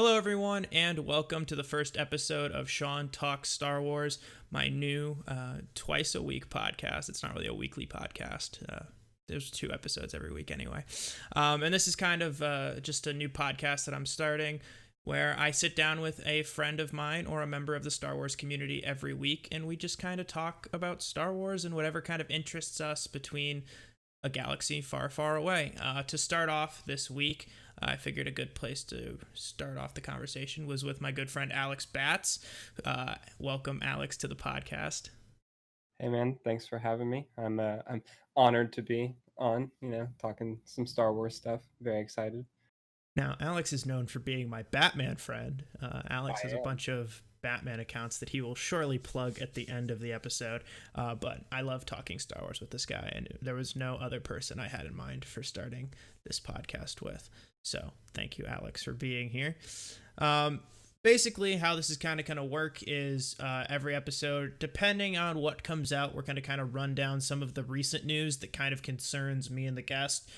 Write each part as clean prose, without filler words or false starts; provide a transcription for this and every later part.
Hello, everyone, and welcome to the first episode of Sean Talks Star Wars, my new twice a week podcast. It's not really a weekly podcast. There's 2 episodes every week anyway. And this is kind of just a new podcast that I'm starting where I sit down with a friend of mine or a member of the Star Wars community every week, and we just kind of talk about Star Wars and whatever kind of interests us between a galaxy far, far away. To start off this week, I figured a good place to start off the conversation was with my good friend Alex Batts. Welcome, Alex, to the podcast. Hey man, thanks for having me. I'm honored to be on, talking some Star Wars stuff. Very excited. Now, Alex is known for being my Batman friend. Alex has I a am. bunch of Batman accounts that he will surely plug at the end of the episode. But I love talking Star Wars with this guy, and there was no other person I had in mind for starting this podcast with. So thank you, Alex, for being here. Basically, how this is kind of work is every episode, depending on what comes out, we're going to kind of run down some of the recent news that kind of concerns me and the guest.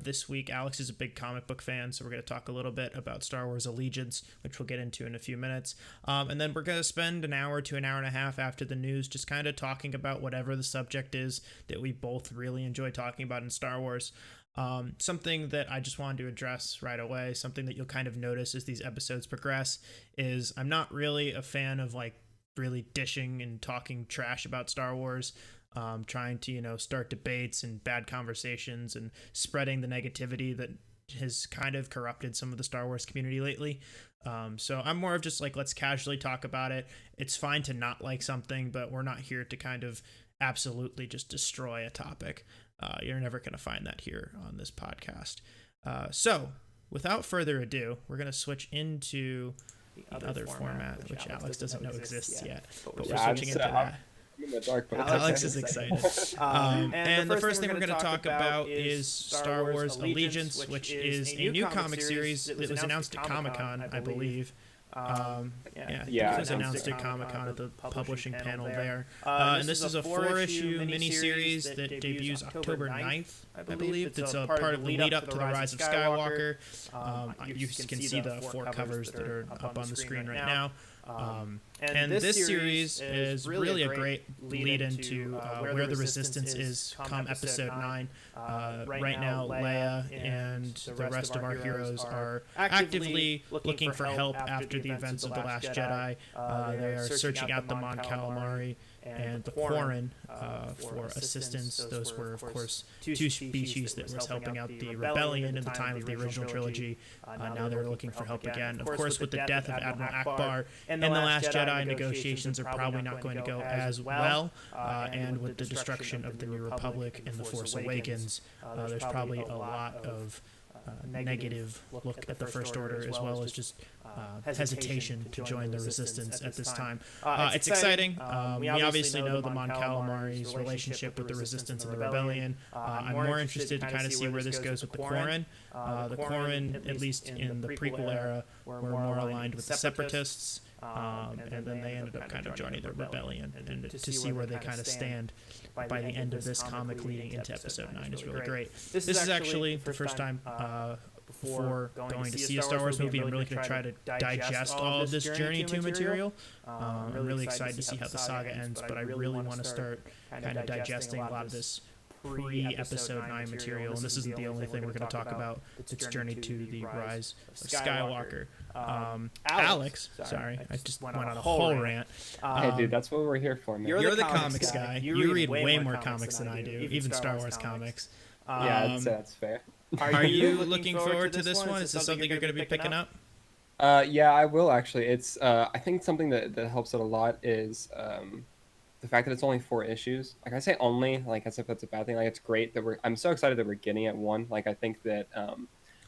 This week, Alex is a big comic book fan, so we're going to talk a little bit about Star Wars Allegiance, which we'll get into in a few minutes. And then we're going to spend an hour to an hour and a half after the news just kind of talking about whatever the subject is that we both really enjoy talking about in Star Wars. Something that I just wanted to address right away, something that you'll kind of notice as these episodes progress, is I'm not really a fan of like really dishing and talking trash about Star Wars, trying to, start debates and bad conversations and spreading the negativity that has kind of corrupted some of the Star Wars community lately. So I'm more of just like, let's casually talk about it. It's fine to not like something, but we're not here to kind of absolutely just destroy a topic. You're never going to find that here on this podcast. So, without further ado, we're going to switch into the other format, which Alex doesn't know exists yet. But we're switching into that. I'm in the dark, but Alex is excited. And the first thing we're going to talk about is Star Wars Allegiance, which is a new comic series that was announced at Comic-Con, I believe. It was announced at Comic-Con at the publishing panel there. And this is a 4-issue miniseries that debuts October 9th, I believe. It's a part of the lead up to the Rise of Skywalker. You can see the 4 covers that are up on the screen right now. And this series is really a great lead into where the Resistance is come Episode 9. Right now, Leia and the rest of our heroes are actively looking for help after the events of The Last Jedi. They are searching out the Mon Calamari and the Quarren for assistance. Those were, of course, 2 species that was helping out the rebellion in the time of the original trilogy. Now they're looking for help again. Of course, with the death of Admiral Akbar in The Last Jedi, negotiations are probably not going to go as well. And with the destruction of the New Republic and The Force Awakens, there's probably a lot of negative look at the First Order, as well as just hesitation to join the Resistance at this time. It's exciting. We obviously know the Mon Calamari's relationship with the Resistance and the Rebellion. I'm more interested to kind of see where this goes with the Quarren. The Quarren, at least in the prequel era, were more aligned with the Separatists. And then they ended up kind of joining the Rebellion, and to see where they kind of stand by the end of this comic leading into Episode 9 is really great. This is actually the first time before going to see a Star Wars movie. I'm really going to try to digest all of this Journey 2 material. I'm really excited to see how the saga ends, but I really want to start kind of digesting a lot of this pre-Episode 9 material, and this isn't the only thing we're going to talk about. It's Journey to the Rise of Skywalker. Alex, sorry, I just went on a whole rant. Hey dude, that's what we're here for, man. You're the comics guy. You read way more comics than I do, even Star Wars comics. Yeah, that's fair. Are you looking forward to this one? Is this something you're going to be picking up? Yeah, I will actually. It's I think something that helps it a lot is the fact that it's only 4 issues. Like, I say only, like, as if that's a bad thing. Like, it's great that I'm so excited that we're getting it one. Like, I think that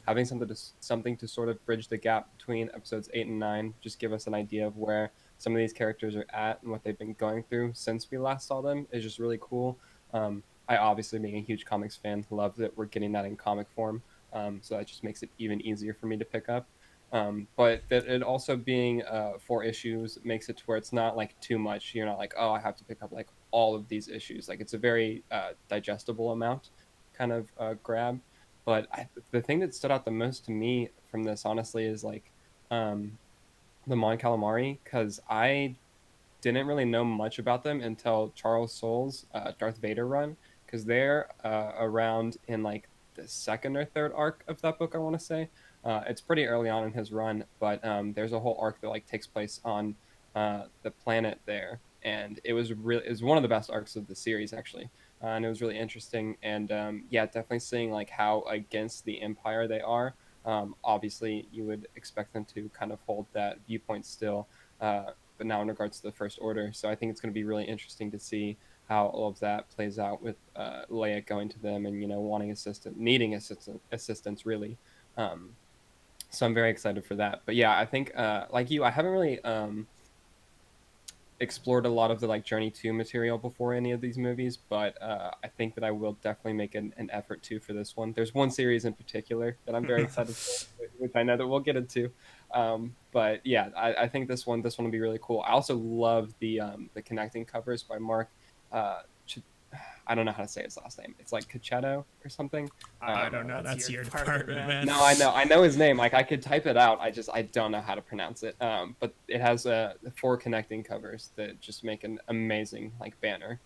having something to sort of bridge the gap between episodes 8 and 9, just give us an idea of where some of these characters are at and what they've been going through since we last saw them is just really cool. I obviously, being a huge comics fan, love that we're getting that in comic form. So that just makes it even easier for me to pick up. But that it also being 4 issues makes it to where it's not like too much. You're not like, oh, I have to pick up like all of these issues. Like, it's a very digestible amount kind of grab. But the thing that stood out the most to me from this, honestly, is like the Mon Calamari, because I didn't really know much about them until Charles Soule's Darth Vader run, because they're around in like the second or third arc of that book, I want to say. It's pretty early on in his run, but there's a whole arc that like takes place on the planet there, and it was one of the best arcs of the series actually, and it was really interesting. And yeah, definitely seeing like how against the Empire they are. Obviously, you would expect them to kind of hold that viewpoint still, but now in regards to the First Order. So I think it's going to be really interesting to see how all of that plays out with Leia going to them and wanting needing assistance really. Um, so I'm very excited for that. But yeah, I think like you, I haven't really explored a lot of the like Journey 2 material before any of these movies, but I think that I will definitely make an effort to for this one. There's one series in particular that I'm very excited for, which I know that we'll get into. But yeah, I think this one will be really cool. I also love the connecting covers by Mark. I don't know how to say his last name. It's like Cachetto or something. I don't know. That's your department, man. No, I know his name. Like I could type it out. I don't know how to pronounce it. But it has 4 connecting covers that just make an amazing like banner.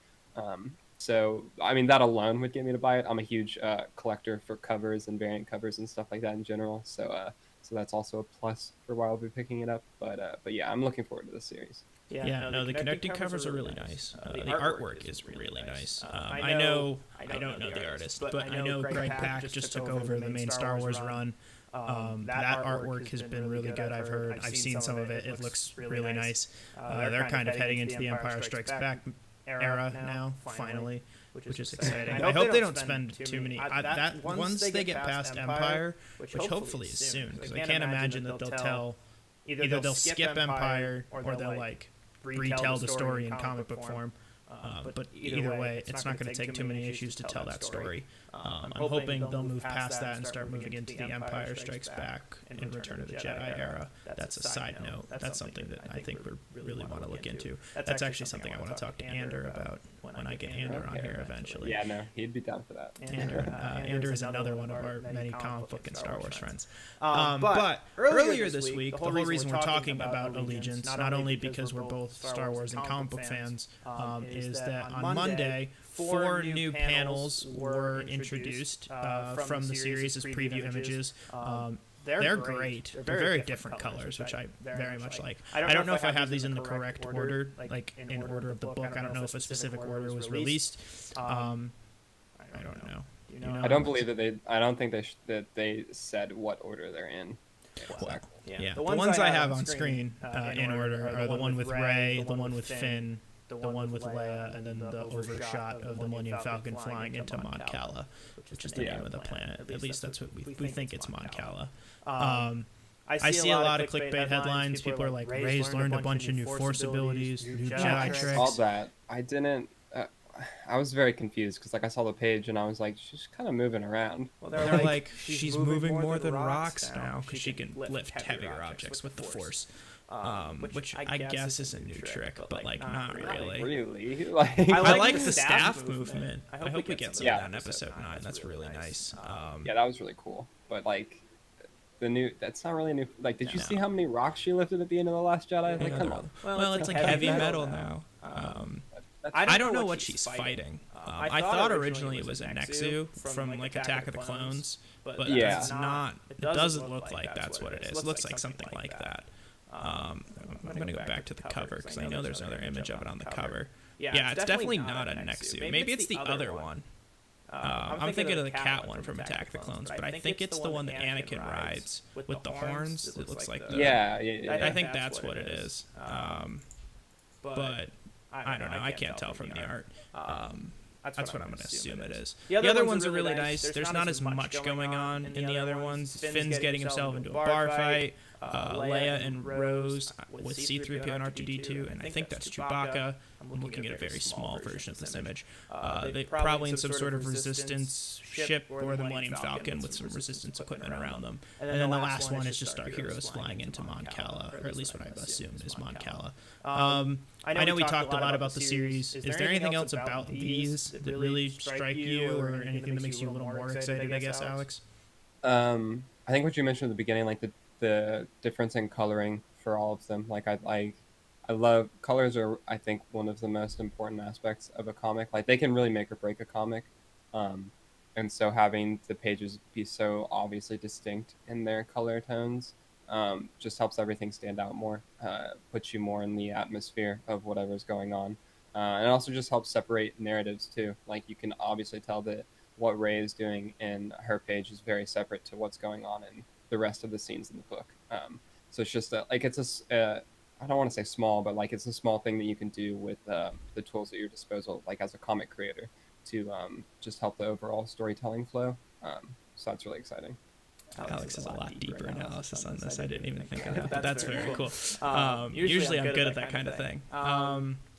So I mean that alone would get me to buy it. I'm a huge collector for covers and variant covers and stuff like that in general. So that's also a plus for why I'll be picking it up. But yeah, I'm looking forward to this series. Yeah, no, the connecting covers are really nice. The artwork is really nice. I don't know the artist, but I know Greg Pak just took over the main Star Wars run. That artwork has been really good, I've heard. I've seen some of it. It looks really nice. They're kind of heading into the Empire Strikes Back era now, finally, which is exciting. I hope they don't spend too many... once they get past Empire, which hopefully is soon, because I can't imagine that they'll tell... Either they'll skip Empire, or they'll like retell the story in comic book form. But either way, it's not going to take too many issues to tell that story. I'm hoping they'll move past that and start moving into the Empire Strikes Back and Return of the Jedi era. That's a side note. That's something that I think we really want to look into. That's actually something I want to talk to Ander about when I get Ander on here eventually. Yeah, no, he'd be down for that. Ander is another one of our many comic book and Star Wars friends. But earlier this week, the whole reason we're talking about Allegiance, not only because we're both Star Wars and comic book fans, is that on Monday, 4 new panels were introduced from the series as preview images. They're great. They're very different colors, which I very much like. I don't know if I have these in the correct order, like in order of the book. I don't know if a specific order was released. I don't know. I don't believe that I don't think that they said what order they're in. Exactly. Yeah. The ones I have on screen in order are the one with Rey, the one with Finn, the one with Leia, and then the overshot of the Millennium Falcon flying into Mon Cala, which is the name of the planet. At least that's what we think it's Mon Cala. I see a lot of clickbait headlines. People are like, Rey's learned a bunch of new Force abilities, new Jedi tricks. All that. I didn't... I was very confused because like I saw the page and I was like, she's kind of moving around. Well, they're like, she's moving more than rocks now because she can lift heavier objects with the Force. Which I guess is a new trick, but like not really. Really? I like the staff movement. I hope we get some of that in episode 9. That's really nice. Yeah, that was really cool. But like that's not really new. Like, did you see how many rocks she lifted at the end of The Last Jedi? Like, come on. Well, it's like heavy metal now. I don't know what she's fighting. I thought originally it was a Nexu from like Attack of the Clones, but it's not. It doesn't look like that's what it is. It looks like something like that. I'm going to go back to the cover because I know there's another image of it on the cover. Yeah, it's definitely not a Nexu. Maybe it's the other one. I'm thinking of the cat one from Attack of the Clones, but I think it's the one that Anakin rides with the horns. It looks like the... Yeah. I think that's what it is. But I don't know. I can't tell from the art. That's what I'm going to assume it is. The other ones are really nice. There's not as much going on in the other ones. Finn's getting himself into a bar fight. Leia and Rose with C-3PO and R2-D2, and I think that's Chewbacca. I'm looking at a very small version of this image. They probably in some sort of resistance ship or the Millennium Falcon with some resistance equipment around them. And then the last one is just our heroes flying into Mon Cala, or at least what I assume is Mon Cala. I know we talked a lot about the series. Is there anything else about these that really strike you, or anything that makes you a little more excited, I guess, Alex? I think what you mentioned at the beginning, like the the difference in coloring for all of them. Like I love colors are I think one of the most important aspects of a comic. Like they can really make or break a comic. Um, and so having the pages be so obviously distinct in their color tones just helps everything stand out more, puts you more in the atmosphere of whatever's going on. And it also just helps separate narratives too. Like you can obviously tell that what Ray is doing in her page is very separate to what's going on in the rest of the scenes in the book. So it's just like it's I don't want to say small, but like it's a small thing that you can do with the tools at your disposal, like as a comic creator, to just help the overall storytelling flow. So that's really exciting. Alex has a lot deeper analysis on this. I didn't even think of that, but that's very cool. Usually I'm good at that kind of thing.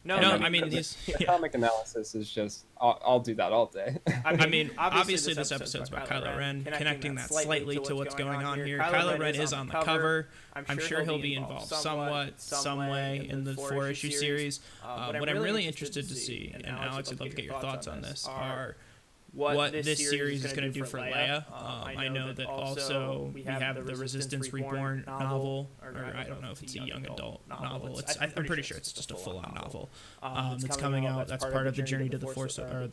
No, I mean these comic analysis is just I'll do that all day. I mean, obviously this episode's about Kylo Ren, connecting that slightly to what's going on here. Kylo Ren is on the cover. I'm sure he'll be involved somewhat, some way in the 4-issue series. What I'm really interested to see, and Alex, I'd love to get your thoughts on this, are what this series is going to do for Leia. I know that also we have the Resistance Reborn novel, or I don't know if it's a young adult novel. I'm pretty sure it's just a full-on novel that's coming out. That's part of the Journey to the Force, or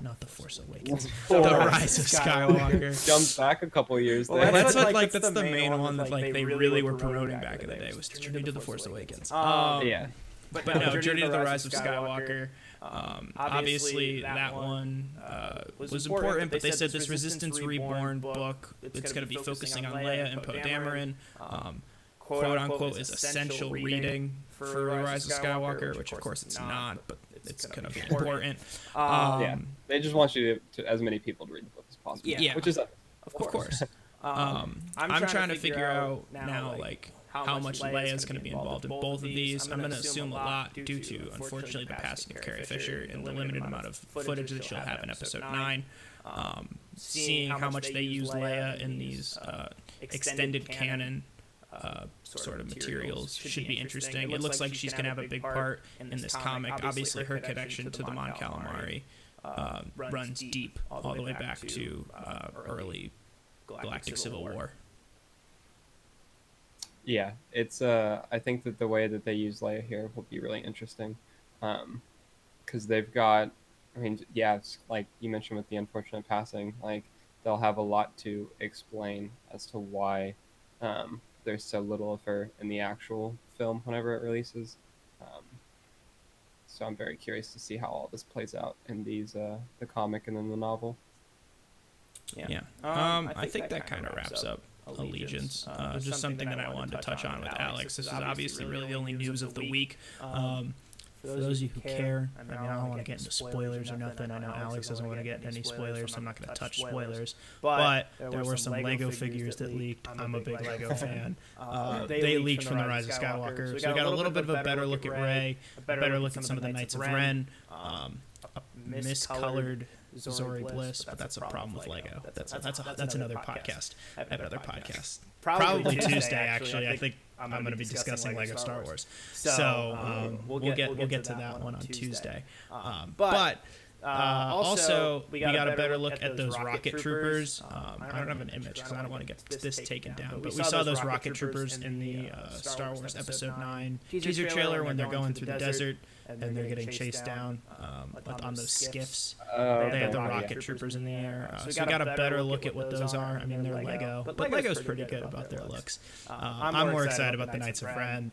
not the Force Awakens, the Rise of Skywalker. Jumped back a couple years there. That's the main one that like they really were promoting back in the day, was Journey to the Force Awakens. Yeah. But no, Journey to the Rise of Skywalker. Obviously, that one was important, but they said this Resistance Reborn book, it's going to be focusing on Leia and Poe Dameron. Quote-unquote is essential reading for The Rise of Skywalker, which of course it's not, but it's going to be important. Yeah, they just want you to as many people to read the book as possible, which is of course. I'm trying to figure out now, like, how much Leia is going to be involved in both of these. I'm going to assume a lot due to, unfortunately, the passing of Carrie Fisher and the limited amount of footage that she'll have in Episode 9. Seeing how much they use Leia in these extended canon sort of materials should be interesting. It looks like she's going to have a big part in this comic. Obviously, her connection to the Mon Calamari runs deep all the way back to early Galactic Civil War. Yeah, it's I think that the way that they use Leia here will be really interesting, because they've got, I mean, yeah, it's like you mentioned with the unfortunate passing, like they'll have a lot to explain as to why there's so little of her in the actual film whenever it releases. So I'm very curious to see how all this plays out in these the comic and then the novel. Yeah. I think that kind of wraps up Allegiance. Just something that I wanted to touch on with Alex. This is obviously really the only news of the week. For those of you who care, I mean, I don't want to get into spoilers or nothing. I know Alex doesn't want to get any spoilers, so I'm not going to touch spoilers. But there were some Lego figures that leaked. I'm a big Lego fan. They leaked from The Rise of Skywalker. So we got a little bit of a better look at Rey, a better look at some of the Knights of Ren, a miscolored Zori Bliss, but that's a problem with Lego. That's another podcast. I have another podcast. Probably Tuesday, actually. I think I'm going to be discussing Lego Star Wars. So we'll get to that one on Tuesday. But also, we got a better look at those rocket troopers. I don't have an image because I don't want to get this taken down. But we saw those rocket troopers in the Star Wars Episode 9 teaser trailer when they're going through the desert and they're getting chased down on those skiffs. They have the rocket troopers in the air. So we got a better look at what those are. I mean, they're Lego, but Lego's pretty good about their looks. I'm more excited about the Knights of Ren,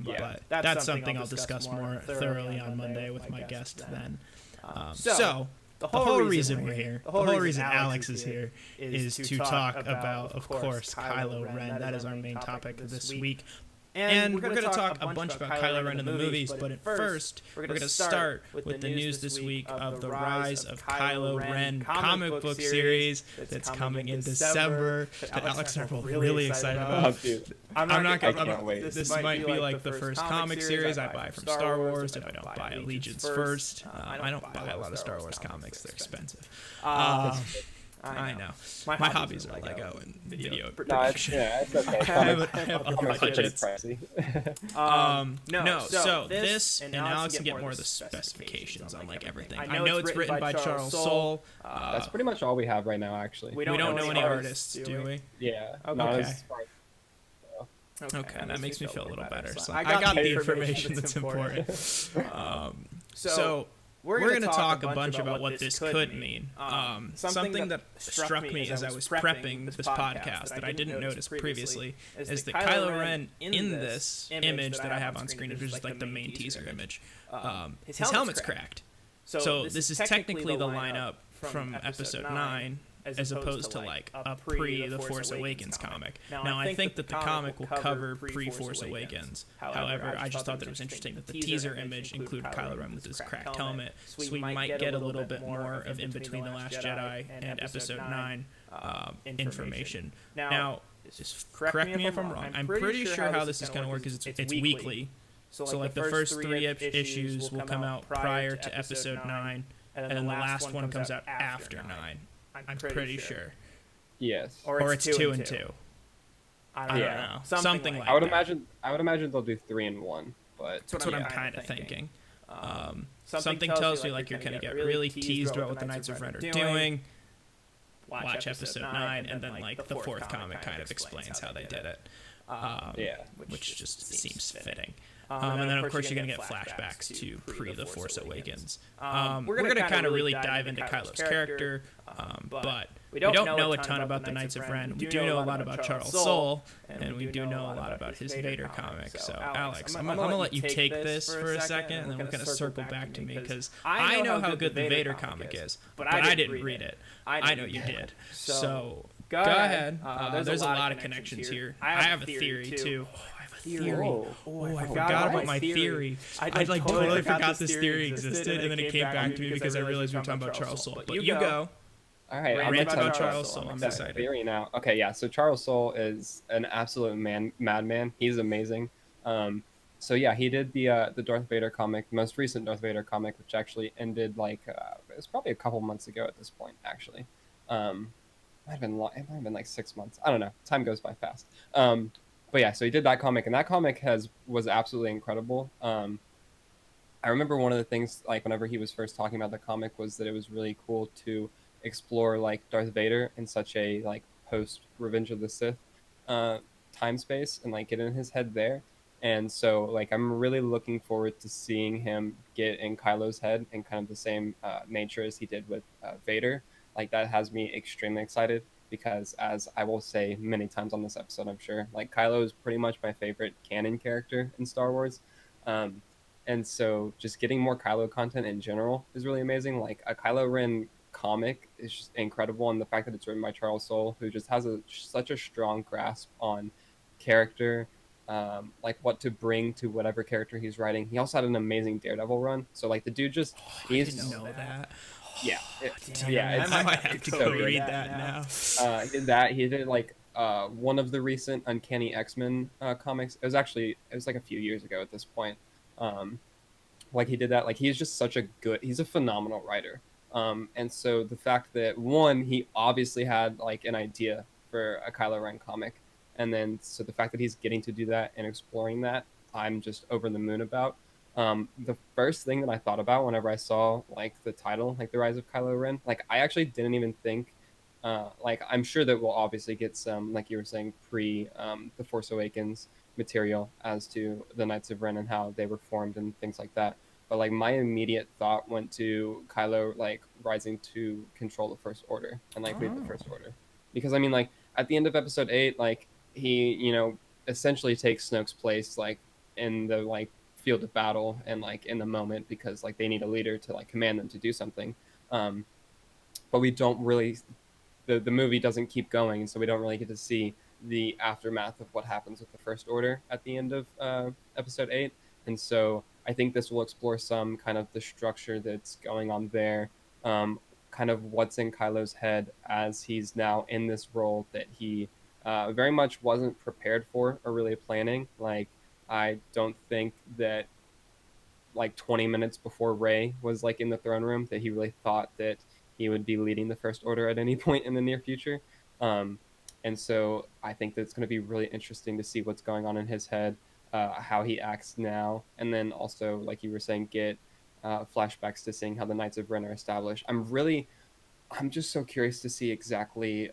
but that's something I'll discuss more thoroughly on Monday with my guest then. So the whole reason we're here, the whole reason Alex is here, is to talk about, of course, Kylo Ren. That is our main topic this week. And we're going to talk a bunch about Kylo Ren in the movies, but at first, we're going to start with the news this week of the Rise of Kylo Ren comic book series that's coming in December that Alex and I are really excited about. I'm not going to wait. This might be like the first comic series I buy from Star Wars if I don't buy Allegiance first. I don't buy a lot of Star Wars comics. They're expensive. I know. My hobbies are Lego and video production. It's okay. I have other budgets. No, so this, and Alex can get more of the specifications on like everything. I know it's written by Charles Soule. That's pretty much all we have right now, actually. We don't know any artists, do we? Yeah. Okay. Okay, that makes me feel a little better. So I got the information that's important. So we're going to talk a bunch about what this could mean. Something that struck me as I was prepping this podcast that I didn't notice previously is that Kylo Ren in this image that I have on screen, which is like the main teaser image, his helmet's cracked. So this is technically the lineup from Episode 9, as opposed to like a pre-The Force Awakens comic. Now, I think that the comic will cover pre-Force Awakens. However, I just thought that it was interesting that the teaser image included Kylo Ren with his cracked helmet, so we might get a little bit more of In Between the Last Jedi and Episode 9 information. Now, just correct me if I'm wrong. I'm pretty sure how this is going to work is it's weekly. So like the first 3 issues will come out prior to Episode 9, and then the last one comes out after 9. I'm pretty sure. Yes. Or it's 2 and 2. I don't know. Something like that. I would imagine they'll do 3 and 1, but that's what I'm kind of thinking. Something tells me like you're going to get really teased about what the Knights of Ren are doing. Watch Episode 9, and then like the 4th comic kind of explains how they did it. Which just seems fitting. And then, of course, you're going to get flashbacks to pre-The Force Awakens. We're going to kind of really dive into Kylo's character, but we don't know a ton about the Knights of Ren. We do know a lot about Charles Soule, and we do know a lot about his Vader comic. So, Alex, I'm going to let you take this for a second, and then we're going to circle back to me, because I know how good the Vader comic is, but I didn't read it. I know you did. So, go ahead. There's a lot of connections here. I have a theory, too. Theory. I forgot about my theory. I like totally forgot this theory existed, and then it came back to me because I realized we were talking about Charles Soule. But you go. All right, I'm rant about Charles Soule. I'm excited. Theory now. Okay, yeah. So Charles Soule is an absolute madman. He's amazing. So yeah, he did the Darth Vader comic, the most recent Darth Vader comic, which actually ended like it was probably a couple months ago at this point. Actually, it might have been like 6 months. I don't know. Time goes by fast. But yeah, so he did that comic, and that comic was absolutely incredible. I remember one of the things, like whenever he was first talking about the comic, was that it was really cool to explore like Darth Vader in such a like post Revenge of the Sith time space, and like get in his head there. And so like I'm really looking forward to seeing him get in Kylo's head in kind of the same nature as he did with Vader. Like that has me extremely excited, because as I will say many times on this episode, I'm sure, like Kylo is pretty much my favorite canon character in Star Wars. And so just getting more Kylo content in general is really amazing. Like a Kylo Ren comic is just incredible, and the fact that it's written by Charles Soule, who just has such a strong grasp on character, like what to bring to whatever character he's writing. He also had an amazing Daredevil run. So like the dude just I didn't know that. Yeah, I might have to go read that now. He did like one of the recent Uncanny X-Men comics. It was like a few years ago at this point. Like he did that. Like he's just he's a phenomenal writer. And so the fact that he obviously had like an idea for a Kylo Ren comic, and then so the fact that he's getting to do that and exploring that, I'm just over the moon about. The first thing that I thought about whenever I saw like the title, like The Rise of Kylo Ren, like I actually didn't even think, like I'm sure that we'll obviously get some, like you were saying, The Force Awakens material as to the Knights of Ren and how they were formed and things like that. But like my immediate thought went to Kylo like rising to control the First Order and like lead the First Order, because I mean like at the end of Episode 8, like he essentially takes Snoke's place like in the like field of battle and like in the moment, because like they need a leader to like command them to do something. But we don't really, the movie doesn't keep going, and so we don't really get to see the aftermath of what happens with the First Order at the end of Episode 8. And so I think this will explore some kind of the structure that's going on there, kind of what's in Kylo's head as he's now in this role that he very much wasn't prepared for or really planning. Like I don't think that like 20 minutes before Rey was like in the throne room that he really thought that he would be leading the First Order at any point in the near future. And so I think that it's going to be really interesting to see what's going on in his head, how he acts now, and then also, like you were saying, get flashbacks to seeing how the Knights of Ren are established. I'm just so curious to see exactly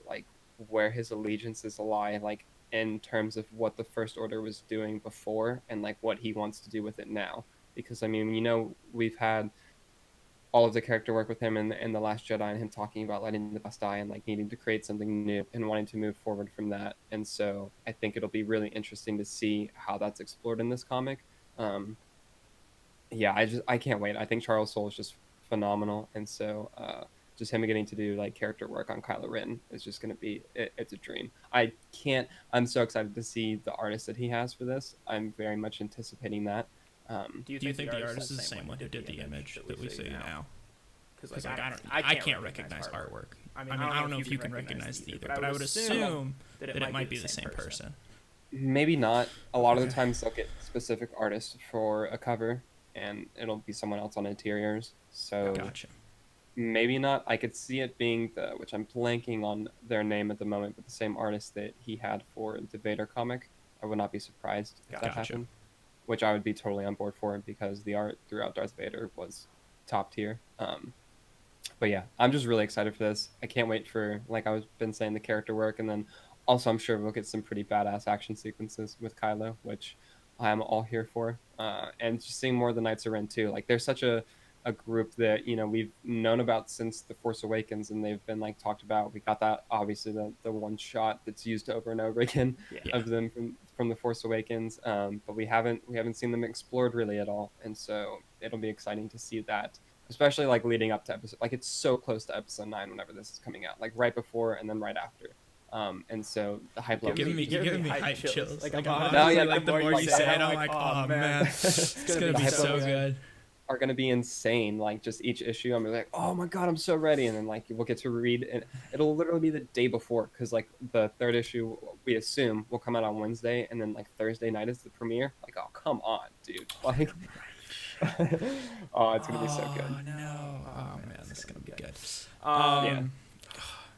like where his allegiances lie. Like in terms of what the First Order was doing before and like what he wants to do with it now. Because I mean, we've had all of the character work with him in the Last Jedi, and him talking about letting the past die and like needing to create something new and wanting to move forward from that. And so I think it'll be really interesting to see how that's explored in this comic. Yeah, I can't wait. I think Charles Soule is just phenomenal, and so just him getting to do like character work on Kylo Ren is just going to be it's a dream. I'm so excited to see the artist that he has for this. I'm very much anticipating that. Do you think the artist is the same one who did the image that we see now? Because like, I can't recognize artwork. I mean, I don't know if you can recognize it either, but I would assume that it might be the same person. Maybe not. A lot of the times they'll get specific artists for a cover, and it'll be someone else on interiors. So gotcha. Maybe not. I could see it being which I'm blanking on their name at the moment, but the same artist that he had for the Vader comic. I would not be surprised if that happened. Which I would be totally on board for, because the art throughout Darth Vader was top tier. But yeah, I'm just really excited for this. I can't wait for, like I've been saying, the character work, and then also I'm sure we'll get some pretty badass action sequences with Kylo, which I'm all here for. And just seeing more of the Knights of Ren too. Like, they're such a group that we've known about since The Force Awakens, and they've been like talked about. We got that, obviously, the one shot that's used over and over again of them from The Force Awakens, but we haven't seen them explored really at all, and so it'll be exciting to see that, especially like leading up to episode, like it's so close to episode 9 whenever this is coming out, like right before and then right after. And so the hype level. Giving me hype chills. Like, the more you say it, I'm like, oh man, it's gonna be so good. Are going to be insane. Like, just each issue I'm like, oh my god, I'm so ready. And then like we'll get to read, and it'll literally be the day before, because like the third issue, we assume, will come out on Wednesday, and then like Thursday night is the premiere. Like, oh come on, dude. Like oh, it's gonna be so good. Oh no. Oh man, this is gonna be good. Yeah.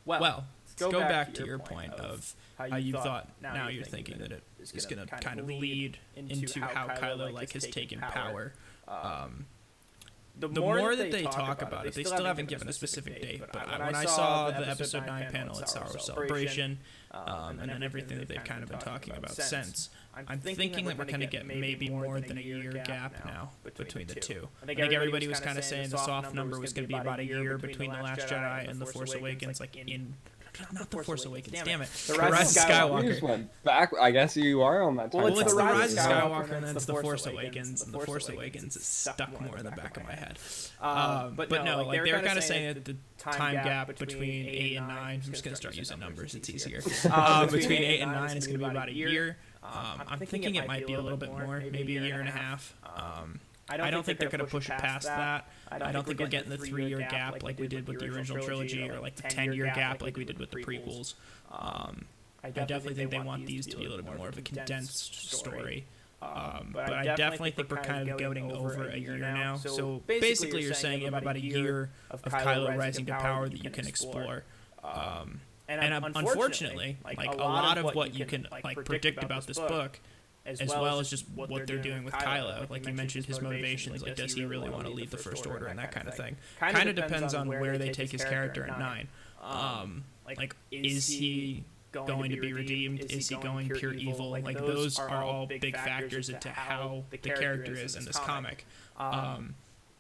Well, let's go back to your point of how you thought, now you're thinking that it is going to kind of lead into how Kylo like has taken power. The more that they talk about it, they still haven't given a specific date, but when I saw the episode 9 panel at Star Wars Celebration, and then everything that they've kind of been talking about since, I'm thinking that we're going to get maybe more than a year gap now between the two. I think everybody was kind of saying the soft number was going to be about a year between The Last Jedi and The Force Awakens, like in... Not The Force Awakens, damn it. The Rise of Skywalker. You just went back. I guess you are on that time. Well, it's The Rise of Skywalker, and then it's The Force Awakens, and The Force Awakens is stuck more in the back of my head. But no, like they were kind of saying that the time gap between 8 and 9, I'm just going to start using numbers, it's easier. Between 8 and 9 is going to be about a year. I'm thinking it might be a little bit more, maybe a year and a half. I don't think they're going to push it past that. I don't think we're getting the 3-year gap like we did with the original trilogy, or like the 10-year gap like we did with the prequels. I definitely think they want these to be a little bit more of a condensed story. But I definitely think we're kind of going over a year now. So basically you're saying you have about a year of Kylo rising to power that you can explore. And unfortunately, like a lot of what you can like predict about this book, as well as just what they're doing with Kylo. Like you mentioned, his motivations, like does he really want to lead the First Order and that kind of thing. Kind of depends on where they take his character at 9. Like is he going to be redeemed? Is he going pure evil? Like those are all big factors into how the character is in this comic.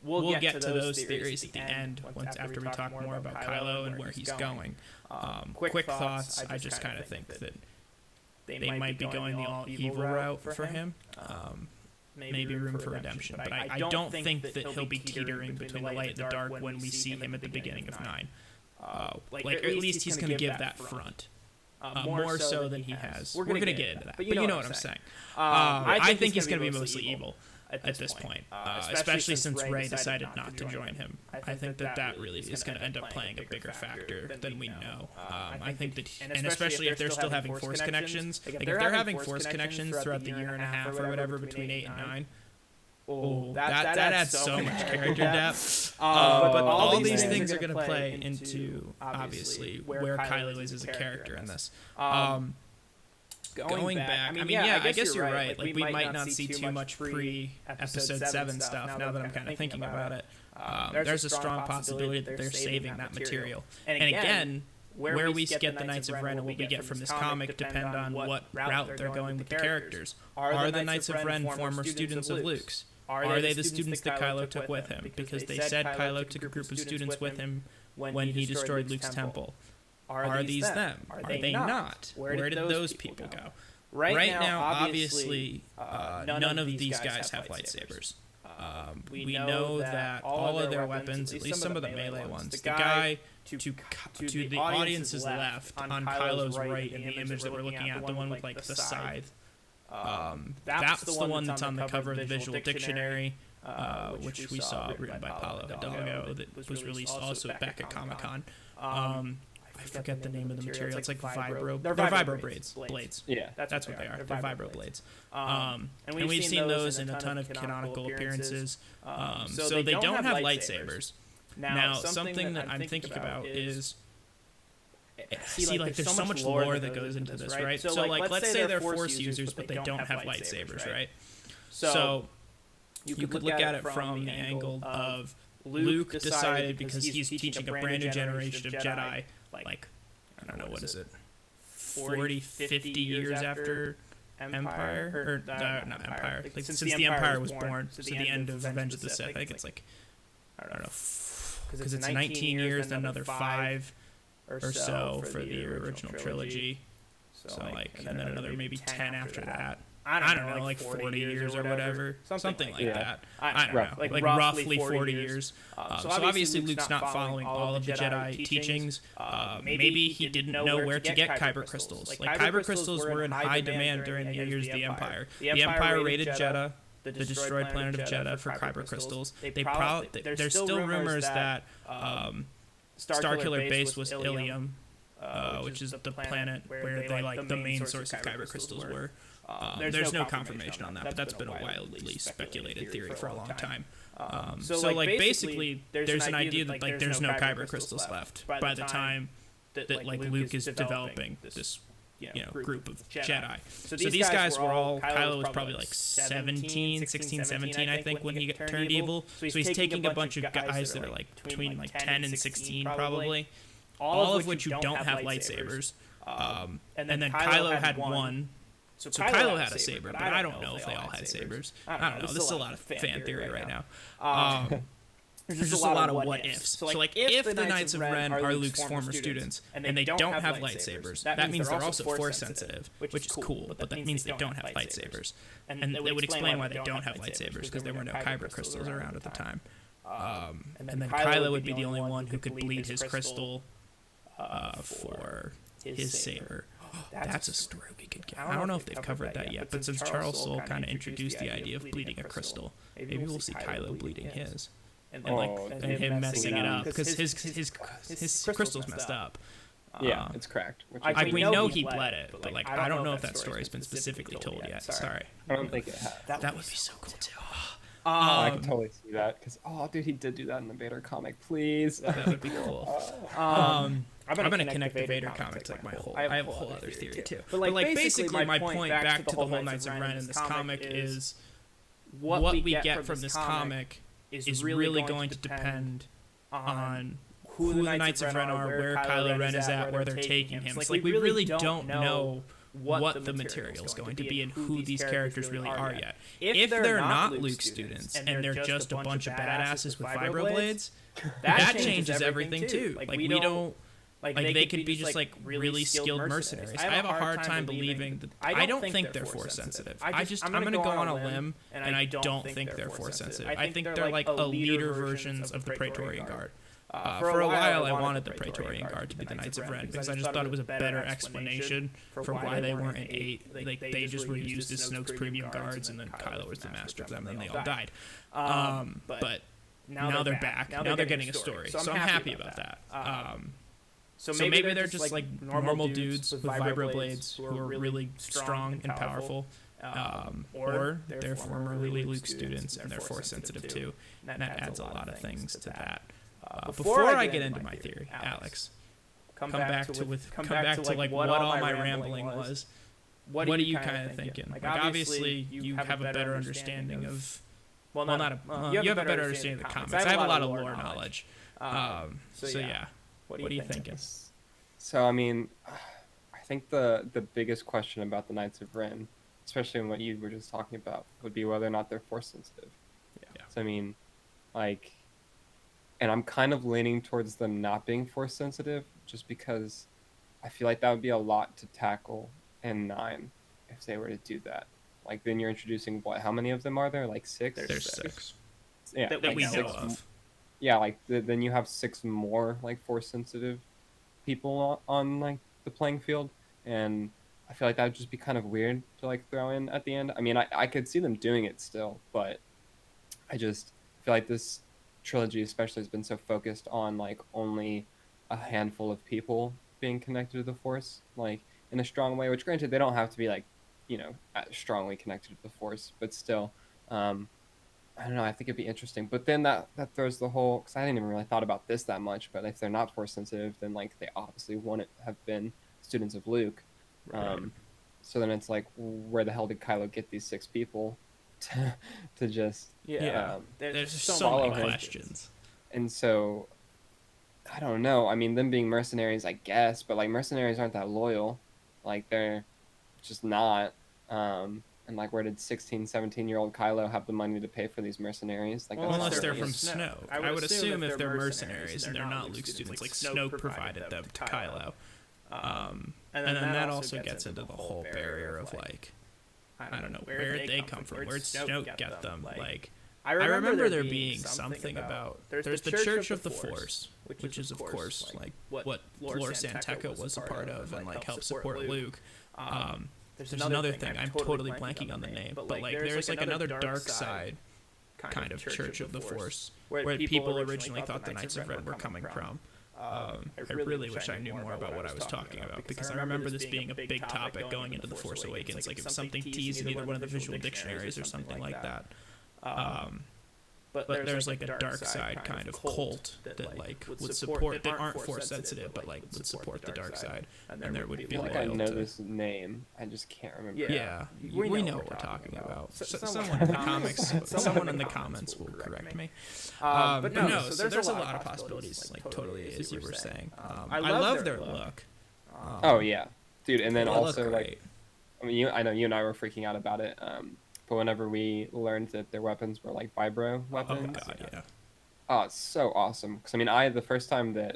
We'll get to those theories at the end, once after we talk more about Kylo and where he's going. Quick thoughts, I just kind of think that they might be going the all-evil route for him. Maybe room for redemption. But I don't think that he'll be teetering between the light and the dark when we see him at the beginning of 9. Or at least he's going to give that front. More so than he has. We're going to get into that. But you know what I'm saying. I think he's going to be mostly evil at this point. Especially since Rey decided not to join him. I think that really is going to end up playing a bigger factor than we know. I think that, and especially if they're still having Force connections, like if they're having Force connections throughout the year and a half or whatever between 8 and 9, that adds so much character depth. But all these things are going to play into, obviously, where Kylo is as a character in this. Going back, I mean, I guess you're right. Like, we might not see too much pre-Episode 7 stuff, now that I'm kind of thinking about it. There's a strong possibility that they're saving that material. And again, where we get the Knights of Ren and what we get from this comic depend on what route they're going with the characters. Are the Knights of Ren former students of Luke's? Are they the students that Kylo took with him? Because they said Kylo took a group of students with him when he destroyed Luke's temple. Are these them? Are they not? Where did those people go? Right now, obviously, none of these guys have lightsabers. We know that all of their weapons, at least some of the melee ones, the guy to the audience's left, on Kylo's right in the image that we're looking at, the one with like the scythe, that's the one that's on the cover of the visual dictionary, which we saw written by Paulo Hidalgo, that was released also back at Comic-Con. I forget the name of the material. It's like vibro. They're vibro blades. Yeah, that's what they are. They're vibro blades. And we've seen those in a ton of canonical appearances. So they don't have lightsabers. Now, something that I'm thinking about is, like there's so much lore that goes into this, right? So like let's say they're Force users, but they don't have lightsabers, right? So you could look at it from the angle of Luke decided, because he's teaching a brand new generation of Jedi, like, I don't know, what is it, 40, 50 years after Empire? Or, not Empire. Like, since the Empire was born, so the end of Revenge of the Sith. I think it's like, I don't know, because it's 19 years, then another 5 or so for the original trilogy. So, like, and then another maybe 10 after that. I don't know, like 40 years or whatever. Something like that. I don't know. Like roughly 40 years. So obviously Luke's not following all of the Jedi teachings. Maybe he didn't know where to get kyber crystals. Like kyber crystals were in high demand during the years of the Empire. The Empire raided Jeddah, the destroyed planet of Jeddah, for kyber crystals. There's still rumors that Starkiller Base was Ilium, which is the planet where they like the main source of kyber crystals were. There's no confirmation on that, but that's been a wildly speculated theory for a long time. So like basically, there's an idea that like there's no kyber crystals left by the time that like Luke is developing this group of Jedi. So these guys were all, Kylo was probably like 16, 17, I think, when he turned evil. So he's taking a bunch of guys that are like between like 10 and 16 probably, all of which who don't have lightsabers. And then Kylo had one. So Kylo had a saber, but I don't know if they all had sabers. I don't know. This is a lot of fan theory right now. There's just a lot of what ifs. So like if the Knights of Ren are Luke's former students and they don't have lightsabers, that means they're also Force sensitive, which is cool, but that means they don't have lightsabers. And they would explain why they don't have lightsabers, because there were no kyber crystals around at the time. And then Kylo would be the only one who could bleed his crystal for his saber. That's a story we could get. I don't know if they've covered that yet, but since Charles Soule kind of introduced the idea of bleeding a crystal, maybe we'll see Kylo bleeding his, and him messing it up, because his crystal's messed up. Yeah, it's cracked. We know he bled it, but like I don't know if that story's been specifically told yet. Sorry. I don't think it has. That would be so cool too. I can totally see that, because dude, he did do that in the Vader comic. Please, that would be cool. I'm gonna connect the Vader comics like my whole. I have a whole other theory too. But like basically, my point back to the whole Knights of Ren in this comic is what we get from this comic is really going to depend on who the Knights of Ren are, where Kylo Ren is at, where they're taking him. It's like we really don't know what the material is going to be and who these characters really are yet. If they're not Luke's students and they're just a bunch of badasses with vibroblades, that changes everything too. Like we don't. Like they could be just like really skilled mercenaries. I have a hard time believing that. I don't think they're Force sensitive. I'm gonna go on a limb, and I don't think they're Force sensitive. I think they're like eliter versions of the Praetorian Guard. For a while, I wanted the Praetorian Guard to be the Knights of Ren, because I just thought it was a better explanation for why they weren't in 8. Like they just were used as Snoke's premium guards, and then Kylo was the master of them, and they all died. But now they're back. Now they're getting a story, so I'm happy about that. So maybe they're just like normal dudes with vibroblades who are really strong and powerful, or they're formerly Luke students and they're Force sensitive too, and that adds a lot of things to that. Before I get into my theory, Alex, come back to like what all my rambling was. What are you kind of thinking? Like obviously you have a better understanding of, you have a better understanding of the comics. I have a lot of lore knowledge. So yeah. What are you thinking? So I mean, I think the biggest question about the Knights of Ren, especially in what you were just talking about, would be whether or not they're force sensitive. Yeah. So I mean, like, and I'm kind of leaning towards them not being force sensitive, just because I feel like that would be a lot to tackle in 9 if they were to do that. Like then you're introducing what? How many of them are there? Like 6. There's 6. Yeah, That like we know 6. of. Yeah, like then you have 6 more like force sensitive people on like the playing field, and I feel like that would just be kind of weird to like throw in at the end. I mean, I could see them doing it still, but I just feel like this trilogy especially has been so focused on like only a handful of people being connected to the Force, like in a strong way. Which, granted, they don't have to be like strongly connected to the Force, but still, I don't know. I think it'd be interesting. But then that throws the whole, because I didn't even really thought about this that much. But if they're not Force sensitive, then like they obviously wouldn't have been students of Luke. Right. So then it's like, where the hell did Kylo get these 6 people to just there's so many questions. And so I don't know. I mean, them being mercenaries, I guess, but like mercenaries aren't that loyal. Like they're just not. And like, where did 16, 17-year-old Kylo have the money to pay for these mercenaries? Like, well, unless they're from Snoke. I would assume if they're mercenaries and they're not Luke students, like Snoke provided them to Kylo. And then that also gets into the whole barrier of like, I don't know, where did they come from? Where'd Snoke get them? Like, I remember there being something about there's the Church of the Force, which is of course like what Lor San Tekka was a part of and like helped support Luke. There's another thing, I'm totally blanking on the name, but like there's like another dark side kind of Church of the Force where people originally thought the Knights of Ren were coming from. I really wish I knew more about what I was talking about, because I remember this being a big topic going into The Force Awakens. Like, it was something teased in either one of the visual dictionaries or something like that. But there's like a dark side kind of cult that like would support, that aren't Force sensitive, but like would support the dark side, and there would be like, I know this name, I just can't remember. Yeah, we know what we're talking about. Someone in the comics, someone in the comments will correct me. But no, so there's a lot of possibilities, like totally as you were saying. I love their look. Oh yeah, dude, and then also like, I mean, I know you and I were freaking out about it. But whenever we learned that their weapons were like vibro weapons, oh god, yeah. Oh, it's so awesome. Because I mean, the first time that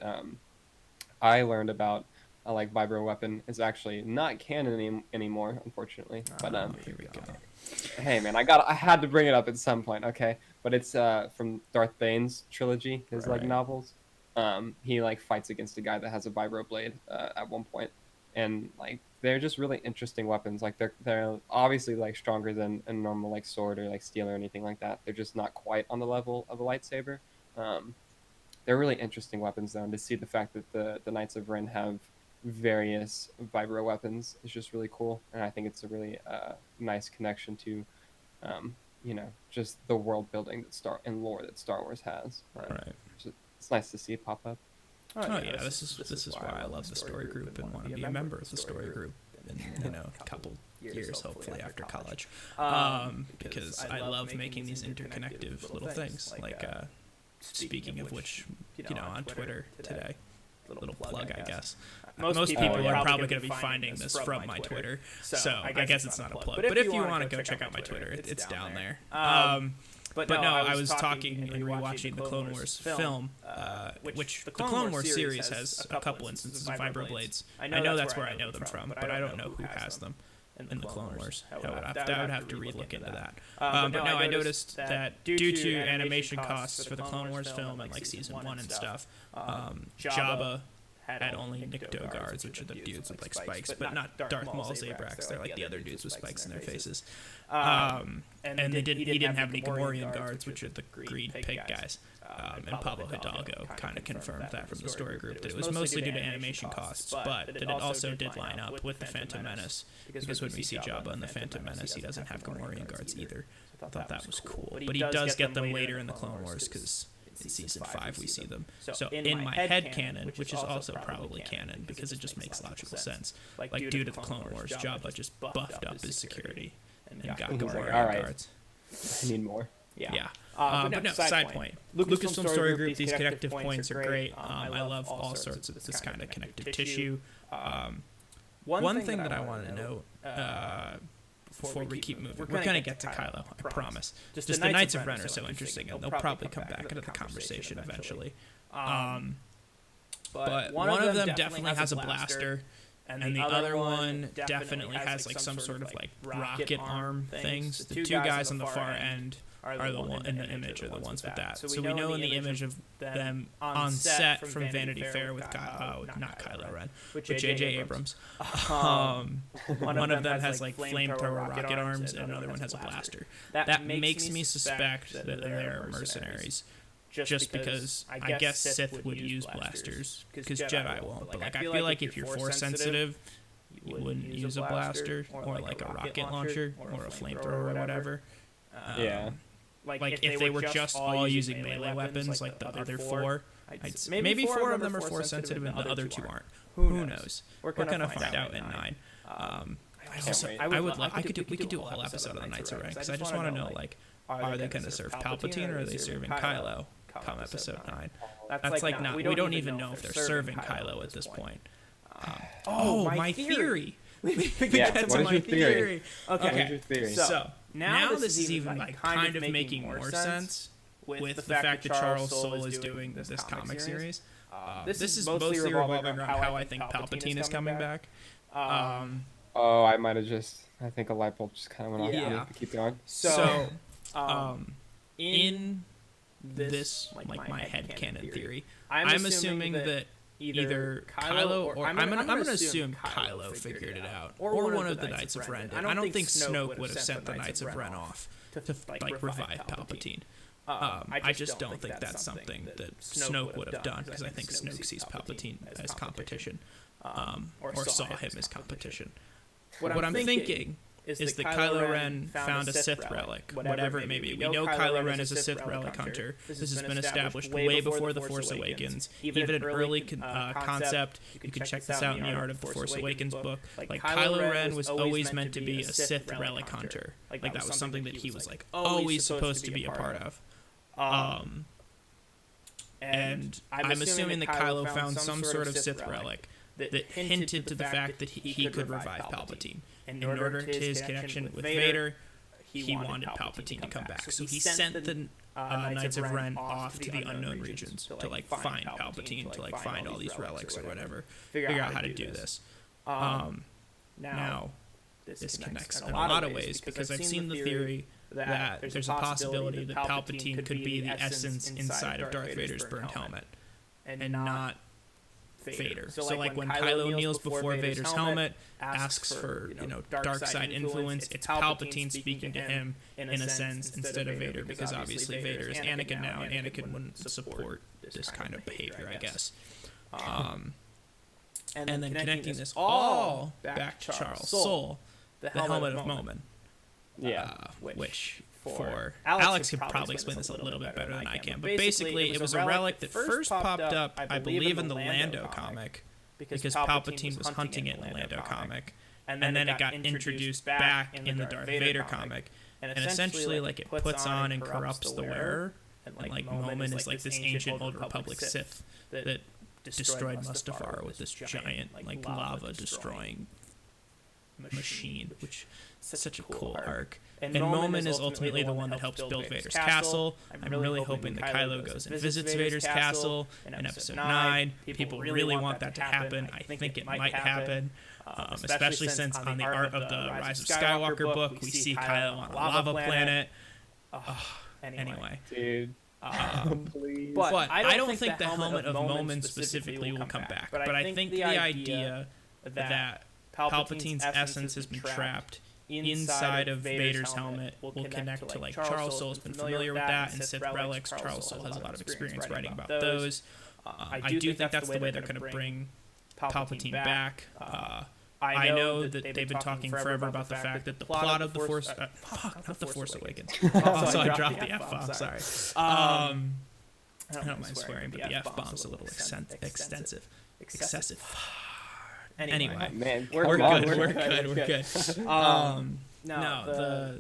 I learned about a like vibro weapon is actually not canon anymore, unfortunately. But here we go. Hey man, I had to bring it up at some point, okay? But it's from Darth Bane's trilogy, his like novels. He like fights against a guy that has a vibro blade at one point, and like they're just really interesting weapons. Like they're obviously like stronger than a normal like sword or like steel or anything like that. They're just not quite on the level of a lightsaber. They're really interesting weapons though, and to see the fact that the Knights of Ren have various vibro weapons is just really cool, and I think it's a really nice connection to just the world building and lore that Star Wars has. Right. It's nice to see it pop up. Oh yeah, this is why I love the story group and want to be a member of the story group in a couple years, hopefully after college, because I love making these interconnective little things. Like speaking of which, on Twitter today, little plug, I guess. Most people are probably going to be finding this from my Twitter, so I guess it's not a plug. But if you want to go check out my Twitter, it's down there. But no, I was talking and rewatching the Clone Wars film, which the Clone Wars series has a couple instances of vibroblades. I know that's where I know them from, but I don't know who has them in the Clone Wars. I would have to relook into that. But no, I noticed that due to animation costs for the Clone Wars film and like season 1 and stuff, Jabba had only Nikto guards, which are the dudes with like spikes, but not Darth Maul Zabrax. They're like the other dudes with spikes in their faces. And he didn't have any Gamorrean guards, which are the green pig guys. And Pablo Hidalgo kind of confirmed that from the story group, that it was mostly due to animation costs, but that it also did line up with the Phantom Menace, because when we see Jabba in the Phantom Menace, he doesn't have Gamorrean guards either. I thought that was cool. But he does get them later in the Clone Wars, because in season 5 we see them. So in my head canon, which is also probably canon because it just makes logical sense, like due to the Clone Wars, Jabba just buffed up his security and got Gamorrean guards. I need more. Yeah. But no, side point. Lucasfilm Story Group, these connective points are great. I love all sorts of this kind of connective tissue. One thing that I want to note before we keep moving, we're going to get to Kylo, I promise. Just the Knights of Ren are so interesting, and they'll probably come back into the conversation eventually. But one of them definitely has a blaster, and the other one definitely has like some sort of like rocket arm things. The two guys on the far end are the one in the image are the ones with that. So we know in the image of them on set from Vanity Fair with not Kylo Ren, with J.J. Abrams. One of them has like flamethrower rocket arms, and another one has a blaster. That makes me suspect that they're mercenaries. Just because I guess Sith would use blasters, because Jedi won't. But like I feel like if you're Force sensitive, you wouldn't use a blaster or like a rocket launcher or a flamethrower or whatever. Like if they were just all using melee weapons like the other four, maybe 4 of them are Force sensitive and the other 2 aren't. Who knows? We're gonna find out in 9. We could do a whole episode on the Knights of Ren, because I just want to know, like, are they going to serve Palpatine or are they serving Kylo come episode 9? That's like not. We don't even know if they're serving Kylo at this point. My theory. What is your theory? Okay. So now this is even like kind of making more sense with the fact that Charles Soule is doing this comic series. This is mostly revolving around how I think Palpatine is coming back. I think a light bulb just kind of went off. Yeah. Keep going. So in this, like my headcanon theory, I'm assuming that either Kylo or I'm gonna assume Kylo figured it out, or one of the Knights of Ren did. I don't think Snoke would have sent the Knights of Ren off to like revive Palpatine. I just don't think that's something that Snoke would have done, because I think Snoke sees Palpatine as competition, or saw him as competition. What I'm thinking is that Kylo Ren found a Sith relic, whatever it may be. We know Kylo Ren is a Sith relic hunter. This has been established way before The Force Awakens. Even an early concept, you can check this out in the Art of the Force Awakens book. Like, Kylo Ren was always meant to be a Sith relic hunter. Like, that was something that he was, like, always supposed to be a part of. And I'm assuming that Kylo found some sort of Sith relic that hinted to the fact that he could revive Palpatine. In order to his connection with Vader, he wanted Palpatine to come back. So he sent the Knights of Ren off to the unknown regions to like find Palpatine, to like find all these relics or whatever, figure out how to do this. Now, this connects in a lot of ways, because I've seen the theory that there's a possibility that Palpatine could be the essence inside of Darth Vader's burned helmet, and not Vader. So like when Kylo kneels before Vader's helmet, asks for, dark side influence, it's Palpatine speaking to him in a sense instead of Vader, because obviously Vader is Anakin now, and Anakin wouldn't support this kind of behavior, I guess. And then connecting this all back to Charles Soule, the helmet of Momin. Which for Alex could probably explain this a little bit better than I can, but basically it was a relic that first popped up, I believe, in the Lando comic, because Palpatine was hunting it in the Lando comic, and then it got introduced back in the Darth Vader comic, and essentially like it puts on and corrupts the wearer, and like Momin is like this ancient Old Republic Sith that destroyed Mustafar with this giant like lava destroying machine, which is such a cool arc. And Momin is ultimately the one that helps build Vader's castle. I'm really hoping that Kylo goes and visits Vader's castle in episode 9. People really want that to happen. I think it might happen, especially since on the Art of the Rise of Skywalker book, we see Kylo on a lava planet. Anyway. Dude. But I don't think the helmet of Momin specifically will come back. But I think the idea that Palpatine's essence has been trapped inside of Vader's helmet will connect to like Charles Soule's been familiar with that, and Sith relics. Charles Soule has a lot of experience writing about those. I do think that's the way they're going to bring Palpatine back. I know that they've been talking forever about the fact that the plot of the Force, not the Force Awakens. Also, I dropped the F-bomb. Sorry. I don't mind swearing, but the F-bomb's a little excessive. Anyway, man, we're good. No,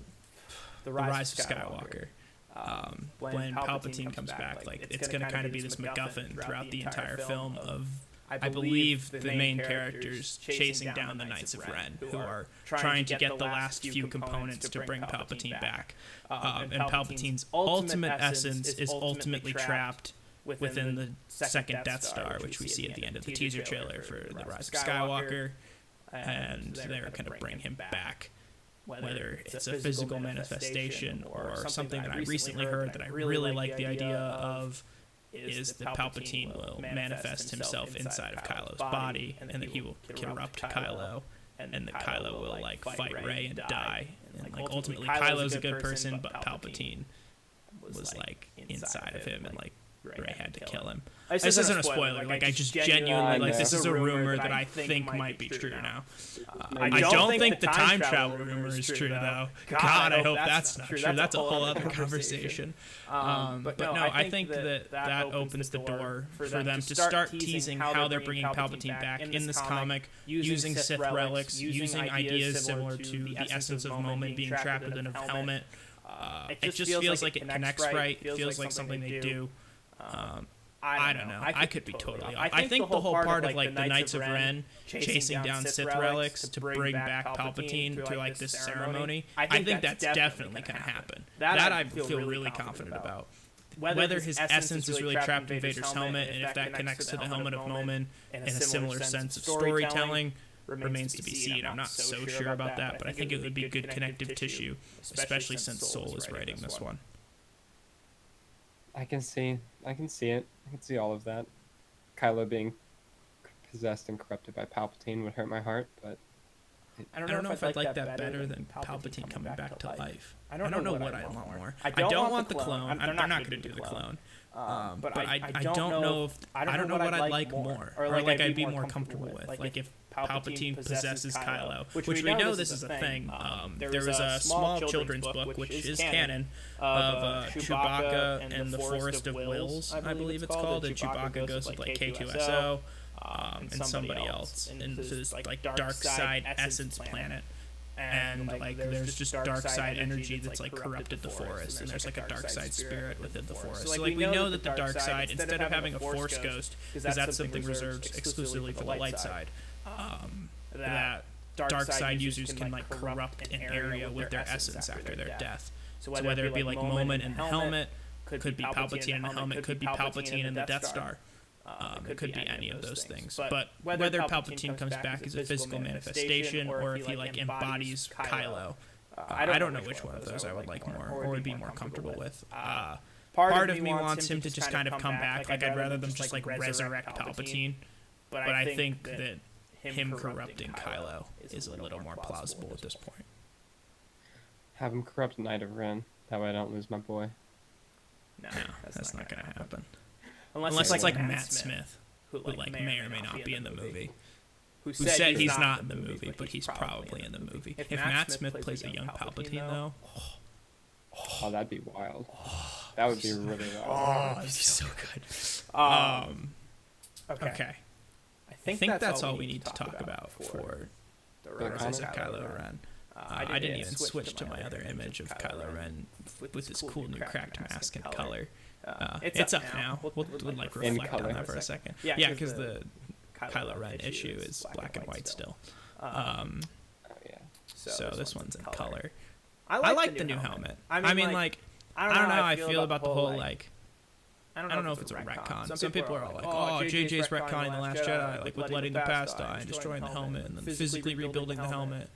the Rise of Skywalker. when Palpatine comes back. Like, it's going to kind of be this MacGuffin throughout the entire film of, I believe, the main characters chasing down the Knights of Ren, who are trying to get the last few components to bring Palpatine back. And Palpatine's ultimate essence is ultimately trapped within the second Death Star, which we see at the end of the teaser trailer for The Rise of Skywalker, and they're going to bring him back. Whether it's a physical manifestation or something that I recently heard that I really like the idea of, is that Palpatine will manifest himself inside of Kylo's body, and that he will corrupt Kylo, and that Kylo will like fight Rey and die. And like ultimately Kylo's a good person, but Palpatine was like inside of him, and like Rey had to kill him. This isn't a spoiler. Like, I just genuinely, like, this is a rumor that I think might be true now. I don't think the time travel rumor is true, though. God, I hope that's not true. That's a whole other conversation. But no, I think that opens the door for them to start teasing how they're bringing Palpatine back in this comic, using Sith relics, using ideas similar to the essence of moment being trapped within a helmet. It just feels like it connects right. It feels like something they do. I don't know. I could be totally off. I think the whole part of like the Knights of Ren chasing down Sith relics to bring back Palpatine to like this ceremony, I think that's definitely going to happen. That I feel really confident about. Whether his essence is really trapped in Vader's helmet, and if that connects to the helmet of Moment in a similar sense of storytelling, remains to be seen. I'm not so sure about that, but I think it would be good connective tissue, especially since Soul is writing this one. I can see it. I can see all of that. Kylo being possessed and corrupted by Palpatine would hurt my heart, but I don't know if I'd like that better than Palpatine coming back to life. I don't know what I want more. I don't want the clone. They're not going to do the clone. But I don't know if I don't know what I'd like more, or like I'd be more comfortable with. Like if Palpatine possesses Kylo, which we know this is a thing. There was a small children's book, which is canon, of Chewbacca and the Forest of Wills, I believe it's called. And Chewbacca goes with like K2SO and somebody else into this like dark side essence planet. And like there's just dark side energy that's like corrupted the forest, and there's like a dark side spirit within the forest. So like we know that the dark side, instead of having a force ghost, because that's something reserved exclusively for the light side, that dark side users can like corrupt an area with their essence after their death. So whether it be like Moment in the helmet, could be Palpatine in the helmet, could be Palpatine in the Death Star. It could be any of those things, but whether Palpatine comes back as a physical manifestation or if he like embodies Kylo, I don't know which one of those I would like more or would be more comfortable with. Part of me wants him to just kind of come back. Like I'd rather them just like resurrect Palpatine, but I think that him corrupting Kylo is a little more plausible at this point. Have him corrupt Knight of Ren. That way I don't lose my boy. No, that's not gonna happen. Unless it's like Matt Smith, who like may or may not be in the movie, who said he's not in the movie, but he's probably in the movie. If Matt Smith plays a young Palpatine, though, oh, that'd be wild. That would be really wild. Oh, that'd be so good. Okay. I think that's all we need to talk about for The Rise of Kylo Ren. I didn't even switch to my other image of Kylo Ren with this cool new cracked mask and color. It's up now. We'll like reflect on that for a second. Yeah, because the Kylo Ren issue is black and white still. So this one's in color. I like the new helmet. I mean, like, I don't know how I feel about the whole, like, I don't know if it's a retcon. Some people are all like, oh, JJ's retconning The Last Jedi, like, with letting the past die and destroying the helmet and then physically rebuilding the helmet.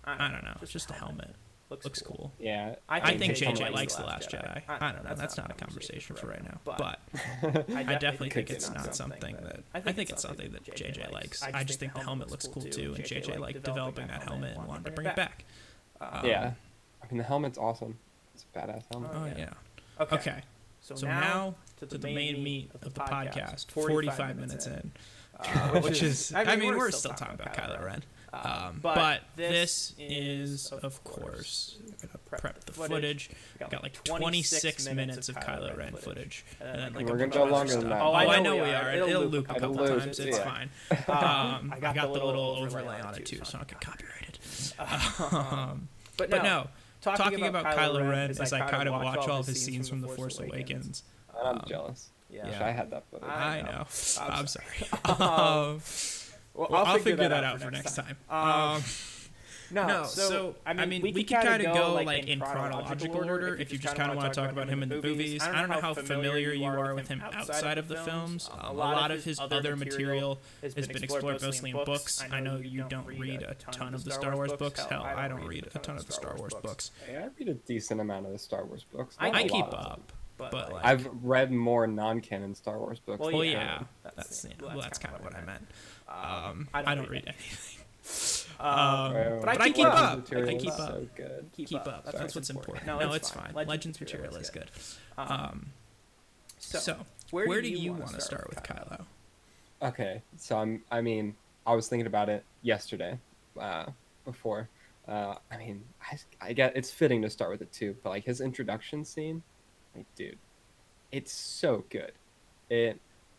I don't know. It's just a helmet. Looks cool. Yeah. I think JJ likes The Last Jedi. I don't know. That's not a conversation for right now. But I definitely think it's not something that... I think it's something that JJ likes. I just think the helmet looks cool too, and JJ liked developing that helmet and wanted to bring it back. Yeah. I mean, the helmet's awesome. It's a badass helmet. Oh, yeah. Okay. So now to the main meat of the podcast, 45 minutes in. Which is... I mean, we're still talking about Kylo Ren. But this is, of course, we're going to prep the footage. We've got like 26 minutes of Kylo Ren footage. And then like we're going to go longer than that. Oh, I know we are. It'll loop a couple times. It's fine. I got the little overlay on it too, so I don't get copyrighted. But no, talking about Kylo Ren is I kind of watch all of his scenes from The Force Awakens. I'm jealous. Yeah, I had that footage. I know. I'm sorry. Well, I'll figure that out for next time. No, so I mean, we could kind of go like in chronological order if you just kind of want to talk about him in the movies. I don't know how familiar you are with him outside of the films. A lot of his other material has been explored mostly in books. I know you don't read a ton of the Star Wars books. Hell, I don't read a ton of the Star Wars books. I read a decent amount of the Star Wars books. I keep up. But like, I've read more non-canon Star Wars books. Well, yeah, that's kind of what I meant. I don't read anything. But I keep up. I keep up. So good. Keep up. That's what's important. No, it's fine. Legends material is good. So where do you want to start with Kylo? Okay, so I was thinking about it yesterday, before. I get it's fitting to start with it too, but like his introduction scene, like, dude, it's so good.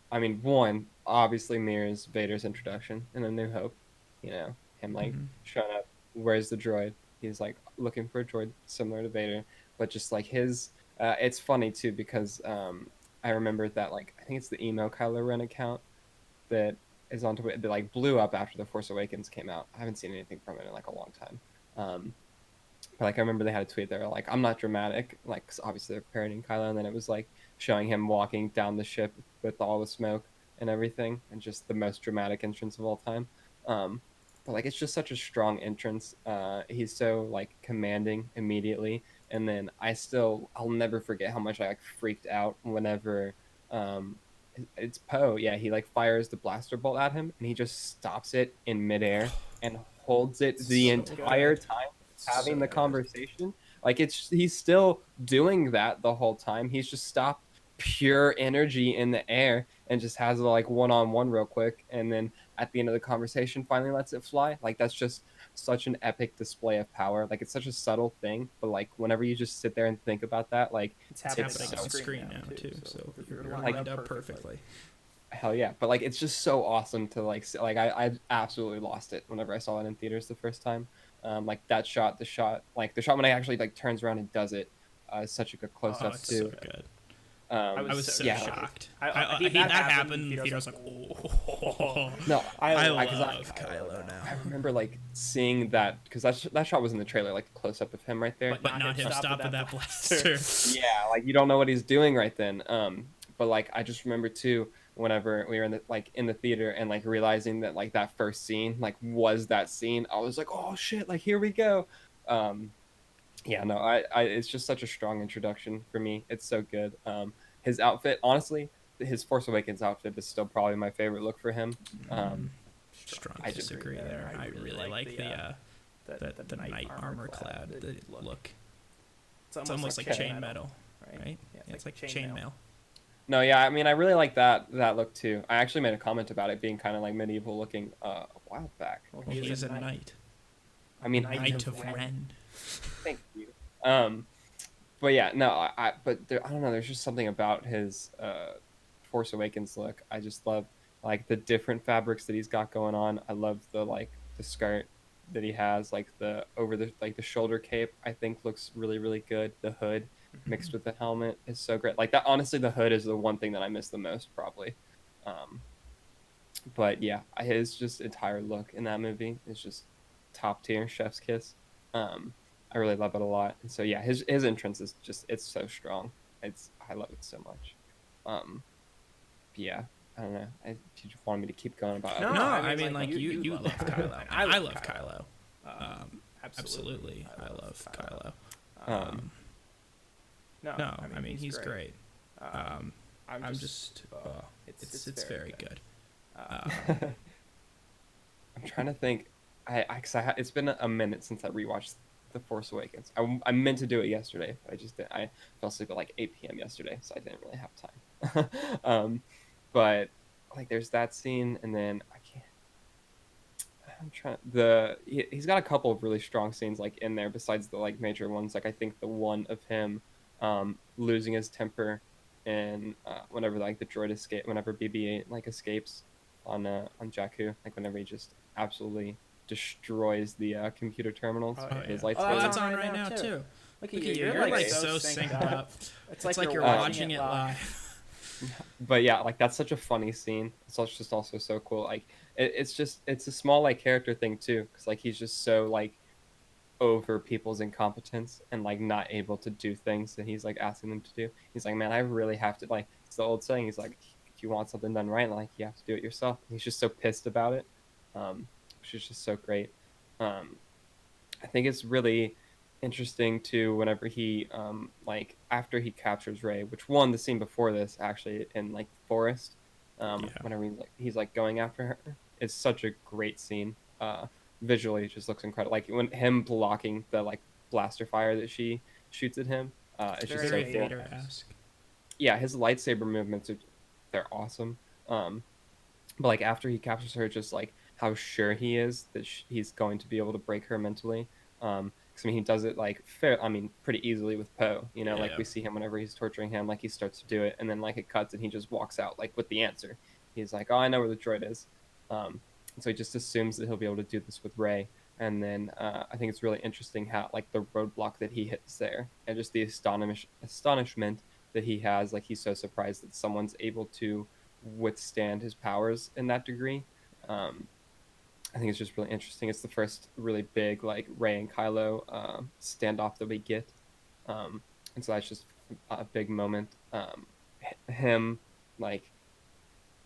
One obviously mirrors Vader's introduction in A New Hope. You know, him like showing up. Where's the droid? He's like looking for a droid similar to Vader, but just like his. It's funny too because I remember that like I think it's the emo Kylo Ren account that is on Twitter that like blew up after The Force Awakens came out. I haven't seen anything from it in like a long time. But like I remember they had a tweet there like I'm not dramatic, like 'cause obviously they're parodying Kylo, and then it was like showing him walking down the ship with all the smoke and everything, and just the most dramatic entrance of all time. But like it's just such a strong entrance. He's so like commanding immediately, and then I'll never forget how much I like freaked out whenever it's Poe. Yeah, he like fires the blaster bolt at him, and he just stops it in midair and holds it the entire time having the conversation. Like he's still doing that the whole time. He's just stopped pure energy in the air and just has it like one-on-one real quick, and then at the end of the conversation finally lets it fly. Like that's just such an epic display of power. Like it's such a subtle thing, but like whenever you just sit there and think about that, like it's happening on screen now too, so you're lined up perfectly. Hell yeah. But like it's just so awesome to like see. Like I absolutely lost it whenever I saw it in theaters the first time. Like that shot, the shot when I actually like turns around and does it, is such a good close up too. So good. I was so shocked. That happened. The theater was like, oh. No, I love Kylo now. I remember like seeing that because that shot was in the trailer, like close up of him right there. But not him stop with that blaster. Yeah, like you don't know what he's doing right then. But like I just remember too, whenever we were in the theater and like realizing that like that first scene like was that scene, I was like, oh shit, like here we go. Yeah, no, I it's just such a strong introduction for me. It's so good. His outfit, honestly, his Force Awakens outfit is still probably my favorite look for him. Strong disagree there. I really like the knight armor clad look. It's almost like chain metal, right? Yeah, it's like chain mail. No, yeah, I mean, I really like that look too. I actually made a comment about it being kind of like medieval looking a while back. Well, he is a knight. I mean, Knight of Ren. Thank you. But yeah, no, I don't know. There's just something about his Force Awakens look. I just love like the different fabrics that he's got going on. I love the skirt that he has, like the shoulder cape. I think looks really really good. The hood mixed with the helmet is so great. Like that. Honestly, the hood is the one thing that I miss the most probably. But yeah, his just entire look in that movie is just top tier, chef's kiss. I really love it a lot. And so yeah, his entrance is just it's so strong. I love it so much. Yeah, I don't know. You just wanted me to keep going about it. No, I mean like you love Kylo. I love Kylo. Absolutely, I love Kylo. No, I mean he's great. I'm just it's very good. I'm trying to think. It's been a minute since I rewatched The Force Awakens. I meant to do it yesterday, but I fell asleep at like 8 p.m. yesterday, so I didn't really have time. But like there's that scene, and then he's got a couple of really strong scenes like in there besides the like major ones. Like I think the one of him losing his temper and whenever like the droid whenever BB-8 like escapes on Jakku, like whenever he just absolutely destroys the computer terminals with his lightsaber. Oh, that's on right now too. Look at you. You're like so synced up. It's like you're watching it live. But yeah, like that's such a funny scene. It's just also so cool. Like it's a small like character thing too, because like he's just so like over people's incompetence and like not able to do things that he's like asking them to do. He's like, man, I really have to, like, it's the old saying. He's like, if you want something done right, like you have to do it yourself. And he's just so pissed about it, which is just so great. I think it's really interesting too whenever he like after he captures Rey, which the scene before this actually in like the forest, whenever he's like going after her, it's such a great scene. Visually, it just looks incredible. Like when him blocking the like blaster fire that she shoots at him, it's just so cool. Yeah, his lightsaber movements they're awesome. But like after he captures her, just like how sure he is that he's going to be able to break her mentally. Because I mean, he does it like pretty easily with Poe. You know, like we see him whenever he's torturing him, like he starts to do it, and then like it cuts and he just walks out like with the answer. He's like, "Oh, I know where the droid is." So he just assumes that he'll be able to do this with Rey. And then I think it's really interesting how like the roadblock that he hits there, and just the astonishment that he has. Like he's so surprised that someone's able to withstand his powers in that degree. I think it's just really interesting. It's the first really big like Rey and Kylo standoff that we get, and so that's just a big moment. Him like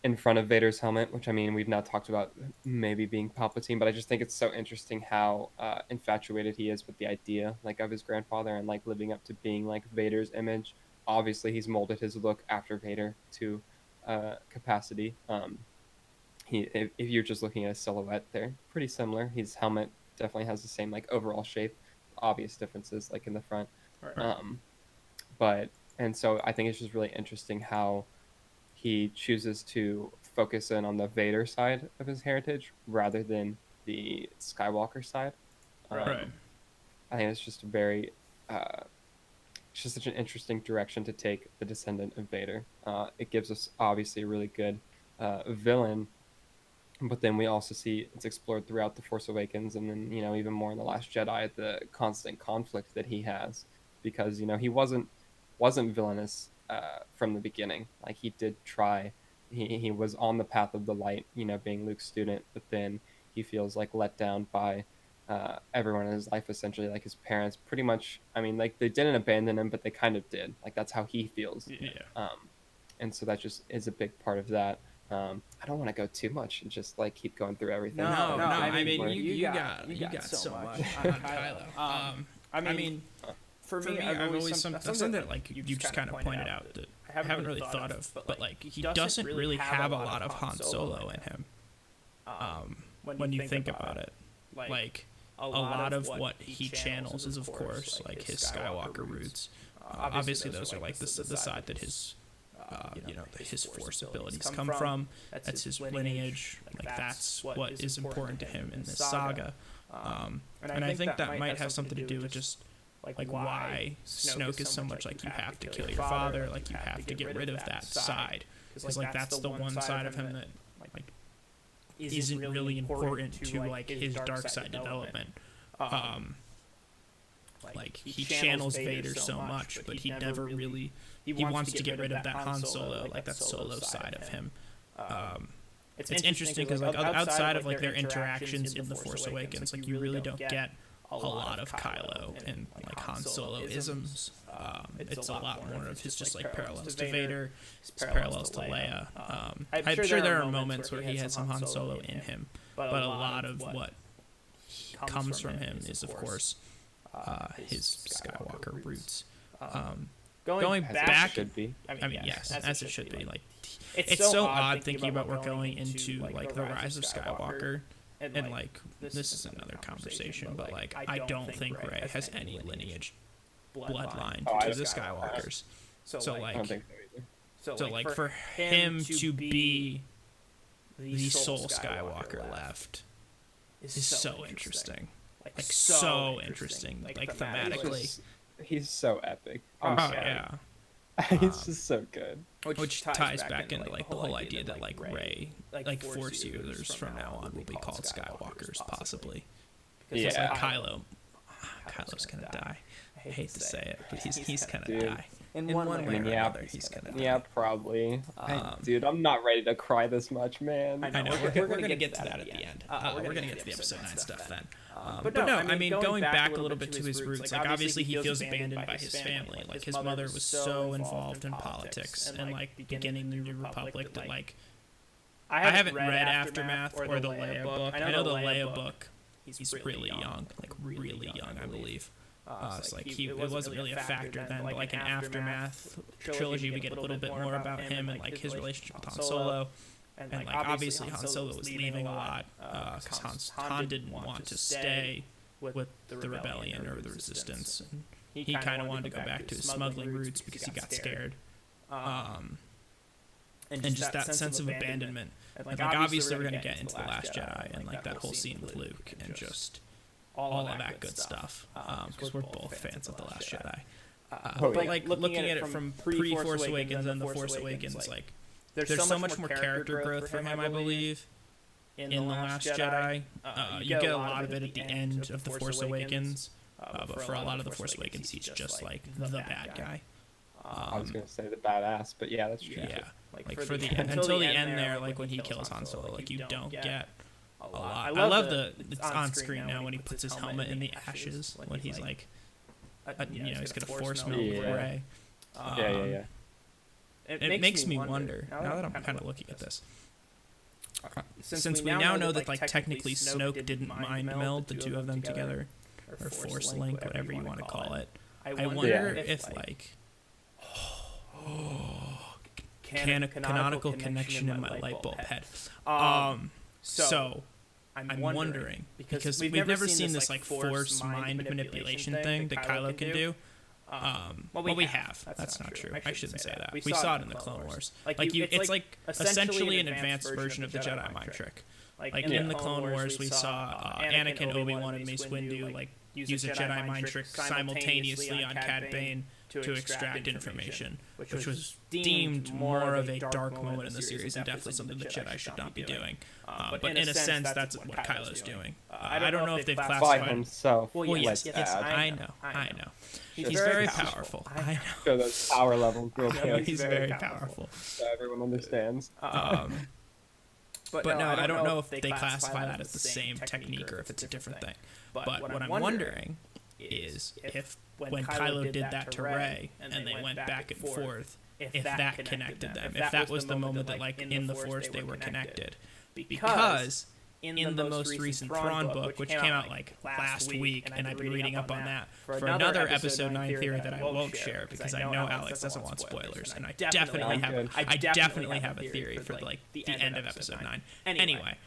in front of Vader's helmet, which I mean we've not talked about maybe being Palpatine, but I just think it's so interesting how infatuated he is with the idea like of his grandfather and like living up to being like Vader's image. Obviously, he's molded his look after Vader to capacity. If you're just looking at a silhouette, they're pretty similar. His helmet definitely has the same like overall shape, obvious differences like in the front. Right. And so I think it's just really interesting how he chooses to focus in on the Vader side of his heritage rather than the Skywalker side. Right. I think it's just very, it's just such an interesting direction to take the descendant of Vader. It gives us obviously a really good villain, but then we also see it's explored throughout The Force Awakens, and then even more in The Last Jedi, the constant conflict that he has, because he wasn't villainous from the beginning. Like he did try, he was on the path of the light, being Luke's student, but then he feels like let down by everyone in his life, essentially, like his parents. Pretty much, I mean, like they didn't abandon him, but they kind of did. Like that's how he feels. Yeah. And so that just is a big part of that. I don't want to go too much and just like keep going through everything. No. I mean, you got so much on Kylo. I mean, for me, I've always something that like you just kind of pointed out that I haven't really thought of, but like he doesn't really have a lot of Han Solo in him. When you think about it, like a lot of what he channels is of course like his Skywalker roots. Obviously, those are like the side that his his Force abilities come from. That's his lineage. Like that's what is important to him in this saga. And I think that might have something to do with just like why Snoke is so much like you have to kill your father, like you have to get rid of that side, because like that's the one side of him that like isn't really important to like his dark side development. Like he channels Vader so much, but he never really he wants to get rid of that Han Solo, like that Solo side of him. It's interesting because like outside of like their interactions in The Force Awakens, like you really don't get a lot of Kylo and like Han Solo isms. It's a lot more of his just like parallels to Vader, his parallels to Leia. I'm sure there are moments where he has some Han Solo in him, but a lot of what comes from him is of course his Skywalker roots. Going back, should be. I mean, yes, as it should be. Like, it's so odd thinking about we're going into like the rise of Skywalker, and like this is another conversation, but like I don't think Rey has any lineage bloodline to the Skywalkers. So like for him to be the sole Skywalker left is so interesting. Like so interesting, like thematically. He's so epic. Yeah. He's just so good. Which ties back into like the whole idea that like Rey, like Force users from now on will be called Skywalkers, possibly. Because like Kylo's gonna die. I hate to say it, but he's gonna die. In one way or another, he's gonna die. Yeah, probably. Dude, I'm not ready to cry this much, man. I know. We're gonna get to that at the end. We're gonna get to the episode 9 stuff then. But no, I mean, going back a little bit to his roots, like obviously he feels abandoned by his family. Like his mother was so involved in politics and like beginning the New Republic that like I haven't read Aftermath or the Leia book. I know the Leia book. He's really young, like really young, I believe. So like it wasn't really a factor then, but like in Aftermath trilogy, we get a little bit more about him and like his relationship with Han Solo, and like obviously Han Solo was leaving a lot because Han didn't want to stay with the rebellion or the resistance. And he kind of wanted to go back to his smuggling roots because he got scared. And just that sense of abandonment. And like obviously we're gonna get into The Last Jedi and like that whole scene with Luke and just all of that good stuff, because we're both fans of The Last Jedi. But like looking at it from pre-Force Awakens and The Force Awakens, like there's so much more character growth for him, I believe, in The Last Jedi. You get a lot of it at the end of The Force Awakens, but for a lot of The Force Awakens, he's just like the bad guy. I was gonna say the badass, but yeah, that's true. Yeah, like for the end, until the end there, like when he kills Han Solo, like you don't get a lot. I love it's on screen now when he puts his helmet in the ashes, when he's like, he's gonna force melt with Rey. Yeah. It makes me wonder, now that I'm kind of looking at this, since we now know that like technically Snoke didn't mind meld the two of them together, or force link, whatever you want to call it. I wonder if like canonical connection in my light bulb head. So I'm wondering, because we've never seen this like force mind manipulation thing that Kylo can do. Well, we have. That's not true. I shouldn't say that. We saw it in the Clone Wars. It's like essentially an advanced version of the Jedi mind trick. Like in the Clone Wars, we saw Anakin, Obi-Wan, and Mace Windu like use a Jedi mind trick simultaneously on Cad Bane to extract information, which was deemed more of a dark moment in the series and definitely something the Jedi should not be doing. But in a sense, that's what Kylo's doing. I don't know if they've classified himself. Well, yes, I know. He's very powerful. I know. Show those power levels real quick. He's very powerful. So everyone understands. But no, I don't know if they classify that as the same technique or if it's a different thing. But what I'm wondering is if when Kylo did that to Rey and they went back and forth, if that connected them, if that was the moment that like in the Force they were connected. Because in the most recent Thrawn book, which came out like last week, and I've been reading up on that for another episode 9 theory that I won't share because I know Alex doesn't want spoilers, and I definitely have a theory for like the end of episode 9. Anyway,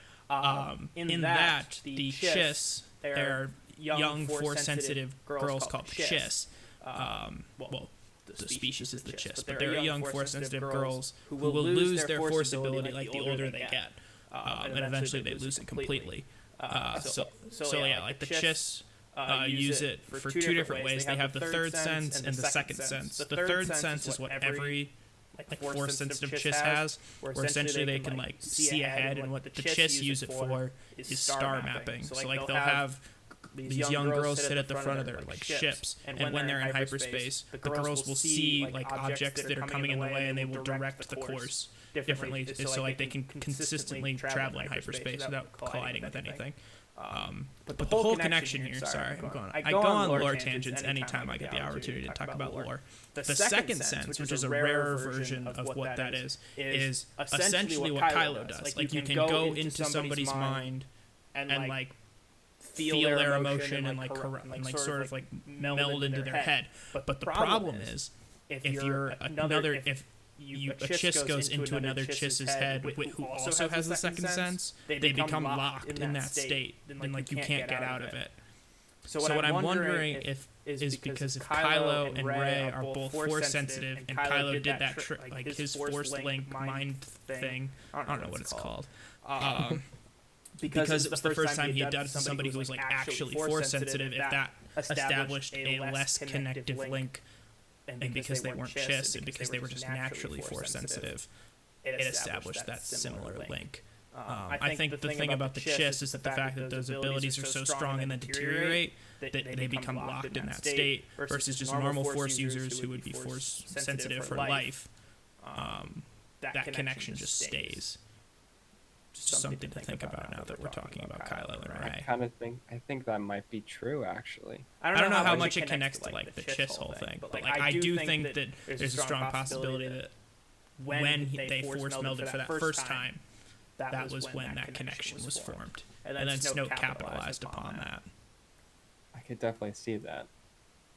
in that the Chiss, they're young Force-sensitive girls called Chiss. Well, the species is the Chiss, but they're young Force-sensitive girls who will lose their Force ability like the older they get. And eventually they lose it completely. So yeah, like the Chiss use it for two different ways. They have the third sense and the second sense. The third sense is what every like Force-sensitive Chiss has, where essentially they can like see ahead, and what the Chiss use it for is star mapping. So like they'll have these young girls sit at the front of their like ships, and when they're in hyperspace, the girls will see like objects that are coming in the way, and they will direct the course differently, so like they can consistently travel in hyperspace without colliding with anything. But the whole connection here, sorry, I go on lore tangents anytime I get the opportunity to talk about lore. The second sense, which is a rarer version of what that is essentially what Kylo does. Like you can go into somebody's mind and like feel their emotion and like sort of like meld into their head. But the problem is, if a Chiss goes into another Chiss's head who also has the second sense, they become locked in that state, and like you can't get out of it. So what I'm wondering is because if Kylo and Rey are both Force sensitive, and Kylo did that trick, like his Force link mind thing, I don't know what it's called. Because it was the first time he had done it to somebody who was like actually Force sensitive, if that established a less connective link and because they weren't Chiss, and because they were just naturally force sensitive, it established that similar link. I think the thing about the Chiss is that the fact that those abilities are so strong and then deteriorate, that they become locked in that state, versus just normal force users who would be force sensitive for life. That connection just stays. Just something to think about now that we're talking about Kylo and Rey. I think that might be true, actually. I don't know how much it connects to like the Chiss whole thing, but like I do think that there's a strong possibility that when they force melded for that first time, that was when that connection was formed, and then Snoke capitalized upon that. I could definitely see that.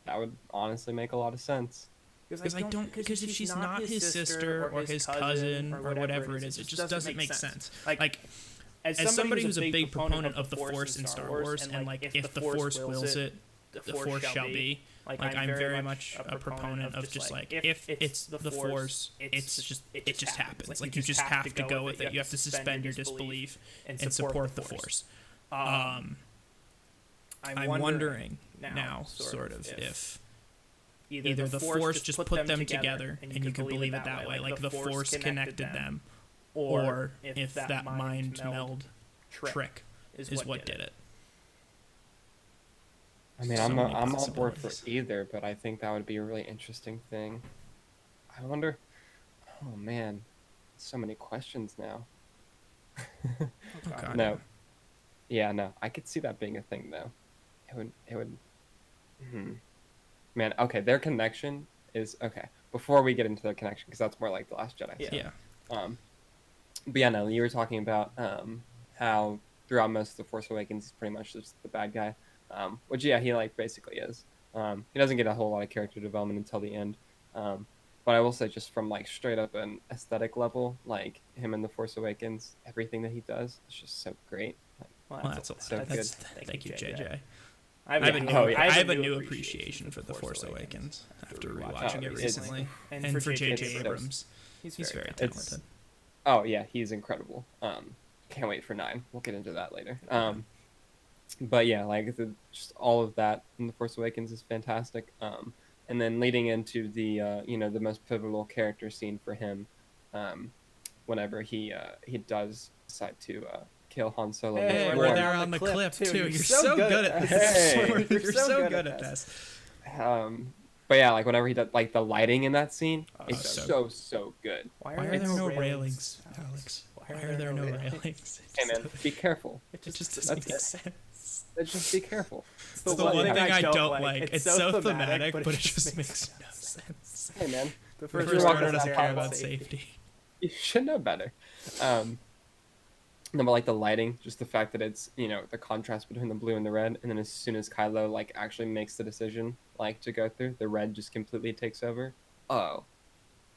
That would honestly make a lot of sense. Because if she's not his sister or his cousin or whatever it is, it just doesn't make sense. Like as somebody who's a big proponent of the Force in Star Wars, and like if the Force wills it, the Force shall be. Like I'm very much a proponent of just like if it's the Force, it just happens. Like you just have to go with it. You have to suspend your disbelief and support the Force. I'm wondering now, sort of, if either the Force just put them together and you could believe it that way, like the Force connected them, or if that mind meld trick is what did it. I mean, I'm on board for either, but I think that would be a really interesting thing. I wonder. Oh man, so many questions now. God. No. Yeah, no. I could see that being a thing though. It would. Man, okay. Their connection is okay. Before we get into their connection, because that's more like the Last Jedi. Yeah. But yeah, no. You were talking about how throughout most of the Force Awakens, he's pretty much just the bad guy. Which yeah, he like basically is. He doesn't get a whole lot of character development until the end. But I will say, just from like straight up an aesthetic level, like him in the Force Awakens, everything that he does is just so great. Well, that's so good. Thank you, JJ. I have a new appreciation for the Force Awakens after rewatching it recently, and for J.J. Abrams. He's very talented. Oh yeah, he's incredible. Can't wait for 9. We'll get into that later. But yeah, like just all of that in the Force Awakens is fantastic. And then leading into the the most pivotal character scene for him, whenever he does decide to kill Han Solo. Hey, we're there on the clip too. You're so good at this. Hey, you're so good at this. But yeah, like whenever he does, like the lighting in that scene is so good. Why are there no railings, Alex? Why are there no railings? Hey man, be careful. It just doesn't make sense. Just be careful. It's the one thing I don't like. It's so thematic, but it just makes no sense. Hey man, the first responder doesn't care about safety. You should know better. No, but like the lighting, just the fact that it's the contrast between the blue and the red, and then as soon as Kylo like actually makes the decision like to go through, the red just completely takes over. Oh,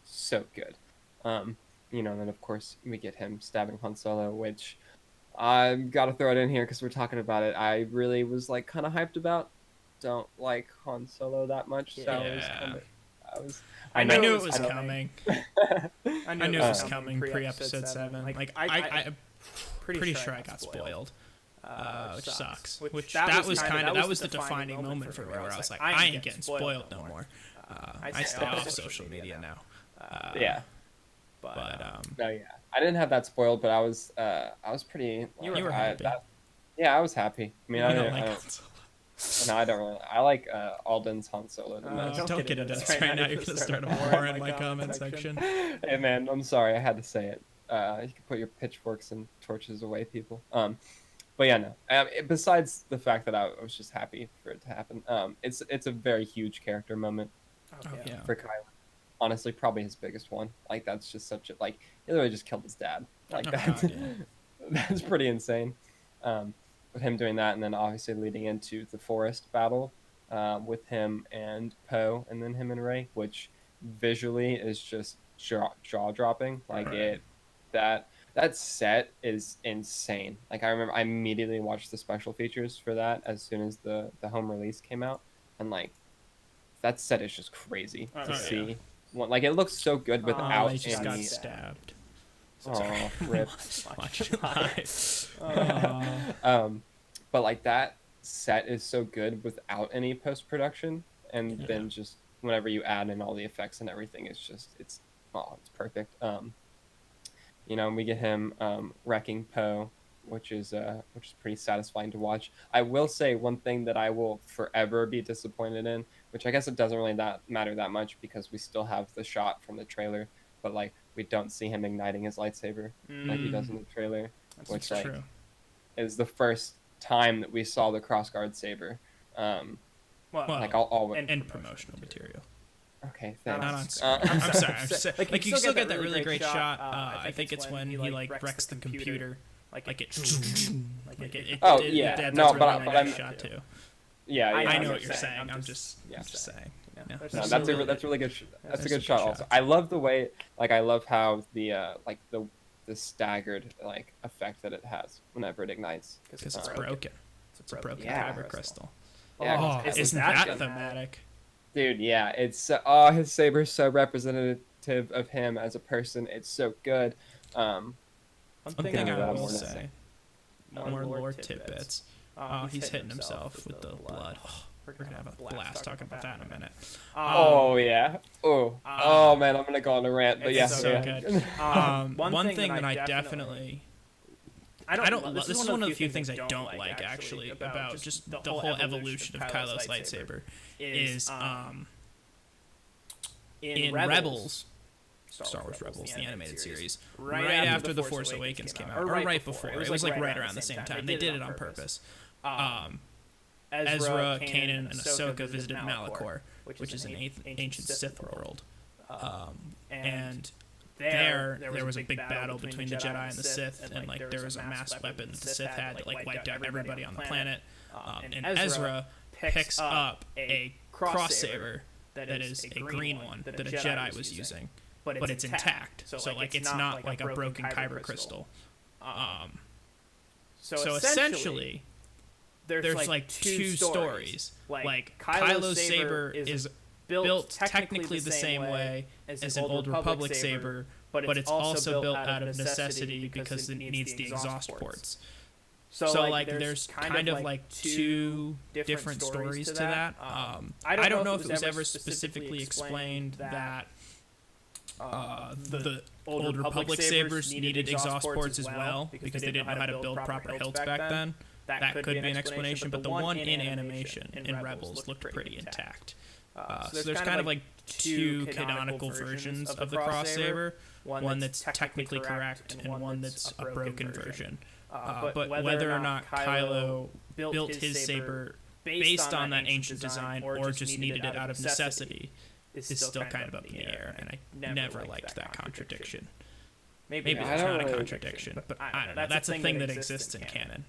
so good. And then of course we get him stabbing Han Solo, which I've got to throw it in here because we're talking about it. I really was like kind of hyped about. Don't like Han Solo that much, so I knew it was coming. I knew it was coming pre-episode 7. Like I'm pretty sure I got spoiled, which sucks. Which that was the defining moment for me, where I was like, I ain't getting spoiled no more. I stay off social media now. Yeah. But no, yeah, I didn't have that spoiled, but I was pretty. You were happy. I was happy. I mean, I don't really. I like Alden's Han Solo the most. Don't get into this right now. You're gonna start a war in my comment section. Hey man, I'm sorry. I had to say it. You can put your pitchforks and torches away, people. But yeah, no. Besides the fact that I was just happy for it to happen, it's a very huge character moment for Kylo. Honestly, probably his biggest one. Like that's just such a he literally just killed his dad. Like that's pretty insane. With him doing that, and then obviously leading into the forest battle with him and Poe, and then him and Rey, which visually is just jaw dropping. Like that set is insane. Like I remember I immediately watched the special features for that as soon as the home release came out, and like that set is just crazy to see. Like it looks so good without they just got stabbed. Oh, rip. Watch it live. But like that set is so good without any post production, and then just whenever you add in all the effects and everything, it's perfect. We get him wrecking Poe, which is pretty satisfying to watch. I will say one thing that I will forever be disappointed in, which I guess it doesn't really matter that much because we still have the shot from the trailer, but like we don't see him igniting his lightsaber like he does in the trailer, which like true. is the first time that we saw the crossguard saber. Like all and promotional material. Okay, thanks. I'm sorry. I'm sorry. Like you still get that really great shot. I think it's when he like wrecks the computer. Like it. Oh yeah. No, but I'm shot too. Yeah, I know what you're saying. I'm just saying. No, that's a really good. That's a good shot. Also, I love the way. Like I love how the the staggered like effect that it has whenever it ignites. Because it's broken. It's a broken kyber crystal. Yeah, isn't that thematic? Dude, yeah, it's his saber is so representative of him as a person. It's so good. One thing I will say, more lore tidbits. He's hitting himself with the blood. We're gonna have a blast talking about that in a minute. Yeah. Oh man, I'm gonna go on a rant, but yeah. So good. One thing that I definitely. I don't. This is one of the few things I don't like actually about just the whole evolution of Kylo's lightsaber. Is in Rebels, Star Wars Rebels, the animated series, right after The Force Awakens came out, or right before. It was like right around the same time. They did it on purpose. Ezra, Kanan, and Ahsoka visited Malachor, which is an ancient Sith world, and there was a big battle between the Jedi and the Sith, and like there was a mass weapon that the Sith had that like wiped out everybody on the planet. And Ezra picks up a cross saber that is a green one that a Jedi was using, but it's intact. So like it's not like a broken kyber crystal. So essentially, there's like two stories. Like Kylo's saber is built technically the same way as an Old Republic saber, but it's also built out of necessity because it needs the exhaust ports. So like there's kind of like two different stories to that. I don't know if it was ever specifically explained that the Old Republic sabers needed exhaust ports as well because they didn't know how to build proper hilts back then. That could be an explanation, but the one in animation in Rebels looked pretty intact. So there's kind of like two canonical versions of the cross saber, one that's technically correct and one that's a broken version. But whether or not Kylo built his saber based on that ancient design or just needed it out of necessity is still kind of up in the air, and I never liked that contradiction. Maybe it's not a contradiction, but I don't know. That's a thing that exists in canon.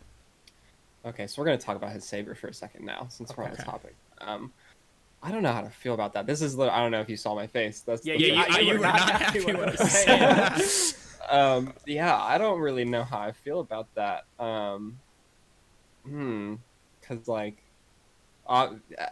Okay, so we're going to talk about his saber for a second now, since we're on the topic. I don't know how to feel about that. This is, I don't know if you saw my face. You were not happy with what I was saying. Yeah, I don't really know how I feel about that. Because like,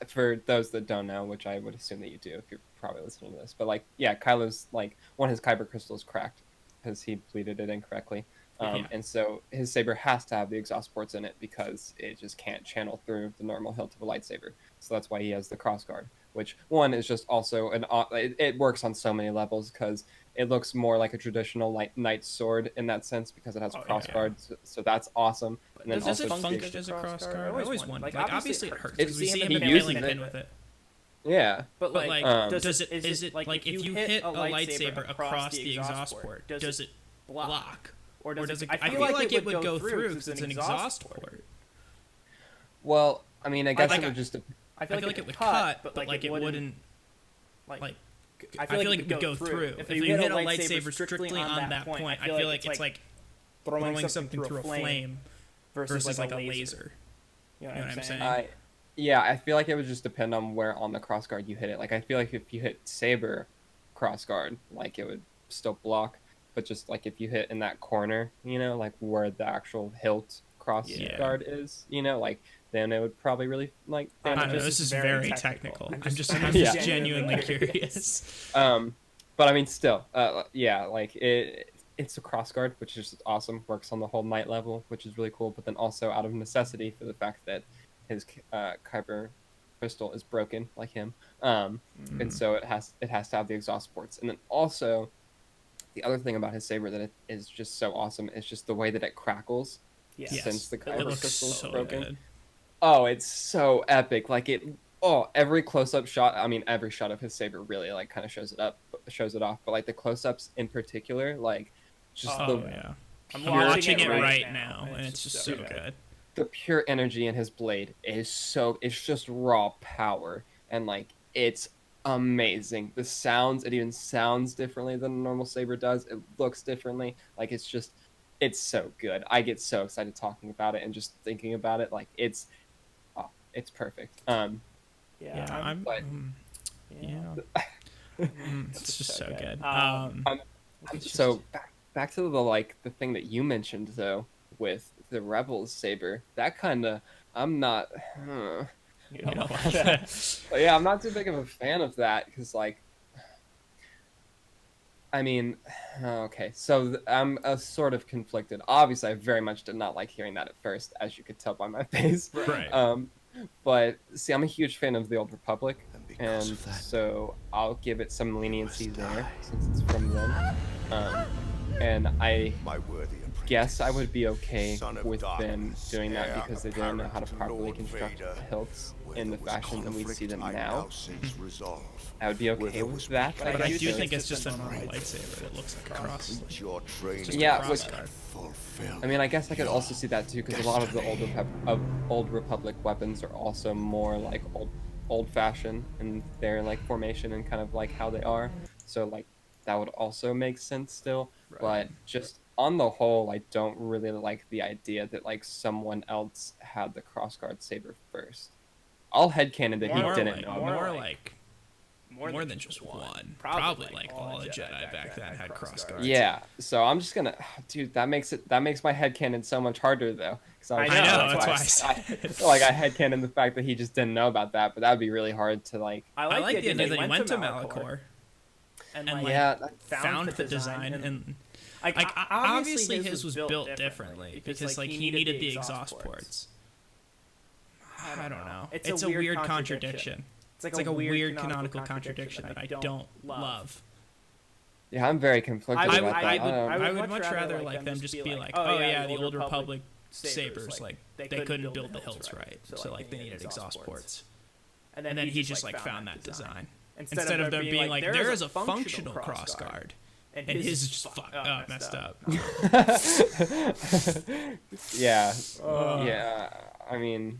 for those that don't know, which I would assume that you do if you're probably listening to this, but like, yeah, Kylo's like one of his kyber crystals cracked because he bleeded it incorrectly. And so his saber has to have the exhaust ports in it because it just can't channel through the normal hilt of a lightsaber. So that's why he has the crossguard, which one is just also it works on so many levels because it looks more like a traditional knight's sword in that sense because it has a crossguard. So that's awesome. And then does it function as a crossguard? I always wondered. Like obviously it hurts because we see him impaling pin with it. Yeah, but like, is it like if you hit a lightsaber across the exhaust port, does it block? Or does it? I feel like it would go through because it's an exhaust port. Well, I mean, I guess it would just. I feel like it would cut, but like it wouldn't. Like, I feel like it would go through. If you hit a lightsaber strictly on that point, I feel like it's like throwing something through a flame versus like a laser. You know what I'm saying? Yeah, I feel like it would just depend on where on the crossguard you hit it. Like, I feel like if you hit saber crossguard, like it would still block. But just like if you hit in that corner, like where the actual hilt crossguard is, like then it would probably really like. I don't know. This is very technical. I'm just genuinely curious. But I mean, still, yeah, like it's a crossguard, which is awesome. Works on the whole knight level, which is really cool. But then also out of necessity for the fact that his kyber crystal is broken like him, and so it has to have the exhaust ports. And then also the other thing about his saber that it is just so awesome is just the way that it crackles since the kyber crystal is broken. Good. Oh, it's so epic! Like every close-up shot. I mean, every shot of his saber really like kind of shows it off. But like the close-ups in particular, like just I'm watching it right now, and it's just so good. The pure energy in his blade it's just raw power, and like it's amazing. The sounds, it even sounds differently than a normal saber does. It looks differently. Like it's so good. I get so excited talking about it and just thinking about it. Like it's perfect. It's just so good. So back to the thing that you mentioned though with the Rebels saber. That kind of I'm not. You know what? Yeah, I'm not too big of a fan of that because like. I mean, okay, so I'm sort of conflicted. Obviously, I very much did not like hearing that at first, as you could tell by my face. Right. But see, I'm a huge fan of the Old Republic, and so I'll give it some leniency there since it's from them. And I guess I would be okay with them doing that because they didn't know how to properly construct hilts in the fashion that we see them now. I would be okay with that. But I do think it's just a normal lightsaber that looks like a cross. Yeah, I mean, I guess I could also see that too because a lot of the Old Republic weapons are also more like old-fashioned in their like formation and kind of like how they are. So like that would also make sense still. Right. But just on the whole, I don't really like the idea that like someone else had the crossguard saber first. I'll headcanon that he didn't know. More than just one. Probably like all the Jedi back then had crossguards. Yeah, so I'm just gonna, dude. That makes my headcanon so much harder though. I know. That's why I headcanon the fact that he just didn't know about that, but that would be really hard to like. I like the idea that he went to Malachor and found the design and. Obviously his was built differently because like he needed the exhaust ports. I don't know. It's a weird contradiction. It's like a weird canonical contradiction that I don't love. Yeah, I'm very conflicted about that. I would much rather like them just be like, oh yeah, the Old Republic sabers, like they couldn't build the hilts right, so like they needed exhaust ports. And then he just like found that design instead of them being like, there is a functional crossguard. And his is just messed up. Yeah. Yeah. I mean,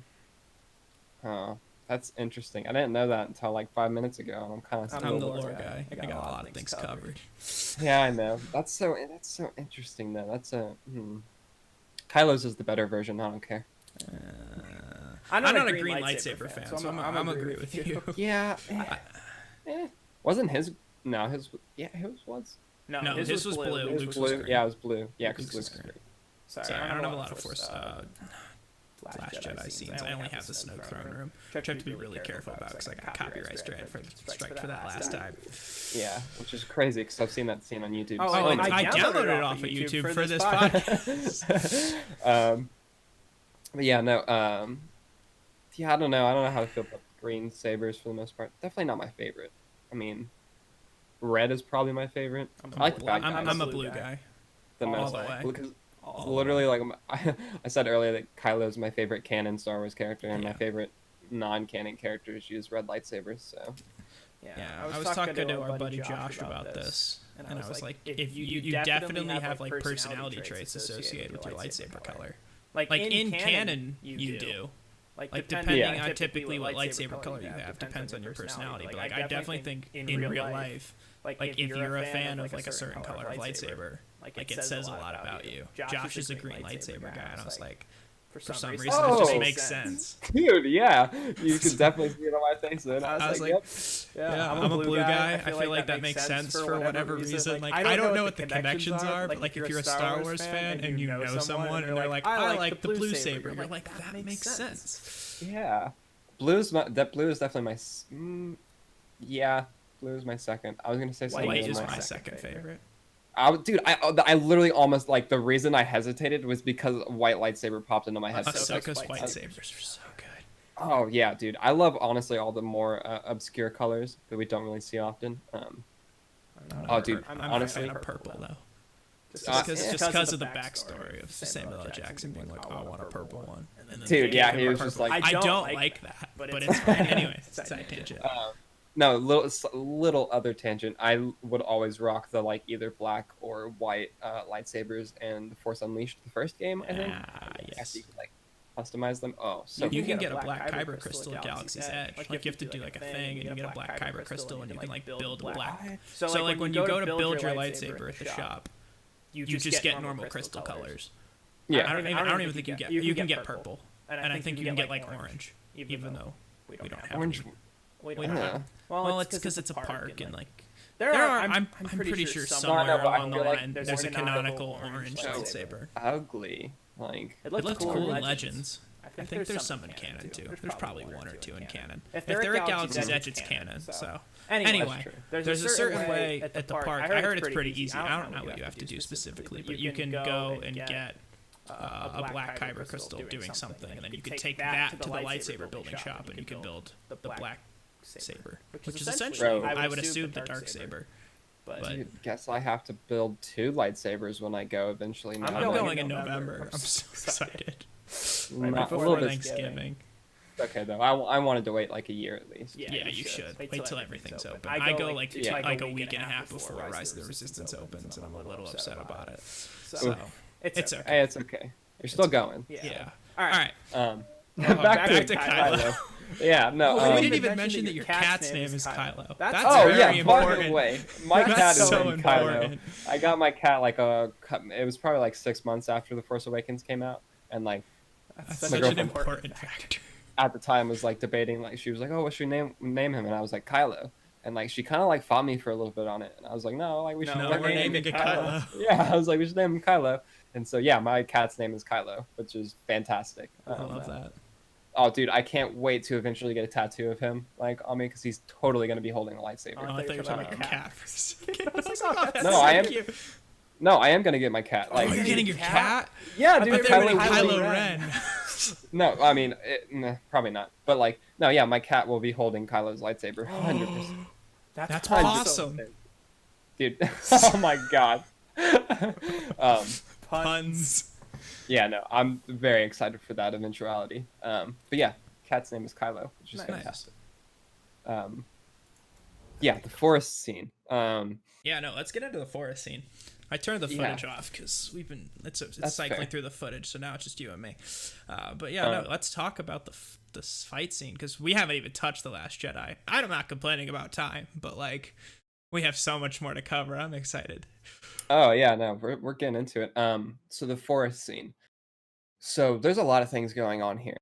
that's interesting. I didn't know that until like 5 minutes ago. I'm the lore guy. I got a lot of things covered. Yeah, I know. That's so interesting though. That's Kylo's is the better version. I don't care. I'm not a green lightsaber fan, so I'm agree with you. Yeah. Wasn't his? No, his. Yeah, his was. No, his was blue. It was blue. Yeah, it was blue. Yeah, because Luke's green. Sorry, I don't have a lot of Force Last Jedi scenes. I only have the Snoke throne room, which I have to be really careful about because I got copyright strike for that last time. Yeah, which is crazy because I've seen that scene on YouTube. Oh, and I downloaded it off of YouTube for this podcast. But yeah, no. Yeah, I don't know. I don't know how to feel about green sabers for the most part. Definitely not my favorite. I mean, red is probably my favorite. I'm a blue guy. The most, because literally, like I said earlier, that Kylo is my favorite canon Star Wars character, and my favorite non-canon characters use red lightsabers. So yeah, I was talking to our buddy Josh about this, and I was like, if you definitely have like personality traits associated with your lightsaber color. Like in canon, you do. Like depending on typically what lightsaber color you have depends on your personality. But like I definitely think in real life, like if you're a fan of like a certain color of lightsaber, like it says a lot about you. Josh is a green lightsaber guy, and I was like, for some reason it just makes sense. Dude, yeah, you can definitely see it on my face. Then I was like, yeah, I'm a blue guy. I feel like that makes sense for whatever reason. Like I don't know what the connections are, but like if you're a Star Wars fan and you know someone and they're like, I like the blue saber, you're like, that makes sense. Yeah, blue is definitely my. Yeah, blue is my second. I was gonna say white is my second favorite. I literally almost like the reason I hesitated was because white lightsaber popped into my head. Ahsoka's white sabers are so good. Oh yeah, dude. I love honestly all the more obscure colors that we don't really see often. Oh, dude. I'm honestly, a fan of purple though. Uh, Just eh. because of the backstory of Samuel L. Jackson being like, I want a purple one, and then Dude, they yeah, gave he him was purple. just like, I don't like that, but it's fine. Anyway, side tangent. No, little other tangent. I would always rock the like either black or white lightsabers and the Force Unleashed, the first game, I think. Yes. After you can like customize them. Oh, so you can get a black kyber crystal at Galaxy's Edge. Like you have to do like a thing, and you get a black kyber crystal, and you can like build a black. So like when you go to build your lightsaber at the shop, you just get normal crystal colors. Yeah, I don't even think you can get purple, and I think you can get like orange, even though we don't have orange. We don't have. Well, it's because it's a park, and like I'm pretty sure somewhere along the line there's a canonical orange lightsaber. Ugly, like it looked cool in Legends. I think there's some in canon too. There's probably one or two in canon. If they're at Galaxy's Edge, it's canon. So anyway, there's a certain way at the park. I heard it's pretty easy. I don't know what you have to do specifically, but you can go and get a black kyber crystal doing something, and then you can take that to the lightsaber building shop, and you can build the black saber, which is essentially, I would assume, the dark saber. But dude, guess I have to build 2 lightsabers when I go eventually. I'm going in November. I'm so excited. Right before Thanksgiving. Okay, though. I wanted to wait like a year at least. Yeah, you should. Wait till everything's open. I go like a week and a half before Rise of the Resistance opens, and I'm a little upset about it. So it's okay. Hey, it's okay. You're still going. Yeah. All right. Back to Kylo. Yeah, no. We didn't even mention that your cat's name is Kylo. That's very important. By the way, my cat is so named Kylo. I got my cat like it was probably like 6 months after The Force Awakens came out, and like that's such an important factor. At the time was like debating, like she was like, oh, what should we name him? And I was like, Kylo. And like she kind of like fought me for a little bit on it, and I was like, no, like we should name it Kylo. Yeah, I was like, we should name him Kylo. And so yeah, my cat's name is Kylo, which is fantastic. I love that. Oh, dude, I can't wait to eventually get a tattoo of him like on me because he's totally gonna be holding a lightsaber. Oh, I thought you were talking about your cat. No, I am. No, I am gonna get my cat. Like, you're getting your cat? Yeah, dude. Kylo Ren. No, I mean, probably not. But like, no, yeah, my cat will be holding Kylo's lightsaber. 100%. That's awesome, dude. Oh my god. Puns. Yeah, no, I'm very excited for that eventuality. But yeah, cat's name is Kylo, which is fantastic. Yeah, the forest scene. Yeah, no, let's get into the forest scene. I turned the footage off because it's cycling through the footage, so now it's just you and me. But yeah, no, let's talk about this fight scene because we haven't even touched The Last Jedi. I'm not complaining about time, but like we have so much more to cover. I'm excited. Oh yeah, no, we're getting into it. So the forest scene. So there's a lot of things going on here.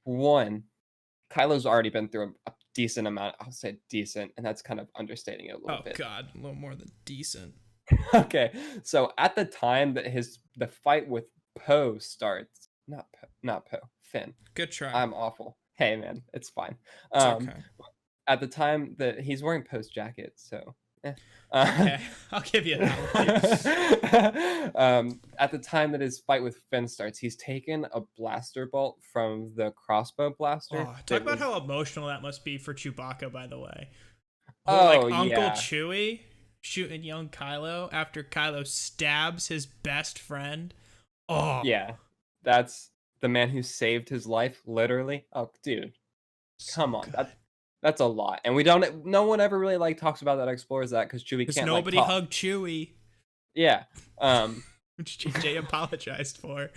One, Kylo's already been through a decent amount. I'll say decent, and that's kind of understating it a little bit. Oh god, a little more than decent. Okay, so at the time that the fight with Poe starts, not Poe, Finn. Good try. I'm awful. Hey man, it's fine. It's okay. At the time that he's wearing Poe's jacket, so. Okay, I'll give you that one. At the time that his fight with Finn starts, he's taken a blaster bolt from the crossbow blaster. Talk about how emotional that must be for Chewbacca, by the way. Uncle Chewie shooting young Kylo after Kylo stabs his best friend. Oh yeah, that's the man who saved his life, literally. Oh, dude, come on, that's a lot, and no one ever really like talks about that, explores that, because Chewie can't. Nobody hugged Chewie. Yeah, which JJ apologized for.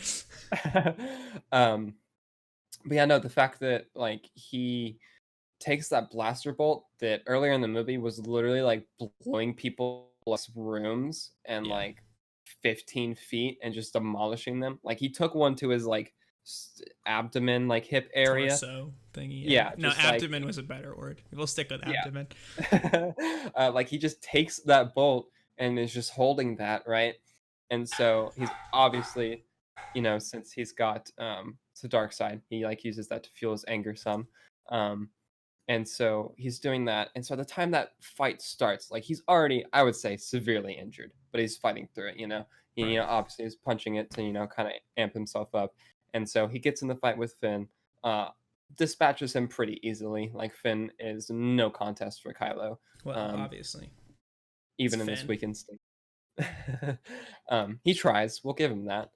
But yeah, no, the fact that like he takes that blaster bolt that earlier in the movie was literally like blowing people's rooms and like 15 feet and just demolishing them. Like he took one to his like abdomen, like hip area. Torso thingy. Yeah. No, abdomen was a better word. We'll stick with abdomen. Like he just takes that bolt and is just holding that, right? And so he's obviously, since he's got the dark side, he like uses that to fuel his anger some. And so he's doing that. And so the time that fight starts, like he's already, I would say, severely injured, but he's fighting through it, He, obviously is punching it to, kind of amp himself up. And so he gets in the fight with Finn. dispatches him pretty easily. Like Finn is no contest for Kylo. Well, obviously, even in this weakened state. He tries. We'll give him that.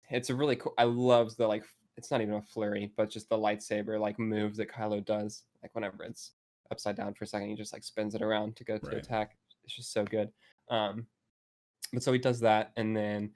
It's a really cool. I love the like. It's not even a flurry, but just the lightsaber like move that Kylo does. Like whenever it's upside down for a second, he just like spins it around to go to attack. It's just so good. But so he does that, and then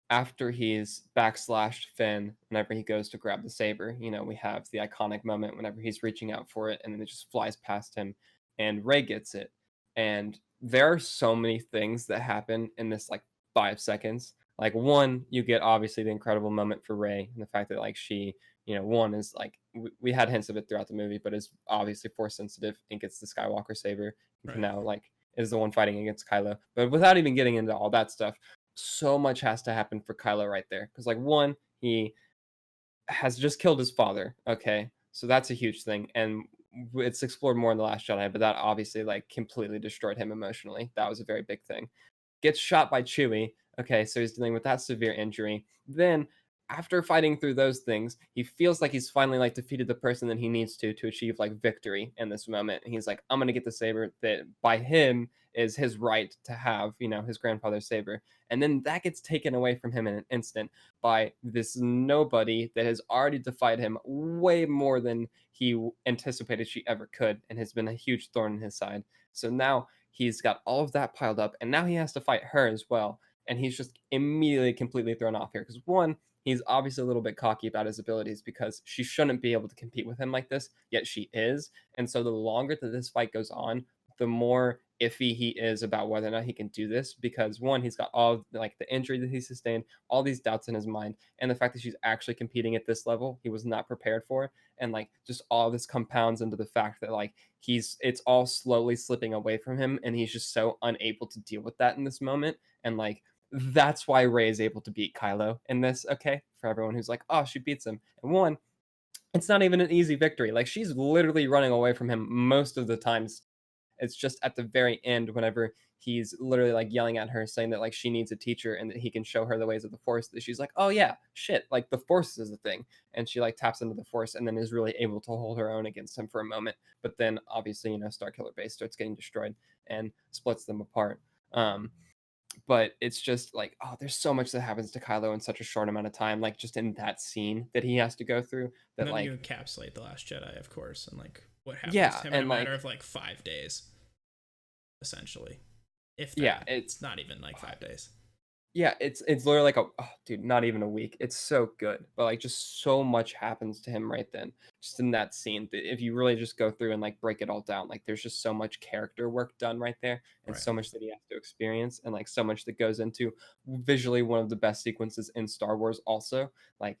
after he's backslashed Finn, whenever he goes to grab the saber, we have the iconic moment whenever he's reaching out for it, and then it just flies past him, and Rey gets it. And there are so many things that happen in this like 5 seconds. Like one, you get obviously the incredible moment for Rey, and the fact that like she, one is like we had hints of it throughout the movie, but is obviously force sensitive and gets the Skywalker saber, and now like is the one fighting against Kylo. But without even getting into all that stuff, so much has to happen for Kylo right there. Because like one, he has just killed his father. Okay, so that's a huge thing, and it's explored more in the Last Jedi. But that obviously like completely destroyed him emotionally. That was a very big thing. Gets shot by Chewie. Okay, so he's dealing with that severe injury. Then after fighting through those things, he feels like he's finally like defeated the person that he needs to achieve like victory in this moment. And he's like, I'm gonna get the saber that by him is his right to have, his grandfather's saber. And then that gets taken away from him in an instant by this nobody that has already defied him way more than he anticipated she ever could, and has been a huge thorn in his side. So now he's got all of that piled up, and now he has to fight her as well. And he's just immediately completely thrown off here because one, he's obviously a little bit cocky about his abilities because she shouldn't be able to compete with him like this, yet she is. And so the longer that this fight goes on, the more iffy he is about whether or not he can do this, because one, he's got all like the injury that he sustained, all these doubts in his mind, and the fact that she's actually competing at this level he was not prepared for. And like just all this compounds into the fact that like it's all slowly slipping away from him, and he's just so unable to deal with that in this moment. And like that's why Rey is able to beat Kylo in this. Okay, for everyone who's like, oh, she beats him. And one, it's not even an easy victory. Like she's literally running away from him most of the times. It's just at the very end, whenever he's literally like yelling at her, saying that like she needs a teacher and that he can show her the ways of the Force, that she's like, oh yeah, shit, like the Force is the thing. And she like taps into the Force and then is really able to hold her own against him for a moment. But then obviously, Starkiller Base starts getting destroyed and splits them apart. But it's just like, oh, there's so much that happens to Kylo in such a short amount of time, like just in that scene that he has to go through. That and then like you encapsulate the Last Jedi, of course, and like what happens to him in a matter of like 5 days, essentially. If that, it's not even like 5 days. Yeah, it's literally like dude, not even a week. It's so good, but like just so much happens to him right then, just in that scene. That if you really just go through and like break it all down, like there's just so much character work done right there, and so much that he has to experience, and like so much that goes into visually one of the best sequences in Star Wars. Also, like,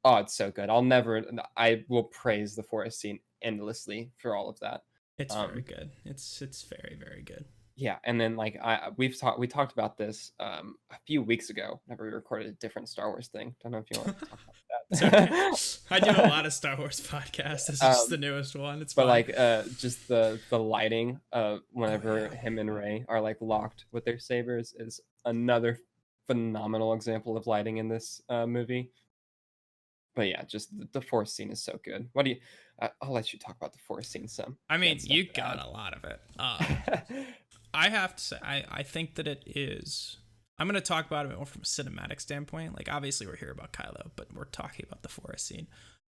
oh, it's so good. I will praise the forest scene endlessly for all of that. It's very good. It's very, very good. Yeah, and then like we talked about this a few weeks ago whenever we recorded a different Star Wars thing. Don't know if you want to talk about that. I do a lot of Star Wars podcasts. This is just the newest one. It's but fine. Like just the lighting whenever him and Rey are like locked with their sabers is another phenomenal example of lighting in this movie. But yeah, just the Force scene is so good. What do you? I'll let you talk about the Force scene some. I mean, you got a lot of it. I have to say, I think that it is. I'm going to talk about it more from a cinematic standpoint. Like, obviously, we're here about Kylo, but we're talking about the forest scene.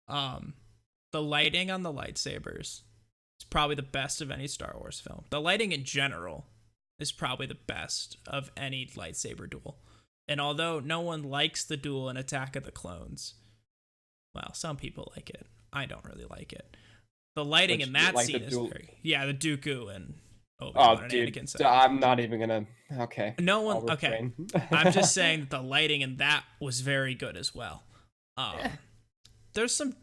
The lighting on the lightsabers is probably the best of any Star Wars film. The lighting in general is probably the best of any lightsaber duel. And although no one likes the duel in Attack of the Clones, well, some people like it. I don't really like it. The lighting in that scene is very... Yeah, the Dooku and... dude, I'm not even gonna. Okay. No one. Okay. I'm just saying that the lighting in that was very good as well. There's some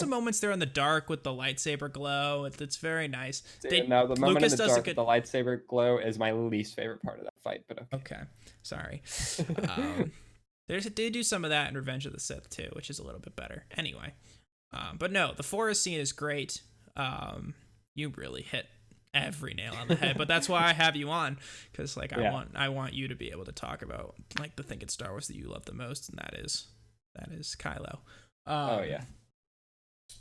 moments there in the dark with the lightsaber glow. It's very nice. The moment in the dark with the lightsaber glow is my least favorite part of that fight. But okay. Sorry. They do some of that in Revenge of the Sith too, which is a little bit better. Anyway, but no, the forest scene is great. You really hit every nail on the head, but that's why I have you on, because like I want you to be able to talk about like the thing in Star Wars that you love the most, and that is Kylo. Oh yeah.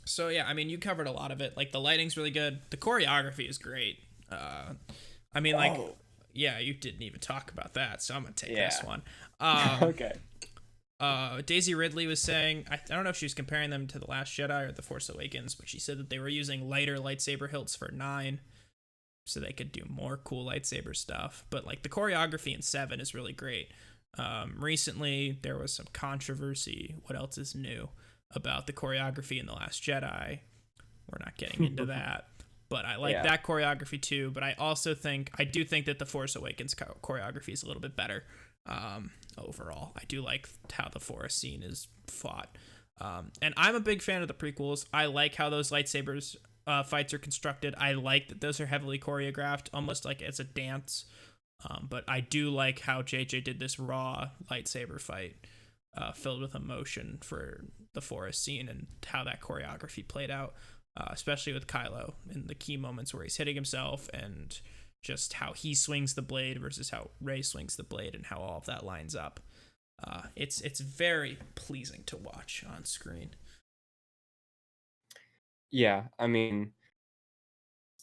So yeah, I mean, you covered a lot of it. Like the lighting's really good. The choreography is great. I mean, like, yeah, you didn't even talk about that, so I'm gonna take this one. Okay. Daisy Ridley was saying, I don't know if she was comparing them to The Last Jedi or The Force Awakens, but she said that they were using lighter lightsaber hilts for 9, so they could do more cool lightsaber stuff. But like the choreography in 7 is really great. Recently, there was some controversy. What else is new about the choreography in The Last Jedi? We're not getting into that. But I like that choreography too. But I do think that The Force Awakens choreography is a little bit better. Overall, I do like how the forest scene is fought. And I'm a big fan of the prequels. I like how those lightsabers fights are constructed. I like that those are heavily choreographed, almost like it's a dance. But I do like how JJ did this raw lightsaber fight filled with emotion for the forest scene and how that choreography played out, especially with Kylo in the key moments where he's hitting himself and just how he swings the blade versus how Rey swings the blade and how all of that lines up. It's very pleasing to watch on screen. Yeah, I mean,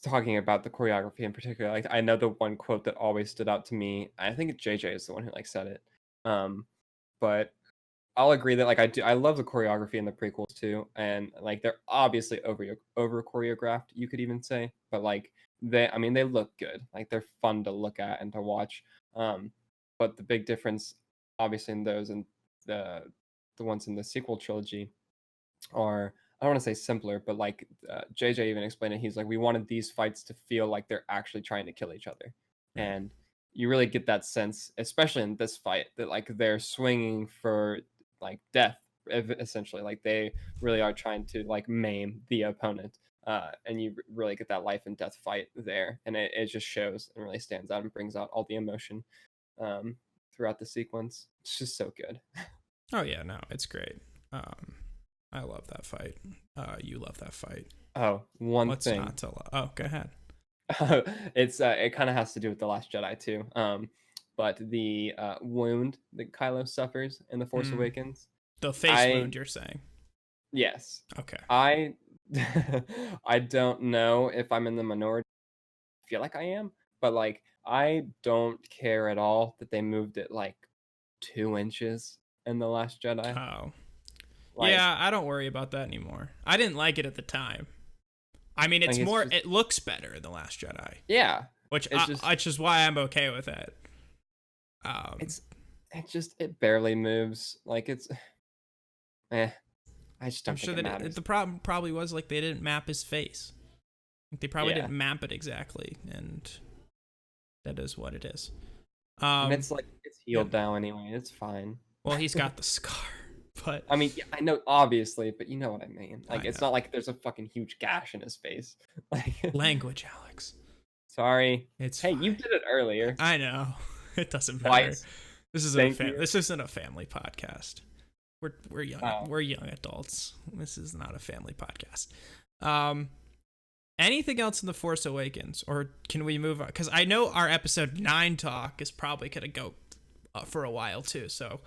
talking about the choreography in particular, like I know the one quote that always stood out to me. I think JJ is the one who like said it. But I'll agree that like I love the choreography in the prequels too, and like they're obviously over choreographed, you could even say, but like they look good, like they're fun to look at and to watch. But the big difference, obviously, in those and the ones in the sequel trilogy are, I don't want to say simpler, but like JJ even explained it. He's like, we wanted these fights to feel like they're actually trying to kill each other, and you really get that sense, especially in this fight, that like they're swinging for like death, essentially. Like they really are trying to like maim the opponent, and you really get that life and death fight there, and it just shows and really stands out and brings out all the emotion throughout the sequence. It's just so good. Oh yeah, no, it's great. I love that fight. You love that fight. Oh, What's thing. Not to oh, go ahead. It kind of has to do with The Last Jedi too. But the wound that Kylo suffers in The Force Awakens. The face wound, you're saying? Yes. Okay. I don't know if I'm in the minority. I feel like I am, but like I don't care at all that they moved it like 2 inches in The Last Jedi. Oh. Like, yeah, I don't worry about that anymore. I didn't like it at the time. I mean, it's more. It looks better in The Last Jedi. Yeah, which is why I'm okay with it. It barely moves. Like it's, I just don't. I'm sure that the problem probably was like they didn't map his face. They probably didn't map it exactly, and that is what it is. And it's like it's healed now anyway. It's fine. Well, he's got the scar. But I mean, I know obviously, but you know what I mean. Like it's not like there's a fucking huge gash in his face. Like language, Alex. Sorry. It's hey, fine. You did it earlier. I know. It doesn't matter. This isn't a family podcast. We're young. Oh. We're young adults. This is not a family podcast. Anything else in The Force Awakens, or can we move on? Because I know our episode 9 talk is probably gonna go for a while too. So.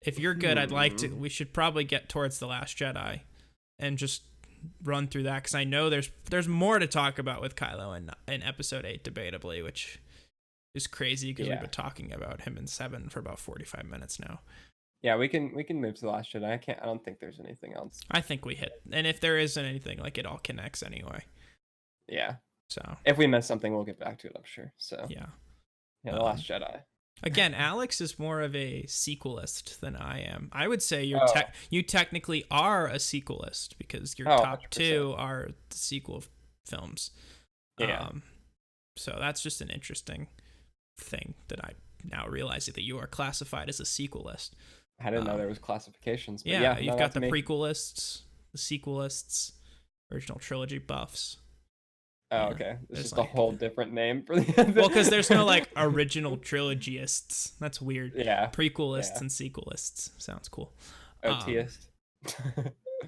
If you're good, I'd like to. We should probably get towards The Last Jedi, and just run through that because I know there's more to talk about with Kylo in Episode 8, debatably, which is crazy because we've been talking about him in 7 for about 45 minutes now. Yeah, we can move to The Last Jedi. I don't think there's anything else. I think we hit, and if there isn't anything, like it all connects anyway. Yeah. So if we miss something, we'll get back to it. I'm sure. So yeah, The Last Jedi. Again, Alex is more of a sequelist than I am. I would say you technically are a sequelist because your top 2 are the sequel films. Yeah. So that's just an interesting thing that I now realize that you are classified as a sequelist. I didn't know there was classifications. But you've got the prequelists, the sequelists, original trilogy buffs. Oh, okay. It's just like a whole different name for the. Well, because there's no like original trilogyists. That's weird. Yeah. Prequelists and sequelists sounds cool. OTist.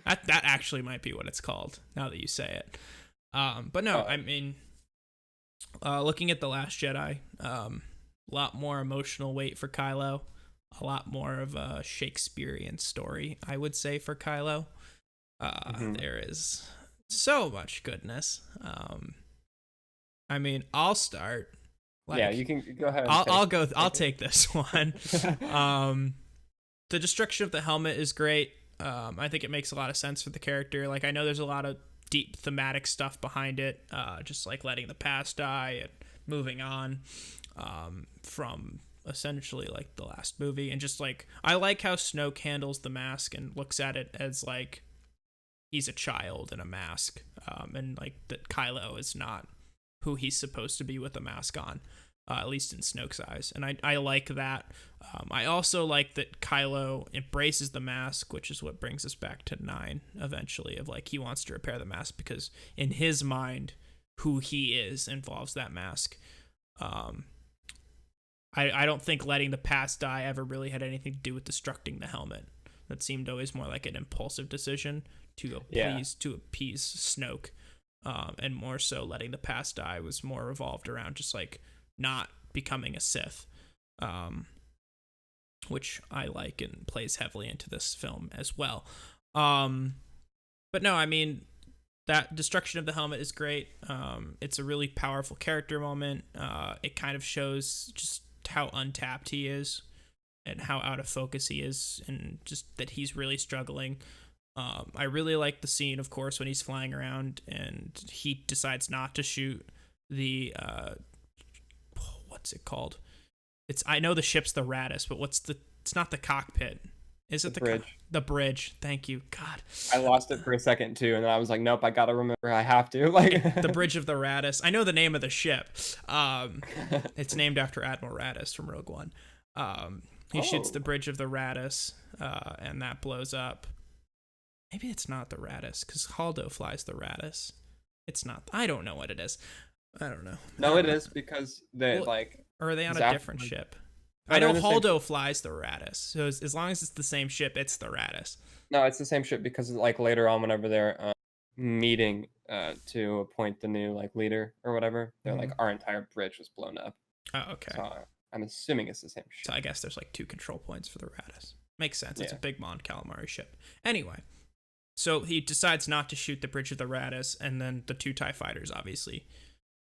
That actually might be what it's called now that you say it. But no, I mean, looking at The Last Jedi, a lot more emotional weight for Kylo, a lot more of a Shakespearean story, I would say, for Kylo. There is so much goodness. I mean, I'll start. Yeah, you can go ahead. I'll take this one. The destruction of the helmet is great. I think it makes a lot of sense for the character. Like, I know there's a lot of deep thematic stuff behind it, just like letting the past die and moving on from essentially like the last movie. And just like, I like how Snoke handles the mask and looks at it as like he's a child in a mask, and like that Kylo is not who he's supposed to be with a mask on, at least in Snoke's eyes. And I like that. I also like that Kylo embraces the mask, which is what brings us back to 9 eventually, of like he wants to repair the mask because in his mind, who he is involves that mask. I don't think letting the past die ever really had anything to do with destructing the helmet. That seemed always more like an impulsive decision to appease Snoke. And more so letting the past die was more revolved around just like not becoming a Sith, which I like and plays heavily into this film as well. But no, I mean, that destruction of the helmet is great. It's a really powerful character moment. It kind of shows just how untapped he is and how out of focus he is, and just that he's really struggling. I really like the scene, of course, when he's flying around and he decides not to shoot the what's it called? I know the ship's the Raddus, but it's not the cockpit. Is it the bridge? The bridge. Thank you. God. I lost it for a second too, and then I was like, nope, I gotta remember. I have to. Like the bridge of the Raddus. I know the name of the ship. It's named after Admiral Raddus from Rogue One. He shoots the bridge of the Raddus, and that blows up. Maybe it's not the Raddus, because Haldo flies the Raddus. It's not. I don't know what it is. I don't know. No, it is because they Or are they on a different ship? I know Haldo flies the Raddus, so as long as it's the same ship, it's the Raddus. No, it's the same ship because like later on, whenever they're meeting to appoint the new like leader or whatever, they're like our entire bridge was blown up. Oh, okay. So I'm assuming it's the same ship. So I guess there's like 2 control points for the Raddus. Makes sense. It's a big Mon Calamari ship. Anyway, so he decides not to shoot the bridge of the Raddus, and then the 2 TIE fighters obviously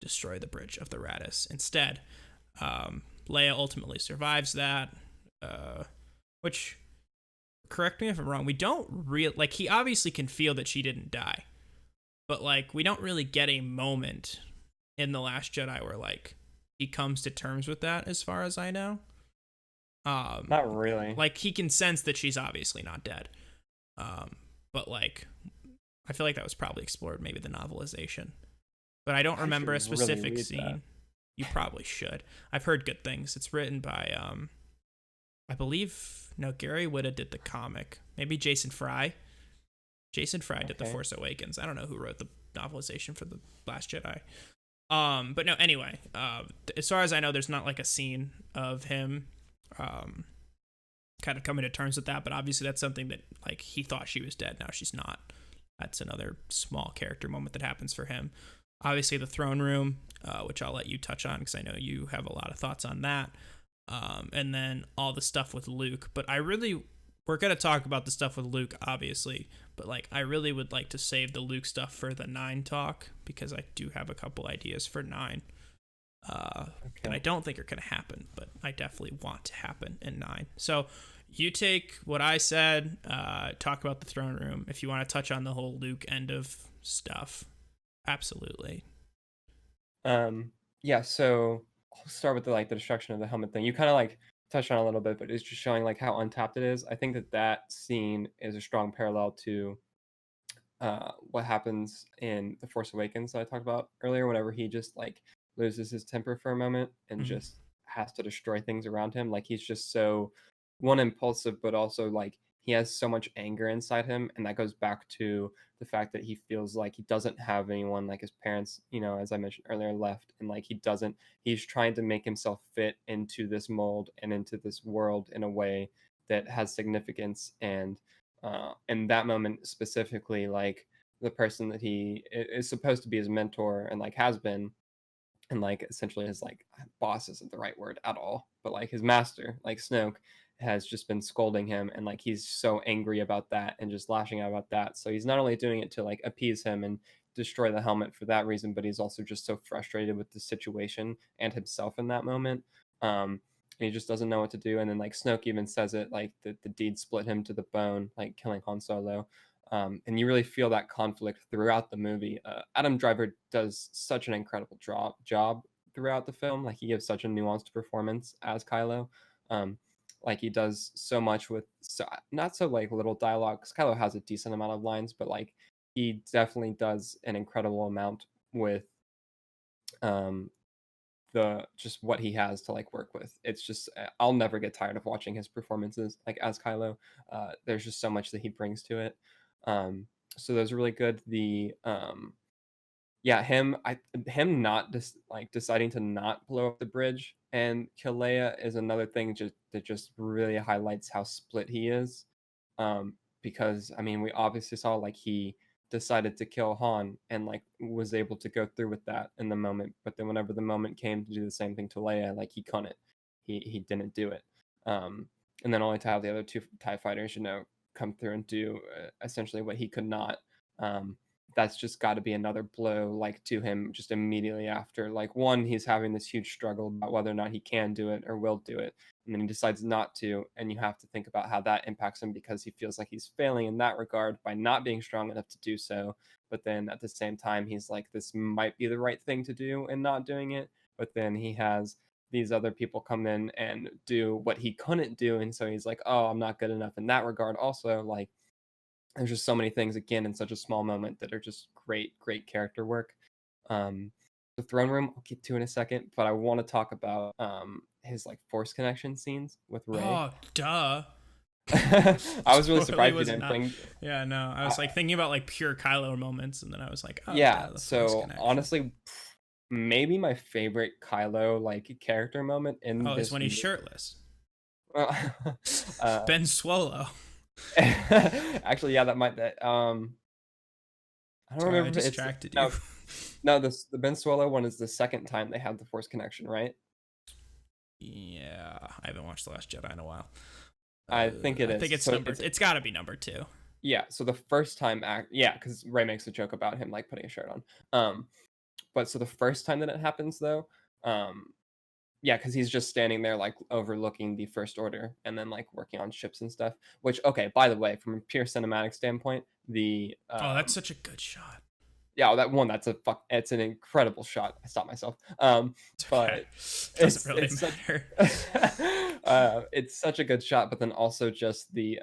destroy the bridge of the Raddus instead. Leia ultimately survives that, which, correct me if I'm wrong, we don't like, he obviously can feel that she didn't die, but like we don't really get a moment in The Last Jedi where like he comes to terms with that, as far as I know. Not really. Like, he can sense that she's obviously not dead, but like I feel like that was probably explored, maybe the novelization, but I don't remember a specific scene. That. You probably should. I've heard good things. It's written by, I believe, Gary Whitta did the comic. Maybe Jason Fry. Jason Fry did The Force Awakens. I don't know who wrote the novelization for The Last Jedi. But no, anyway, as far as I know, there's not like a scene of him kind of coming to terms with that, but obviously that's something that like he thought she was dead. Now she's not. That's another small character moment that happens for him. Obviously, the throne room, which I'll let you touch on because I know you have a lot of thoughts on that. And then all the stuff with Luke. But we're going to talk about the stuff with Luke, obviously. But like, I really would like to save the Luke stuff for the 9 talk, because I do have a couple ideas for 9. And I don't think are going to happen, but I definitely want to happen in 9. So you take what I said, talk about the throne room. If you want to touch on the whole Luke end of stuff. Absolutely. Yeah, so I'll start with the destruction of the helmet thing. You kind of like touched on a little bit, but it's just showing like how untapped it is. I think that scene is a strong parallel to what happens in The Force Awakens that I talked about earlier, whenever he just like loses his temper for a moment and just has to destroy things around him. Like, he's just so impulsive, but also like he has so much anger inside him, and that goes back to the fact that he feels like he doesn't have anyone, like his parents, as I mentioned earlier, left, and like he's trying to make himself fit into this mold and into this world in a way that has significance. And in that moment specifically, like the person that he is supposed to be his mentor and like has been, and like essentially his like boss isn't the right word at all, but like his master, like Snoke, has just been scolding him, and like he's so angry about that and just lashing out about that. So he's not only doing it to like appease him and destroy the helmet for that reason, but he's also just so frustrated with the situation and himself in that moment. And he just doesn't know what to do. And then like Snoke even says it, like the deed split him to the bone, like killing Han Solo. And you really feel that conflict throughout the movie. Adam Driver does such an incredible job throughout the film. Like he gives such a nuanced performance as Kylo. Um, like he does so much with not so like little dialogue, because Kylo has a decent amount of lines, but like he definitely does an incredible amount with um, the just what he has to like work with. It's just I'll never get tired of watching his performances like as Kylo. There's just so much that he brings to it. Um, so those are really good. The yeah, him not just like deciding to not blow up the bridge and kill Leia is another thing that just really highlights how split he is. Because I mean, we obviously saw like he decided to kill Han and like was able to go through with that in the moment, but then whenever the moment came to do the same thing to Leia, like he couldn't. He didn't do it. Um, and then only to have the other two TIE fighters, come through and do essentially what he could not. Um, that's just got to be another blow like to him just immediately after. Like one, he's having this huge struggle about whether or not he can do it or will do it, and then he decides not to, and you have to think about how that impacts him because he feels like he's failing in that regard by not being strong enough to do so. But then at the same time, he's like, this might be the right thing to do and not doing it. But then he has these other people come in and do what he couldn't do, and so he's like, oh, I'm not good enough in that regard also. Like there's just so many things again in such a small moment that are just great character work. um the throne room I'll get to in a second, but I want to talk about his like force connection scenes with Rey. Oh, duh. I was really surprised you didn't not, think. Yeah, no, I was like thinking about like pure Kylo moments, and then I was like, oh Yeah, duh, so honestly, maybe my favorite Kylo like character moment in this is when he's shirtless. Ben Swolo. Actually, yeah, that might that I don't remember. I distracted you. No, no, the Ben Swolo one is the second time they have the Force connection, right? Yeah, I haven't watched The Last Jedi in a while. I think it is. I think it's it's got to be number 2. Yeah. So the first time, because Rey makes a joke about him like putting a shirt on. But so the first time that it happens though, yeah, because he's just standing there like overlooking the First Order and then like working on ships and stuff. Which, okay, by the way, from a pure cinematic standpoint, that's such a good shot. Yeah, it's an incredible shot. I stopped myself. But doesn't really matter. It's such a good shot, but then also just the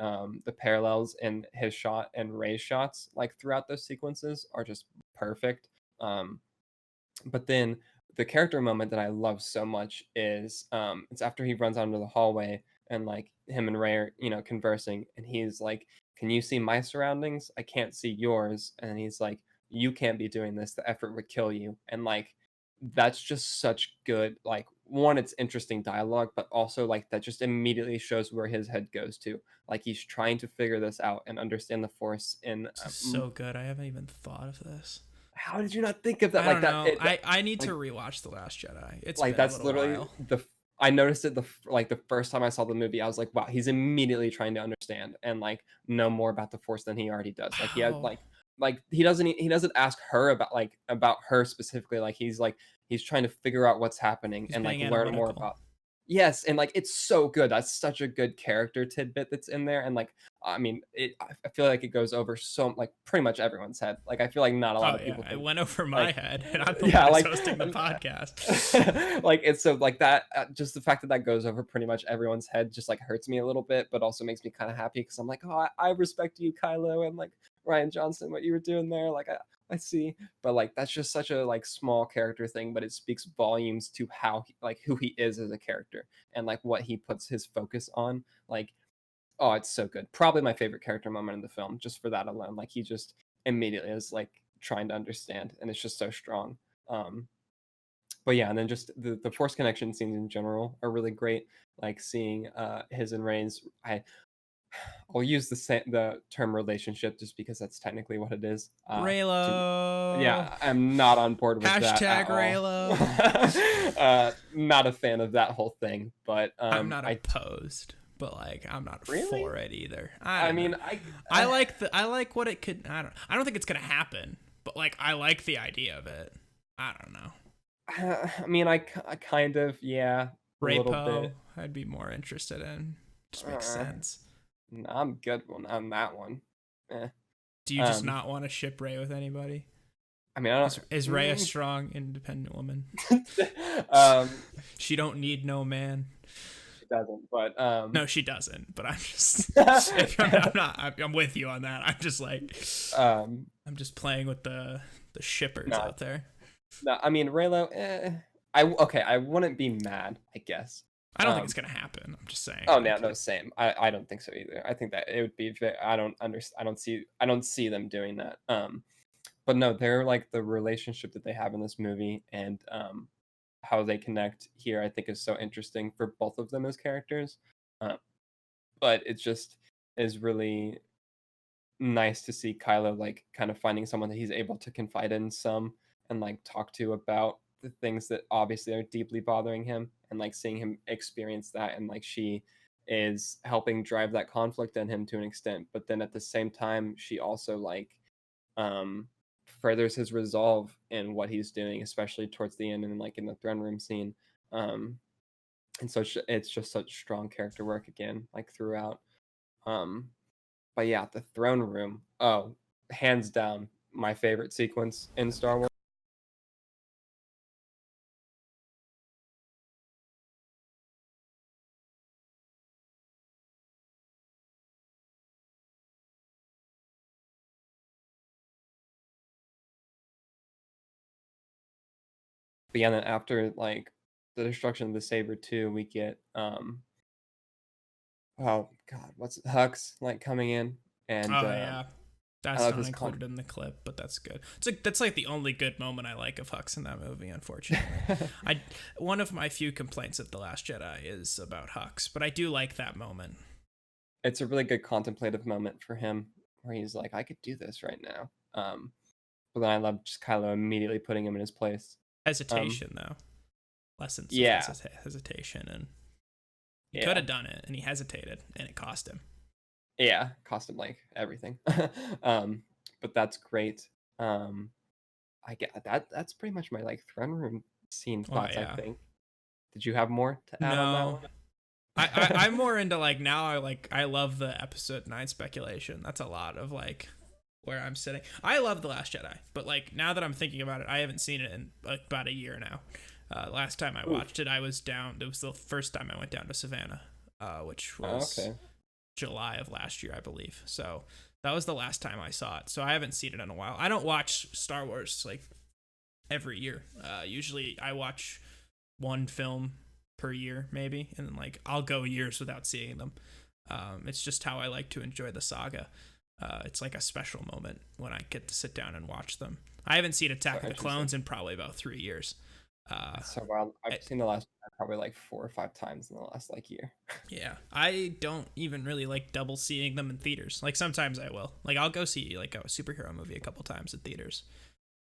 parallels in his shot and Rey's shots like throughout those sequences are just perfect. But then the character moment that I love so much is it's after he runs out into the hallway and like him and Rey are conversing, and he's like, "Can you see my surroundings? I can't see yours." And he's like, "You can't be doing this. The effort would kill you." And like that's just such good, like, one, it's interesting dialogue, but also like that just immediately shows where his head goes to. Like he's trying to figure this out and understand the Force in so good. I haven't even thought of this. How did you not think of that? I don't know. I need to rewatch The Last Jedi. It's like that's literally while. I noticed it the first time I saw the movie. I was like, wow, he's immediately trying to understand and like know more about the Force than he already does. Like he had like he doesn't ask her about her specifically. Like he's trying to figure out what's happening and like learn more about. Yes, and like it's so good. That's such a good character tidbit that's in there, and like I mean, I feel like it goes over so like pretty much everyone's head. Like I feel like not a lot of people. It went over my head, and I'm the one that's hosting the podcast. Like it's so like that. Just the fact that goes over pretty much everyone's head just like hurts me a little bit, but also makes me kind of happy because I'm like, oh, I respect you, Kylo, and like Rian Johnson, what you were doing there. Like I see, but like that's just such a like small character thing, but it speaks volumes to how who he is as a character and like what he puts his focus on. Like, oh, it's so good. Probably my favorite character moment in the film, just for that alone. Like he just immediately is like trying to understand, and it's just so strong. But yeah, and then just the Force connection scenes in general are really great. Like seeing his and Rey's. I'll use the term relationship just because that's technically what it is. Reylo. Yeah, I'm not on board with that. Hashtag Reylo. Not a fan of that whole thing, but I'm not opposed. but like I'm not really? for it either. I mean, I like what it could. I don't think it's gonna happen, but like I like the idea of it. I don't know. I mean, I kind of, yeah, a Ray little Poe, bit. I'd be more interested in. Just makes Uh, sense. no, I'm good on that one. Eh. Do you just not want to ship Ray with anybody? I mean, I don't. Is Ray a strong, independent woman? um, She don't need no man. she doesn't, but No, she doesn't. But I'm just, I'm with you on that. I'm just like, I'm just playing with the shippers out there. No, I mean Raylo. I wouldn't be mad, I guess. I don't think it's gonna happen. I'm just saying. Oh no, same. I don't think so either. I think that it would be. I don't see them doing that. But no, they're like the relationship that they have in this movie and how they connect here. I think is so interesting for both of them as characters. But it just is really nice to see Kylo like kind of finding someone that he's able to confide in some and like talk to about the things that obviously are deeply bothering him and like seeing him experience that and like she is helping drive that conflict in him to an extent, but then at the same time she also like um furthers his resolve in what he's doing, especially towards the end and like in the throne room scene. And so it's just such strong character work again like throughout. But yeah, the throne room, oh, hands down my favorite sequence in Star Wars. But yeah, then after like the destruction of the saber too, we get oh god, what's it? Hux like coming in and Yeah, that's not included in the clip, but that's good. It's like that's like the only good moment I like of Hux in that movie. Unfortunately, one of my few complaints of The Last Jedi is about Hux, but I do like that moment. It's a really good contemplative moment for him where he's like, I could do this right now. But then I love just Kylo immediately putting him in his place. Hesitation though, lessons. Yeah, hesitation, and he could have done it, and he hesitated, and it cost him. Yeah, cost him like everything. But that's great. I get that. That's pretty much my like throne room scene thoughts. I think. Did you have more to add on that one? I'm more into like now. I love the episode 9 speculation. That's a lot of like where I'm sitting. I love The Last Jedi, but like now that I'm thinking about it, I haven't seen it in like about a year now. Last time I watched it, I was down. It was the first time I went down to Savannah, which was July of last year, I believe. So that was the last time I saw it. So I haven't seen it in a while. I don't watch Star Wars like every year. Usually I watch one film per year, maybe, and then like I'll go years without seeing them. It's just how I like to enjoy the saga. It's like a special moment when I get to sit down and watch them. I haven't seen Attack of the Clones in probably about 3 years. So wild. I've seen The Last Jedi probably like 4 or 5 times in the last like year. Yeah, I don't even really like double seeing them in theaters. Like sometimes I will. Like I'll go see like a superhero movie a couple times in theaters.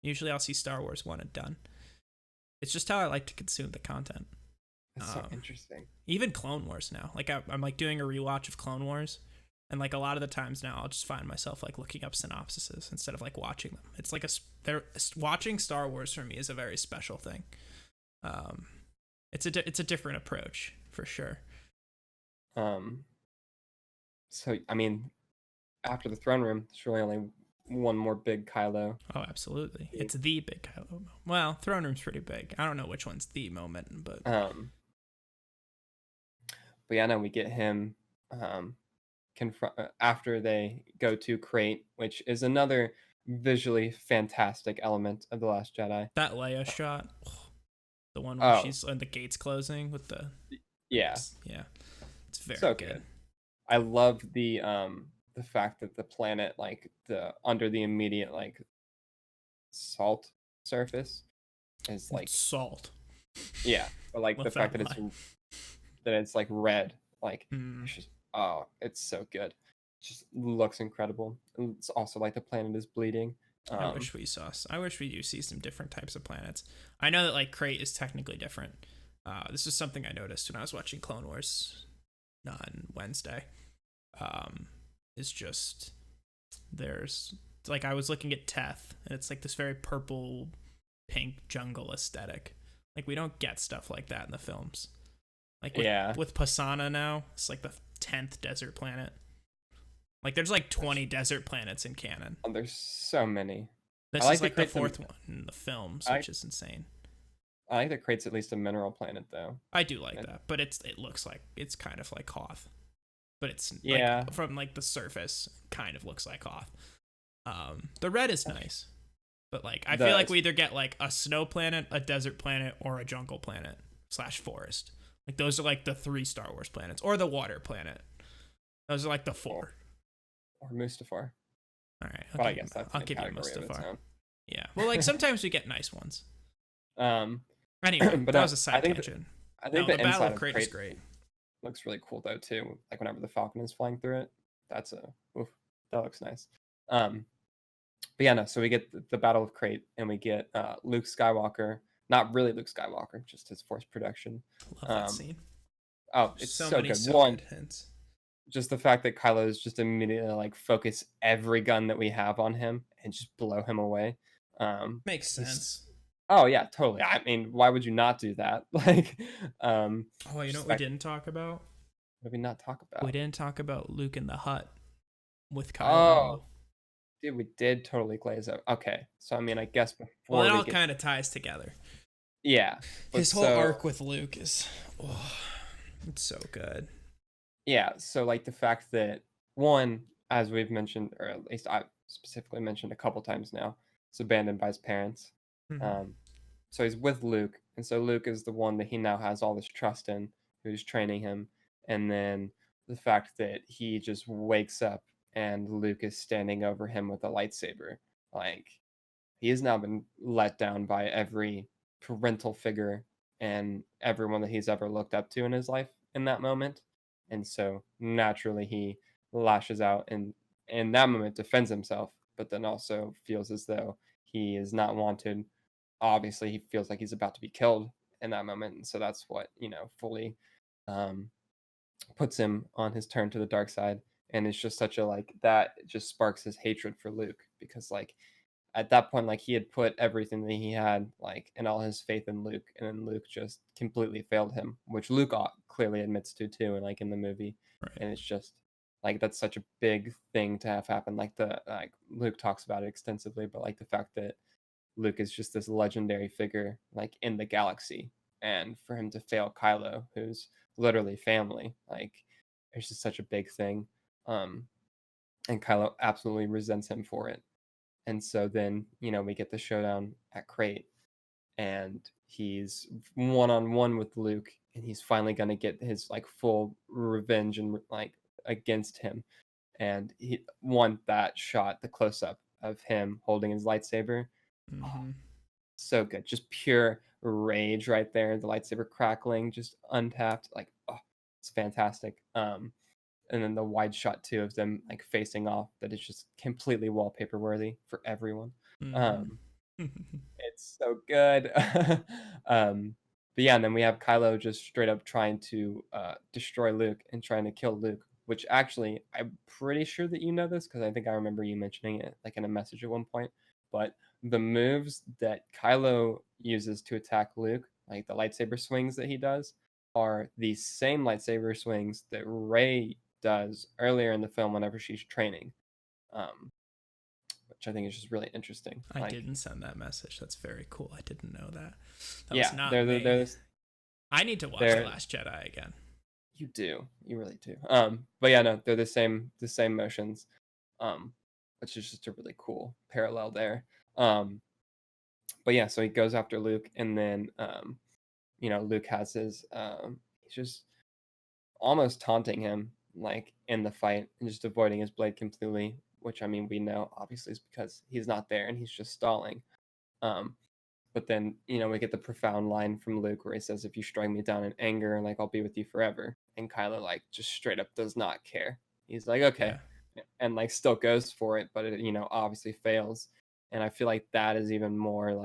Usually I'll see Star Wars one and done. It's just how I like to consume the content. That's so interesting. Even Clone Wars now. Like I'm like doing a rewatch of Clone Wars, and like a lot of the times now I'll just find myself like looking up synopsises instead of like watching them. It's like watching Star Wars for me is a very special thing. It's a different approach for sure. So I mean, after the throne room, there's really only one more big Kylo. Oh, absolutely. It's the big Kylo. Well, throne room's pretty big. I don't know which one's the moment, but yeah, no, we get him after they go to Crate, which is another visually fantastic element of The Last Jedi. That Leia shot, the one where she's on the gates closing with the it's very so good. I love the fact that the planet, like under the immediate like salt surface, is like salt. Yeah, but like the fact that it's like red, like it's just, it's so good. It just looks incredible. And it's also like the planet is bleeding. I wish we do see some different types of planets. I know that like Crate is technically different. This is something I noticed when I was watching Clone Wars. on Wednesday. Is just there's like I was looking at Teth, and it's like this very purple, pink jungle aesthetic. Like we don't get stuff like that in the films. Like with Pasana now, it's like the 10th desert planet. Like there's like 20 desert planets in canon. Oh, there's so many. This is like the 4th one in the films, which is insane. I like that Krait's at least a mineral planet, though. I do like that, but it looks like it's kind of like Hoth, but it's like, from like the surface, kind of looks like Hoth. The red is nice, but like I feel like we either get like a snow planet, a desert planet, or a jungle planet / forest. Like those are like the 3 Star Wars planets, or the water planet. Those are like the 4. Or Mustafar. All right, but I guess I'll give you Mustafar. Yeah, well, like sometimes we get nice ones. Anyway, but that was a side tangent. I think the Battle of Crate is great. Looks really cool though too. Like whenever the Falcon is flying through it, that looks nice. But yeah, no. So we get the Battle of Crate, and we get Luke Skywalker. Not really Luke Skywalker, just his Force production. Love that scene. Oh, it's so good. One, hints. Just the fact that Kylo is just immediately like focus every gun that we have on him and just blow him away. Makes sense. Oh yeah, totally. I mean, why would you not do that? Like, oh, you know what we didn't talk about? What did we not talk about? We didn't talk about Luke in the hut with Kylo. Oh, dude, we did totally glaze out. Okay, so I mean, I guess before it all kind of ties together. Yeah, his whole arc with Luke is, it's so good. Yeah, so like the fact that one, as we've mentioned, or at least I specifically mentioned a couple times now, is abandoned by his parents. Mm-hmm. So he's with Luke, and so Luke is the one that he now has all this trust in, who's training him. And then the fact that he just wakes up and Luke is standing over him with a lightsaber. Like, he has now been let down by every parental figure and everyone that he's ever looked up to in his life in that moment. And so naturally he lashes out and in that moment defends himself, but then also feels as though he is not wanted. Obviously, he feels like he's about to be killed in that moment. And so that's what, fully puts him on his turn to the dark side. And it's just such a that just sparks his hatred for Luke, because at that point, he had put everything that he had, and all his faith in Luke, and then Luke just completely failed him, which Luke clearly admits to too, and in the movie. Right. And it's just that's such a big thing to have happen. Luke talks about it extensively, but the fact that Luke is just this legendary figure, in the galaxy, and for him to fail Kylo, who's literally family, it's just such a big thing. And Kylo absolutely resents him for it. And so then, we get the showdown at Crate, and he's one-on-one with Luke, and he's finally going to get his full revenge and against him. And he won that shot, the close-up of him holding his lightsaber. Mm-hmm. So good. Just pure rage right there. The lightsaber crackling, just untapped. It's fantastic. And then the wide shot too of them facing off, that is just completely wallpaper worthy for everyone. Mm-hmm. It's so good. But yeah, and then we have Kylo just straight up trying to destroy Luke and trying to kill Luke, which actually I'm pretty sure that you know this, because I think I remember you mentioning it in a message at one point. But the moves that Kylo uses to attack Luke, the lightsaber swings that he does, are the same lightsaber swings that Rey does earlier in the film whenever she's training, which I think is just really interesting. I didn't send that message. That's very cool. I didn't know that. Was not me. I need to watch The Last Jedi again. You do. You really do. But yeah, no, they're the same motions, which is just a really cool parallel there. But yeah, so he goes after Luke, and then Luke has his he's just almost taunting him in the fight and just avoiding his blade completely, which I mean we know obviously is because he's not there and he's just stalling. But then we get the profound line from Luke where he says, "If you strike me down in anger, I'll be with you forever." And Kylo just straight up does not care. He's like, okay, and still goes for it, but it obviously fails. And I feel like that is even more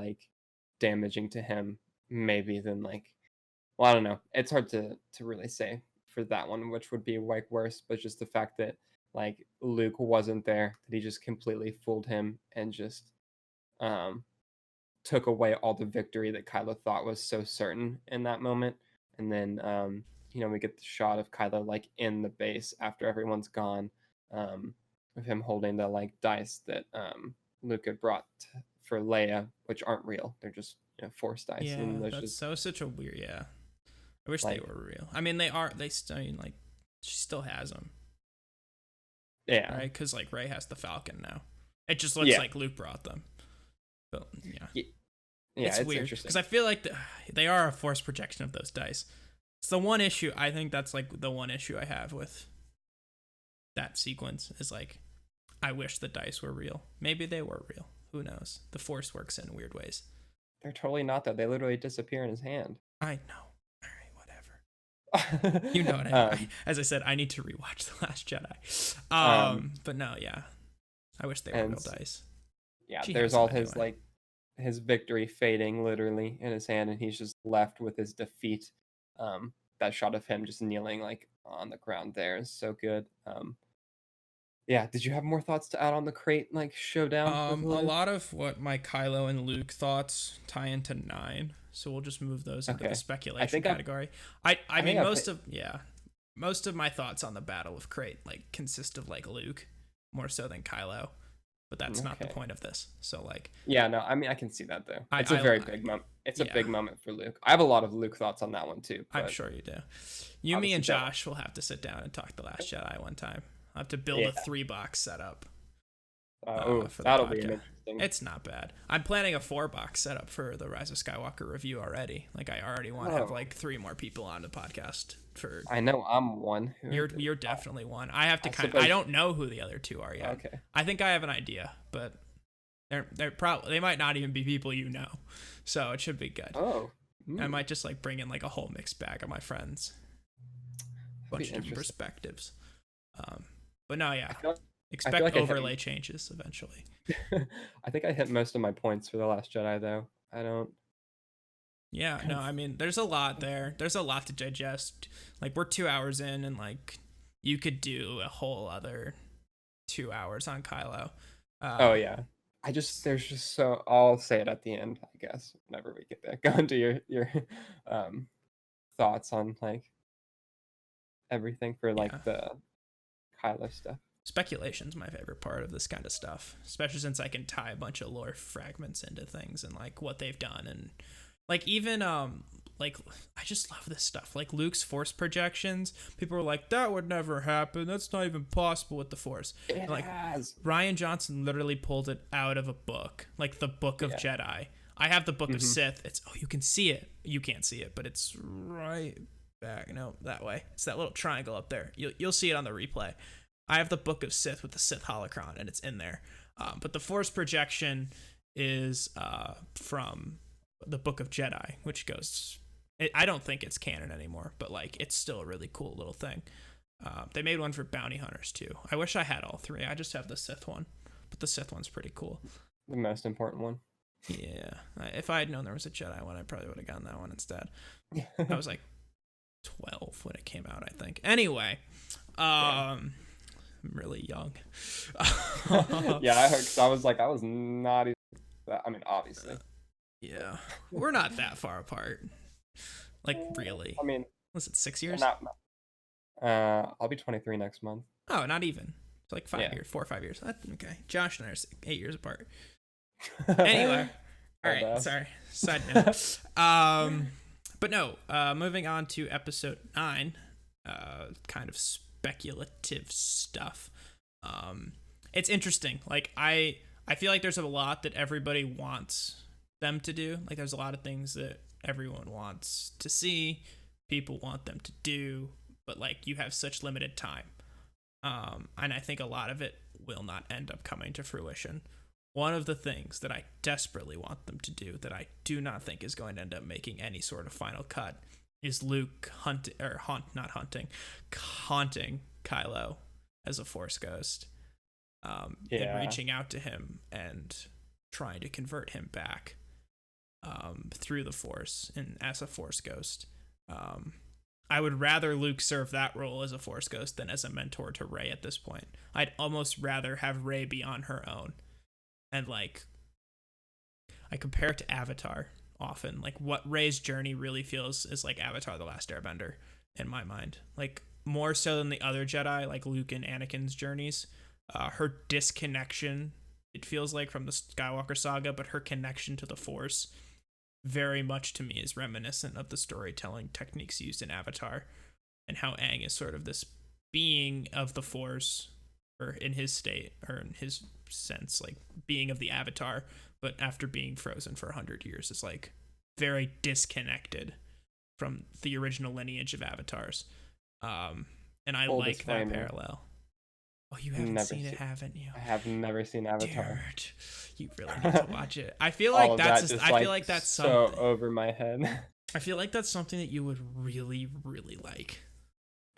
damaging to him maybe than well, I don't know. It's hard to really say for that one, which would be like worse, but just the fact that like Luke wasn't there, that he just completely fooled him and just took away all the victory that Kylo thought was so certain in that moment. And then we get the shot of Kylo like in the base after everyone's gone, of him holding the like dice that Luke had brought for Leia, which aren't real. They're just Force dice. Yeah, and that's just, such a weird. Yeah, I wish like, they were real. I mean, they are. They still, like, she still has them. Yeah. Right, because like Rey has the Falcon now. It just looks like Luke brought them. But yeah, it's weird because I feel like they are a Force projection of those dice. It's the one issue. I think that's like the one issue I have with that sequence is like, I wish the dice were real. Maybe they were real. Who knows? The Force works in weird ways. They're totally not, though. They literally disappear in his hand. I know. All right, whatever. You know what I mean. As I said, I need to rewatch The Last Jedi. But no, yeah. I wish they were real dice. Yeah, there's all his like his victory fading literally in his hand, and he's just left with his defeat. That shot of him just kneeling like on the ground there is so good. Yeah, did you have more thoughts to add on the crate like showdown? A lot of what my Kylo and Luke thoughts tie into 9, so we'll just move those into the speculation category. I mean, most of my thoughts on the Battle of Crate like consist of like Luke more so than Kylo, but that's not the point of this. So like, yeah, no, I mean, I can see that though. It's a very big moment. It's a big moment for Luke. I have a lot of Luke thoughts on that one too. I'm sure you do. You, me, and Josh will have to sit down and talk The Last Jedi one time. I'll have to build a 3-box setup. That'll be interesting. It's not bad. I'm planning a 4-box setup for the Rise of Skywalker review already. Like, I already want to have like 3 more people on the podcast. I know I'm one. You're definitely one. I have to I don't know who the other 2 are yet. Okay. I think I have an idea, but they might not even be people you know. So it should be good. I might just like bring in like a whole mixed bag of my friends. Bunch of different perspectives. But no, yeah. Expect like overlay changes eventually. I think I hit most of my points for The Last Jedi, though. I don't. Yeah, no, I mean, there's a lot there. There's a lot to digest. Like, we're 2 hours in, and like, you could do a whole other 2 hours on Kylo. Yeah. There's just so. I'll say it at the end, I guess. Whenever we get there, go into your thoughts on like everything for like the Kylo stuff. Speculation's my favorite part of this kind of stuff, especially since I can tie a bunch of lore fragments into things and like what they've done, and like even like I just love this stuff. Like Luke's Force projections, people were like, that would never happen. That's not even possible with the Force. It like has. Rian Johnson literally pulled it out of a book, like the Book of Jedi. I have the Book of Sith. It's you can see it. You can't see it, but it's right back. No, that way. It's that little triangle up there. You'll see it on the replay. I have the Book of Sith with the Sith holocron, and it's in there. But the Force projection is from the Book of Jedi, which goes... I don't think it's canon anymore, but like it's still a really cool little thing. They made one for bounty hunters, too. I wish I had all 3. I just have the Sith one, but the Sith one's pretty cool. The most important one. Yeah. If I had known there was a Jedi one, I probably would have gotten that one instead. I was like 12 when it came out, I think. Anyway, I'm really young. Yeah, I heard, because I was not even that, I mean, obviously. Yeah, we're not that far apart. Like, really. I mean, was it 6 years? I'll be 23 next month. Oh, not even. It's like 5 years, 4 or 5 years. Okay. Josh and I are 8 years apart. Anyway. All right. Sorry. Side note. But no, moving on to episode 9, kind of speculative stuff. It's interesting. Like, I feel like there's a lot that everybody wants them to do. Like, there's a lot of things that everyone wants to see, people want them to do, but like, you have such limited time. And I think a lot of it will not end up coming to fruition. One of the things that I desperately want them to do that I do not think is going to end up making any sort of final cut is Luke haunting Kylo as a Force ghost, and reaching out to him and trying to convert him back through the Force and as a Force ghost. I would rather Luke serve that role as a Force ghost than as a mentor to Rey at this point. I'd almost rather have Rey be on her own. And like, I compare it to Avatar often. Like, what Rey's journey really feels is like Avatar: The Last Airbender in my mind. Like, more so than the other Jedi, like Luke and Anakin's journeys. Her disconnection, it feels like, from the Skywalker saga, but her connection to the Force very much to me is reminiscent of the storytelling techniques used in Avatar, and how Aang is sort of this being of the Force, or in his state, or in his sense, like being of the Avatar, but after being frozen for 100 years is like very disconnected from the original lineage of Avatars. And I like that parallel. Oh, you haven't seen it, haven't you? I have never seen Avatar. Dude, you really need to watch it. I feel like that's so over my head. I feel like that's something that you would really, really like.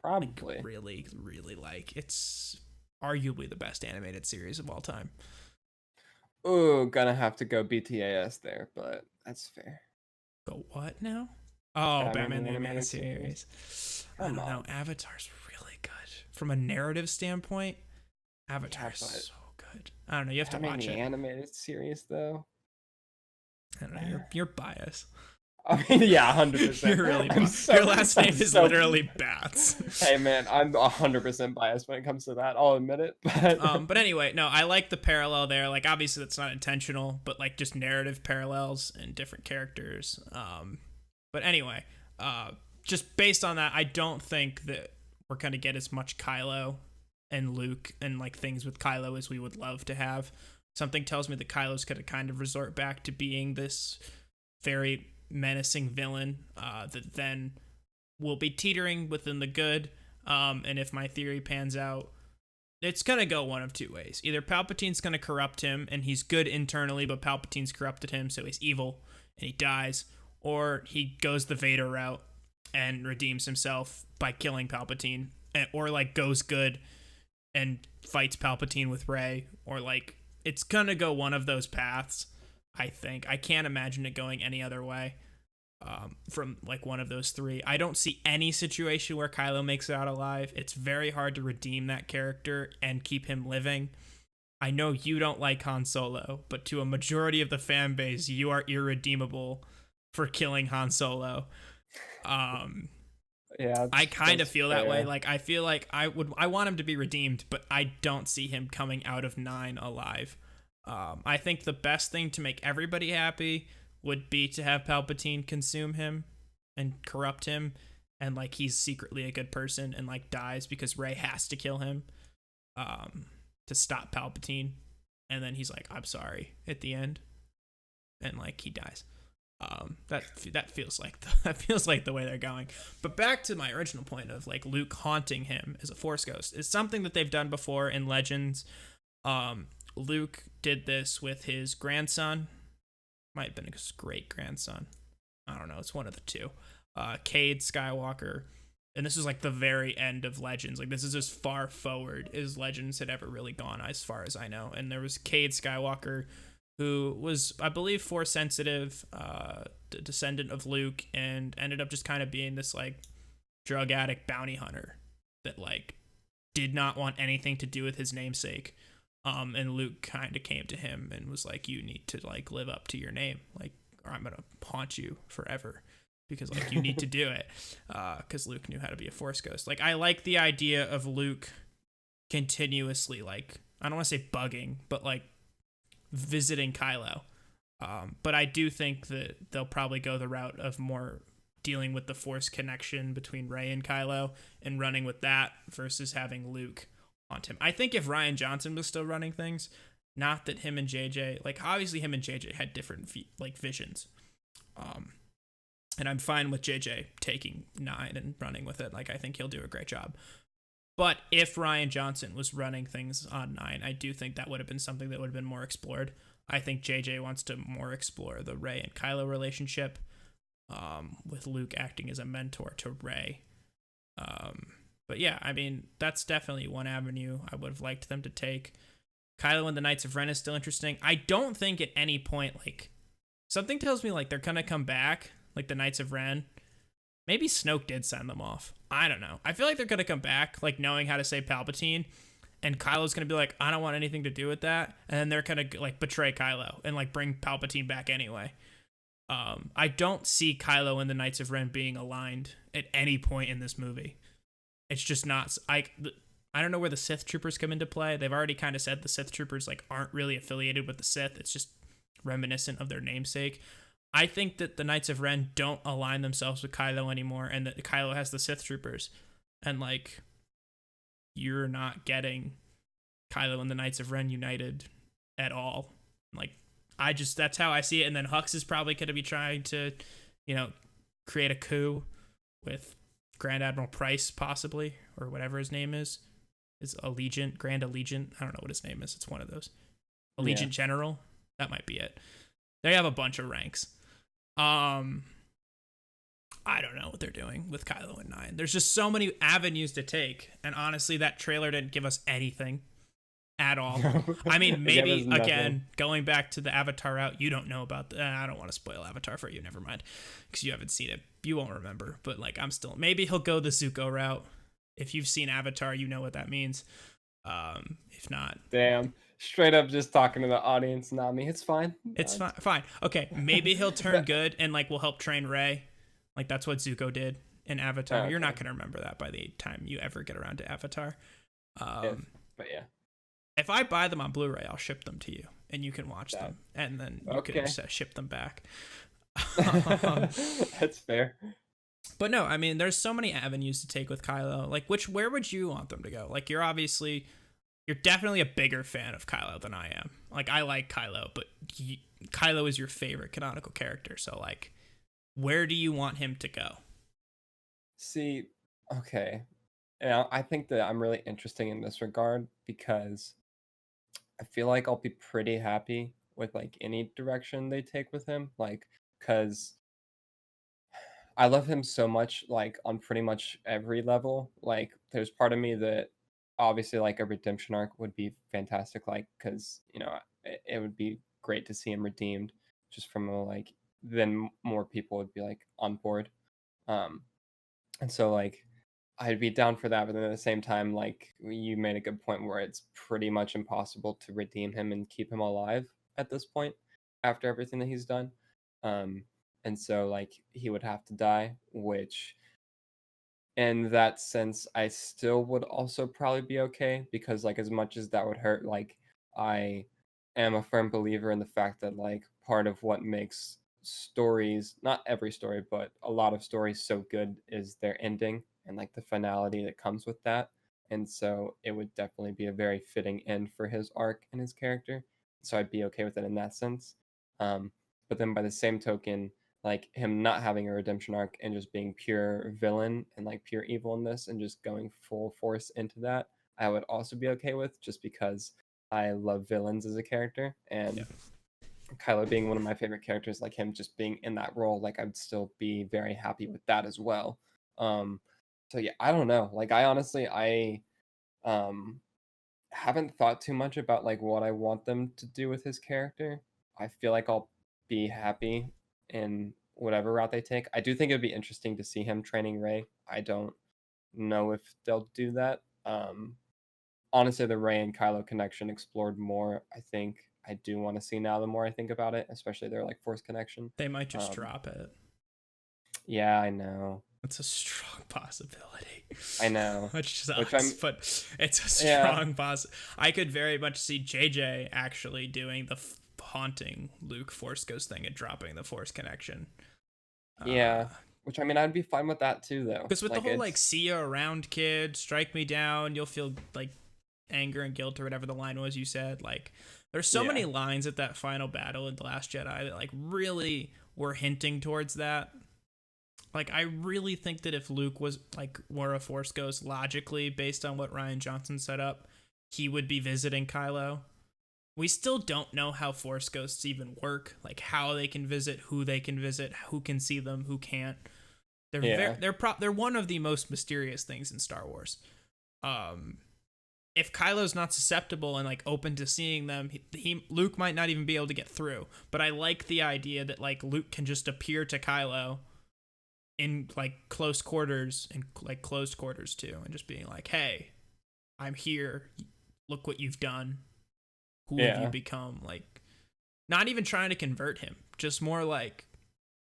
Probably. Like, really, really like. It's arguably the best animated series of all time. Oh, gonna have to go BTAS there, but that's fair. Go what now? Oh, Batman the Animated Series. I don't know. Avatar's really good. From a narrative standpoint, Avatar's so good. I don't know. You have to watch it. The animated series, though. I don't know. You're biased. I mean, yeah, 100%. You're really biased. Your last name is literally Bats. Hey, man, I'm 100% biased when it comes to that. I'll admit it. But anyway, no, I like the parallel there. Like, obviously, that's not intentional, but like just narrative parallels and different characters. But anyway, just based on that, I don't think that we're going to get as much Kylo and Luke and like things with Kylo as we would love to have. Something tells me that Kylo's going to kind of resort back to being this very menacing villain that then will be teetering within the good. And if my theory pans out, it's going to go one of two ways. Either Palpatine's going to corrupt him and he's good internally, but Palpatine's corrupted him, so he's evil and he dies. Or he goes the Vader route and redeems himself by killing Palpatine, or like goes good and fights Palpatine with Rey, or like it's gonna go one of those paths. I think I can't imagine it going any other way. From like one of those three, I don't see any situation where Kylo makes it out alive. It's very hard to redeem that character and keep him living. I know you don't like Han Solo, but to a majority of the fan base, you are irredeemable for killing Han Solo. Yeah, I kind of feel that way. Like, I feel like I want him to be redeemed, but I don't see him coming out of 9 alive. I think the best thing to make everybody happy would be to have Palpatine consume him and corrupt him, and like he's secretly a good person and like dies because Rey has to kill him to stop Palpatine, and then he's like, I'm sorry at the end, and like he dies. That feels like the way they're going. But back to my original point of like Luke haunting him as a Force ghost is something that they've done before in Legends. Luke did this with his grandson, might have been his great grandson. I don't know. It's one of the two. Cade Skywalker, and this is like the very end of Legends. Like this is as far forward as Legends had ever really gone, as far as I know. And there was Cade Skywalker, who was, I believe, Force sensitive, descendant of Luke, and ended up just kind of being this like drug addict bounty hunter that like did not want anything to do with his namesake. And Luke kind of came to him and was like, you need to like live up to your name, like, or I'm gonna haunt you forever, because like you need to do it. Because Luke knew how to be a Force ghost. Like, I like the idea of Luke continuously, like, I don't want to say bugging, but like visiting Kylo. But I do think that they'll probably go the route of more dealing with the Force connection between Rey and Kylo and running with that versus having Luke haunt him. I think if Rian Johnson was still running things, not that him and JJ, like obviously him and JJ had different like visions. And I'm fine with JJ taking 9 and running with it. Like, I think he'll do a great job. But if Rian Johnson was running things on 9, I do think that would have been something that would have been more explored. I think JJ wants to more explore the Rey and Kylo relationship, with Luke acting as a mentor to Rey. But yeah, I mean, that's definitely one avenue I would have liked them to take. Kylo and the Knights of Ren is still interesting. I don't think at any point, like, something tells me like they're gonna come back, like the Knights of Ren, Maybe Snoke did send them off. I don't know. I feel like they're going to come back, like, knowing how to save Palpatine, and Kylo's going to be like, I don't want anything to do with that, and then they're going to, like, betray Kylo and, like, bring Palpatine back anyway. I don't see Kylo and the Knights of Ren being aligned at any point in this movie. It's just not... I don't know where the Sith Troopers come into play. They've already kind of said the Sith Troopers, like, aren't really affiliated with the Sith. It's just reminiscent of their namesake. I think that the Knights of Ren don't align themselves with Kylo anymore, and that Kylo has the Sith Troopers. And, like, you're not getting Kylo and the Knights of Ren united at all. Like, that's how I see it. And then Hux is probably going to be trying to, create a coup with Grand Admiral Price, possibly, or whatever his name is. Is Grand Allegiant? I don't know what his name is. It's one of those. Allegiant General? That might be it. They have a bunch of ranks. I don't know what they're doing with Kylo and 9. There's just so many avenues to take, and honestly, that trailer didn't give us anything at all. I mean, maybe, again, going back to the Avatar route, you don't know about I don't want to spoil Avatar for you, never mind, because you haven't seen it. You won't remember, but, like, maybe he'll go the Zuko route. If you've seen Avatar, you know what that means. If not... Damn. Straight up just talking to the audience, not me. It's fine. It's fine. Okay, maybe he'll turn good and, like, will help train Rey. Like, that's what Zuko did in Avatar. Okay. You're not going to remember that by the time you ever get around to Avatar. But yeah. If I buy them on Blu-ray, I'll ship them to you, and you can watch them, and then you can just ship them back. That's fair. But no, I mean, there's so many avenues to take with Kylo. Like, where would you want them to go? Like, you're definitely a bigger fan of Kylo than I am. Like, I like Kylo, but Kylo is your favorite canonical character. So, like, where do you want him to go? See, okay. I think that I'm really interesting in this regard because I feel like I'll be pretty happy with, like, any direction they take with him. Like, because I love him so much, like, on pretty much every level. Like, there's part of me that obviously, like, a redemption arc would be fantastic, like, because, it would be great to see him redeemed just from like, then more people would be, like, on board. And so, like, I'd be down for that, but then at the same time, like, you made a good point where it's pretty much impossible to redeem him and keep him alive at this point after everything that he's done. And so, like, he would have to die, which in that sense, I still would also probably be okay because, like, as much as that would hurt, like, I am a firm believer in the fact that, like, part of what makes stories, not every story, but a lot of stories so good is their ending and, like, the finality that comes with that. And so it would definitely be a very fitting end for his arc and his character. So I'd be okay with it in that sense. But then by the same token, like, him not having a redemption arc and just being pure villain and, like, pure evil in this and just going full force into that, I would also be okay with, just because I love villains as a character. And Kylo being one of my favorite characters, like, him just being in that role, like, I'd still be very happy with that as well. So yeah, I don't know. Like, I honestly, haven't thought too much about, like, what I want them to do with his character. I feel like I'll be happy in whatever route they take. I do think it'd be interesting to see him training Rey. I don't know if they'll do that. Honestly, the Rey and Kylo connection explored more, I think I do want to see now the more I think about it, especially their, like, Force connection. They might just drop it. Yeah, I know. It's a strong possibility. I know. Which sucks, but it's a strong possibility. I could very much see JJ actually doing the haunting Luke Force Ghost thing and dropping the Force connection. Yeah. Which, I mean, I'd be fine with that too, though. Because with the whole, like, see you around, kid, strike me down, you'll feel, like, anger and guilt or whatever the line was you said. Like, there's so many lines at that final battle in The Last Jedi that, like, really were hinting towards that. Like, I really think that if Luke were a Force Ghost, logically, based on what Rian Johnson set up, he would be visiting Kylo. We still don't know how Force Ghosts even work, like how they can visit, who can see them, who can't. They're one of the most mysterious things in Star Wars. If Kylo's not susceptible and, like, open to seeing them, Luke might not even be able to get through. But I like the idea that, like, Luke can just appear to Kylo in like close quarters and like closed quarters too, and just being like, hey, I'm here, look what you've done, who have you become, like not even trying to convert him, just more like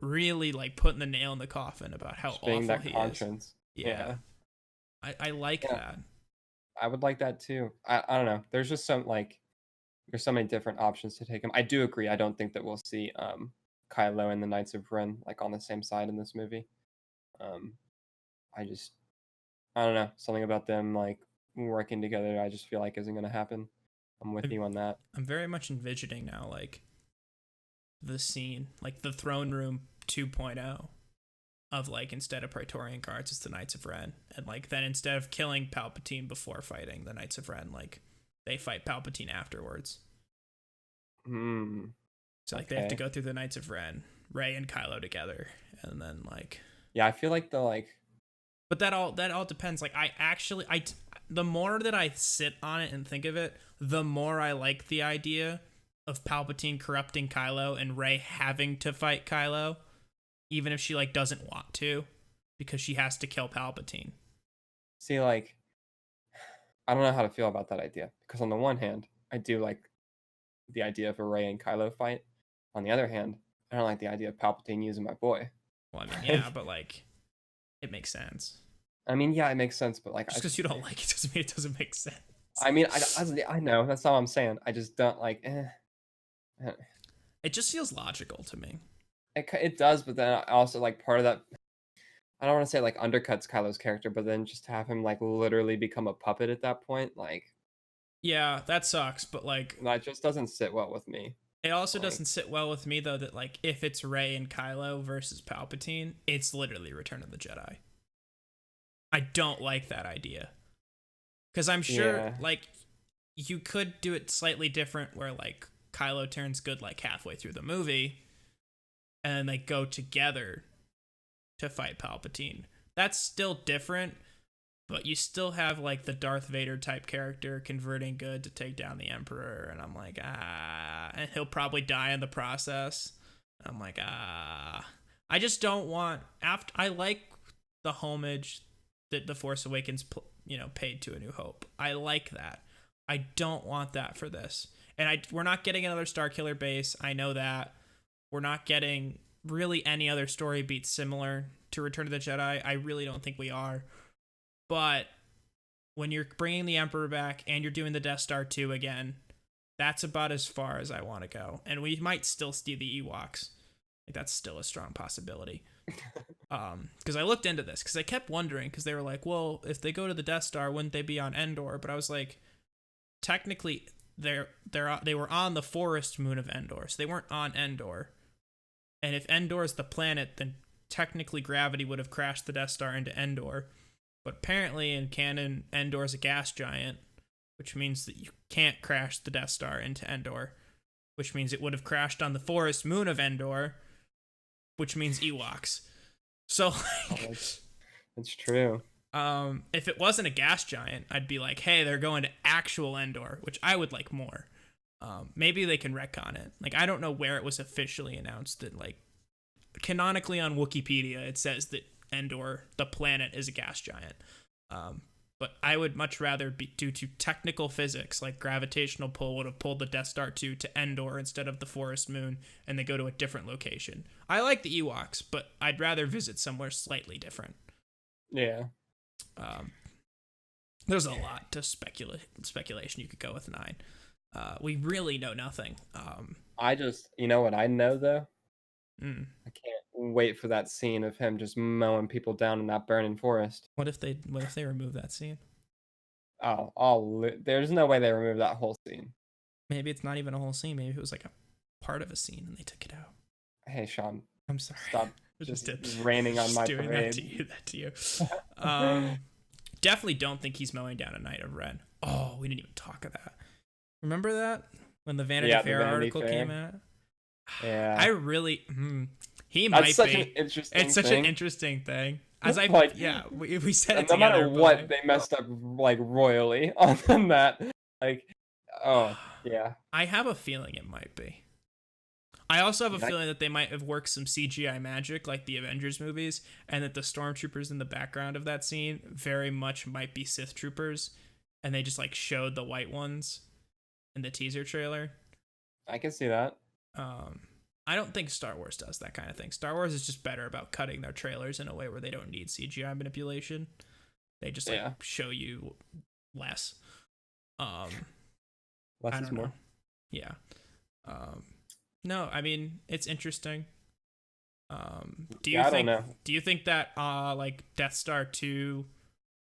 really like putting the nail in the coffin about how just awful he conscience. Is. Yeah. I like that. I would like that too. I don't know. There's just some there's so many different options to take him. I do agree. I don't think that we'll see Kylo and the Knights of Ren like on the same side in this movie. I don't know, something about them like working together. I just feel like isn't going to happen. I'm with you on that. I'm very much envisioning now like the scene, like the throne room 2.0 of like instead of Praetorian Guards, it's the Knights of Ren, and like then instead of killing Palpatine before fighting the Knights of Ren, like they fight Palpatine afterwards. So like they have to go through the Knights of Ren, Rey and Kylo together, and then like I feel like but that all depends. Like the more that I sit on it and think of it, the more I like the idea of Palpatine corrupting Kylo and Rey having to fight Kylo, even if she like doesn't want to, because she has to kill Palpatine. See, like, I don't know how to feel about that idea, because on the one hand, I do like the idea of a Rey and Kylo fight. On the other hand, I don't like the idea of Palpatine using my boy. Well, I mean, yeah, but like, it makes sense. I mean, yeah, it makes sense, but like, just because you don't like it doesn't mean it doesn't make sense. I mean, I know, that's all I'm saying. I just don't like. It just feels logical to me. It does, but then also like part of that, I don't want to say like undercuts Kylo's character, but then just have him like literally become a puppet at that point, like. Yeah, that sucks, but like that just doesn't sit well with me. It also doesn't sit well with me though that like if it's Rey and Kylo versus Palpatine, it's literally Return of the Jedi. I don't like that idea. Because I'm sure like you could do it slightly different where like Kylo turns good like halfway through the movie and then they go together to fight Palpatine. That's still different, but you still have like the Darth Vader type character converting good to take down the Emperor, and I'm like, and he'll probably die in the process. I'm like, I just don't want I like the homage that The Force Awakens paid to A New Hope. I like that. I don't want that for this. And we're not getting another Starkiller base. I know that. We're not getting really any other story beats similar to Return of the Jedi. I really don't think we are. But when you're bringing the Emperor back and you're doing the Death Star 2 again, that's about as far as I want to go. And we might still see the Ewoks. Like, that's still a strong possibility. Because I looked into this, because I kept wondering, because they were like, well, if they go to the Death Star, wouldn't they be on Endor? But I was like, technically, they were on the forest moon of Endor, so they weren't on Endor. And if Endor is the planet, then technically gravity would have crashed the Death Star into Endor. But apparently in canon, Endor is a gas giant, which means that you can't crash the Death Star into Endor, which means it would have crashed on the forest moon of Endor, which means Ewoks. So, like, that's true. If it wasn't a gas giant, I'd be like, hey, they're going to actual Endor, which I would like more. Maybe they can retcon it. Like, I don't know where it was officially announced that, like, canonically on Wikipedia, it says that Endor, the planet, is a gas giant. But I would much rather be, due to technical physics, like gravitational pull would have pulled the Death Star 2 to Endor instead of the forest moon, and they go to a different location. I like the Ewoks, but I'd rather visit somewhere slightly different. Yeah. There's a lot to speculation you could go with 9. We really know nothing. I just, you know what I know though? I can't wait for that scene of him just mowing people down in that burning forest. What if they remove that scene? There's no way they remove that whole scene. Maybe it's not even a whole scene. Maybe it was like a part of a scene and they took it out. Hey, Sean. I'm sorry. Stop just raining on my parade. That to you. Definitely don't think he's mowing down a Knight of Ren. Oh, we didn't even talk of that. Remember that? When the Vanity Fair article came out? Yeah. I really... He might be. It's such an interesting thing. As I like, we said it no together. No matter what, they messed up like royally on that. Like, oh yeah. I have a feeling it might be. I also have a feeling that they might have worked some CGI magic like the Avengers movies, and that the stormtroopers in the background of that scene very much might be Sith troopers, and they just like showed the white ones in the teaser trailer. I can see that. I don't think Star Wars does that kind of thing. Star Wars is just better about cutting their trailers in a way where they don't need CGI manipulation. They just like show you less. Less is more. Know. Yeah. No, I mean, it's interesting. Do you think that like Death Star 2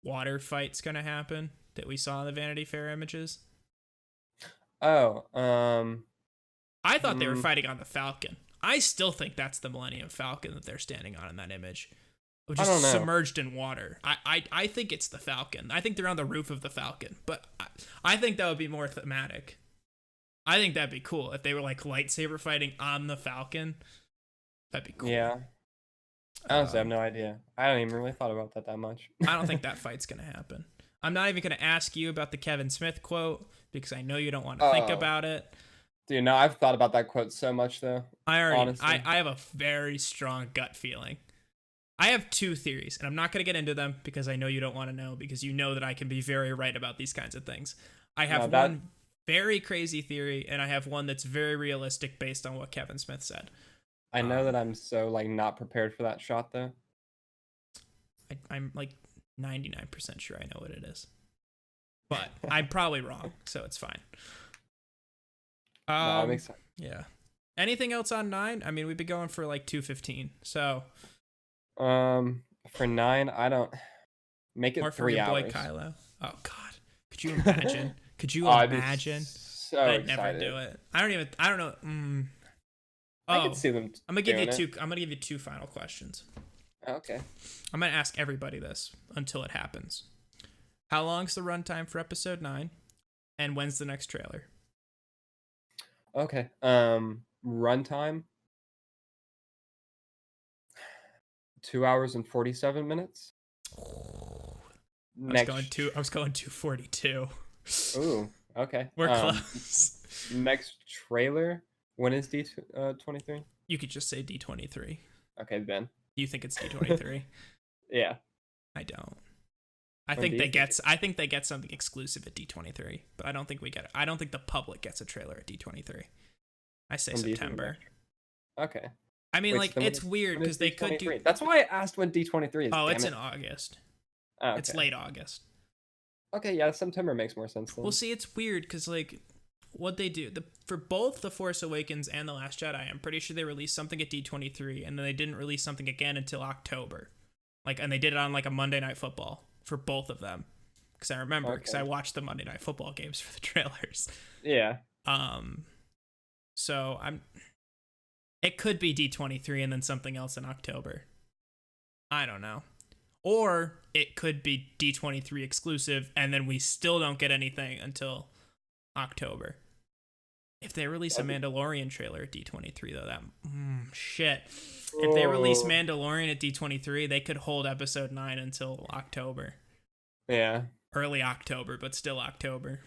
water fight's gonna happen that we saw in the Vanity Fair images? Oh, I thought they were fighting on the Falcon. I still think that's the Millennium Falcon that they're standing on in that image, which is submerged in water. I think it's the Falcon. I think they're on the roof of the Falcon, but I think that would be more thematic. I think that'd be cool if they were like lightsaber fighting on the Falcon. That'd be cool. Yeah. Honestly, I have no idea. I haven't even really thought about that much. I don't think that fight's going to happen. I'm not even going to ask you about the Kevin Smith quote because I know you don't want to think about it. Dude, no, I've thought about that quote so much, though. I have a very strong gut feeling. I have two theories, and I'm not going to get into them because I know you don't want to know, because you know that I can be very right about these kinds of things. I have one very crazy theory, and I have one that's very realistic based on what Kevin Smith said. I know that I'm so like not prepared for that shot, though. I'm like 99% sure I know what it is, but I'm probably wrong, so it's fine. No, that makes sense. Yeah. Anything else on 9? I mean, we've been going for like 2:15, so. For 9, I don't make it or 3 hours. Or for your boy Kylo. Oh God, could you imagine? Could you imagine? So I'd excited. never do it. I don't know. I can see them. I'm gonna give you two. I'm gonna give you two final questions. Okay. I'm gonna ask everybody this until it happens. How long's the runtime for episode 9, and when's the next trailer? Okay. Runtime 2 hours and 47 minutes. I was going 2:42. Ooh, okay. We're close. Next trailer. When is D23? You could just say D23. Okay, Ben. You think it's D23? Yeah. I don't. I think they get something exclusive at D23, but I don't think we get it. I don't think the public gets a trailer at D23. I say September. Okay. I mean, like, it's weird because they could do. That's why I asked when D23 is. Oh, it's in August. Oh, okay. It's late August. Okay, yeah, September makes more sense then. Well, see, it's weird because, like, what they do for both The Force Awakens and The Last Jedi, I'm pretty sure they released something at D23, and then they didn't release something again until October. Like, and they did it on like a Monday Night Football for both of them, because I remember because I watched the Monday Night Football games for the trailers. Yeah. So it could be D23 and then something else in October. I don't know. Or it could be D23 exclusive, and then we still don't get anything until October. If they release a Mandalorian trailer at D23, though, that shit. If they release Mandalorian at D23, they could hold episode 9 until October. Yeah. Early October, but still October.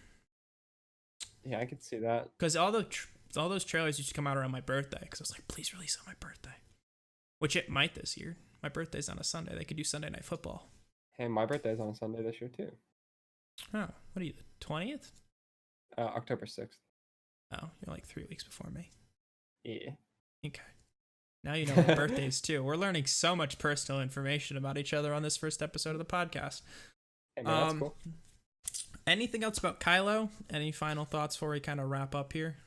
Yeah, I could see that. Because all those trailers used to come out around my birthday, because I was like, please release on my birthday. Which it might this year. My birthday's on a Sunday. They could do Sunday Night Football. Hey, my birthday's on a Sunday this year, too. Oh, what are you, the 20th? October 6th. Oh, you're like 3 weeks before me. Yeah. Okay. Now you know my birthdays, too. We're learning so much personal information about each other on this first episode of the podcast. Hey, man, that's cool. Anything else about Kylo? Any final thoughts before we kind of wrap up here?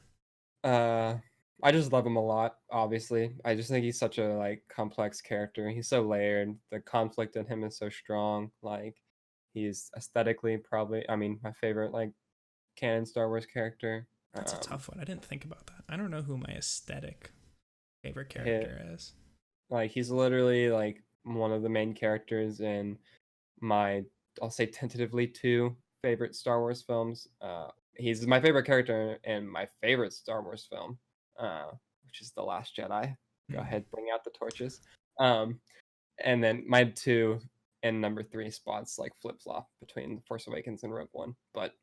I just love him a lot, obviously. I just think he's such a like complex character. He's so layered. The conflict in him is so strong. Like, he's aesthetically probably, my favorite like canon Star Wars character. That's a tough one. I didn't think about that. I don't know who my aesthetic favorite character is. Like, he's literally like one of the main characters in my, I'll say tentatively 2 favorite Star Wars films. He's my favorite character in my favorite Star Wars film, which is The Last Jedi. Go ahead, bring out the torches. And then my 2 and number 3 spots like flip-flop between Force Awakens and Rogue One. But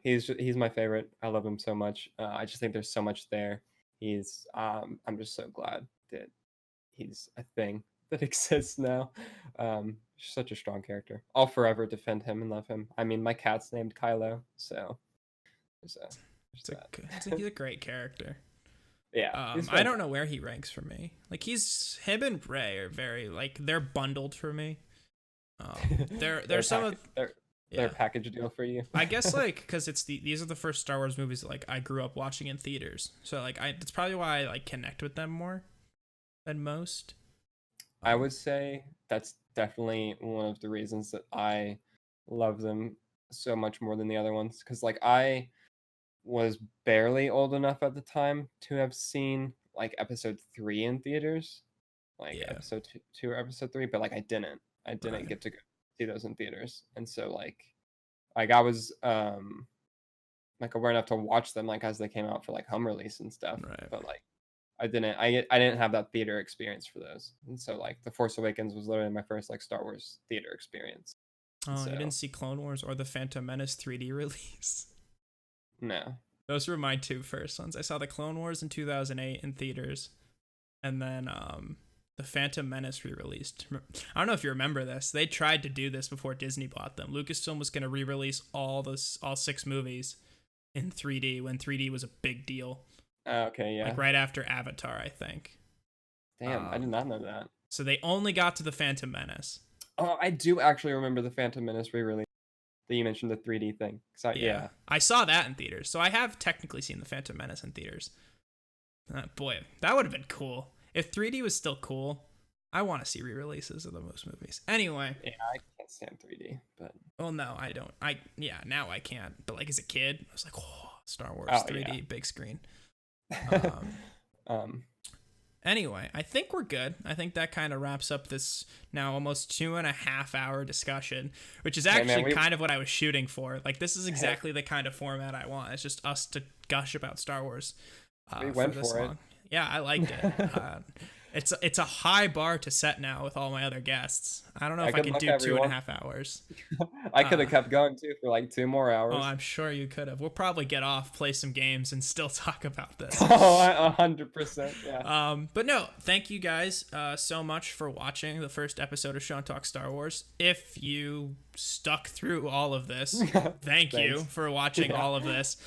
he's my favorite. I love him so much. I just think there's so much there. I'm just so glad that he's a thing that exists now. Such a strong character. I'll forever defend him and love him. I mean, my cat's named Kylo, so there's he's a great character. Yeah, I don't know where he ranks for me. Like, him and Rey are very, like, they're bundled for me. They're some of their package deal for you. I guess, like, because these are the first Star Wars movies that, like, I grew up watching in theaters, so like that's probably why I like connect with them more than most. I would say that's definitely one of the reasons that I love them so much more than the other ones, because like I was barely old enough at the time to have seen like episode 3 in theaters, like episode 2 or episode 3, but like I didn't Right. get to go see those in theaters, and so like I was like aware enough to watch them like as they came out for like home release and stuff, Right. but like I didn't have that theater experience for those, and so like The Force Awakens was literally my first like Star Wars theater experience. Oh, so, you didn't see Clone Wars or the Phantom Menace 3D release? No. Those were my two first ones. I saw the Clone Wars in 2008 in theaters, and then the Phantom Menace re-released. I don't know if you remember this. They tried to do this before Disney bought them. Lucasfilm was going to re-release all 6 movies in 3D when 3D was a big deal. Okay, yeah. Like right after Avatar, I think. Damn, I did not know that. So they only got to the Phantom Menace. Oh, I do actually remember the Phantom Menace re-release that you mentioned, the 3D thing. Yeah. I saw that in theaters. So I have technically seen the Phantom Menace in theaters. Boy, that would have been cool. If 3D was still cool, I want to see re-releases of those movies. Anyway. Yeah, I can't stand 3D, but... Well, no, I don't. Now I can't. But like as a kid, I was like, oh, Star Wars 3D, big screen. Anyway, I think we're good. I think that kind of wraps up this now almost 2.5 hour discussion, which is actually kind of what I was shooting for. Like, this is exactly the kind of format I want. It's just us to gush about Star Wars. We went for it. Yeah, I liked it. It's a high bar to set now with all my other guests. I don't know if I can do 2.5 hours. I could have kept going too for like 2 more hours. Oh, I'm sure you could have. We'll probably get off, play some games, and still talk about this. Oh, 100%. Yeah. But no, thank you guys so much for watching the first episode of Sean Talks Star Wars. If you stuck through all of this, thank you for watching all of this.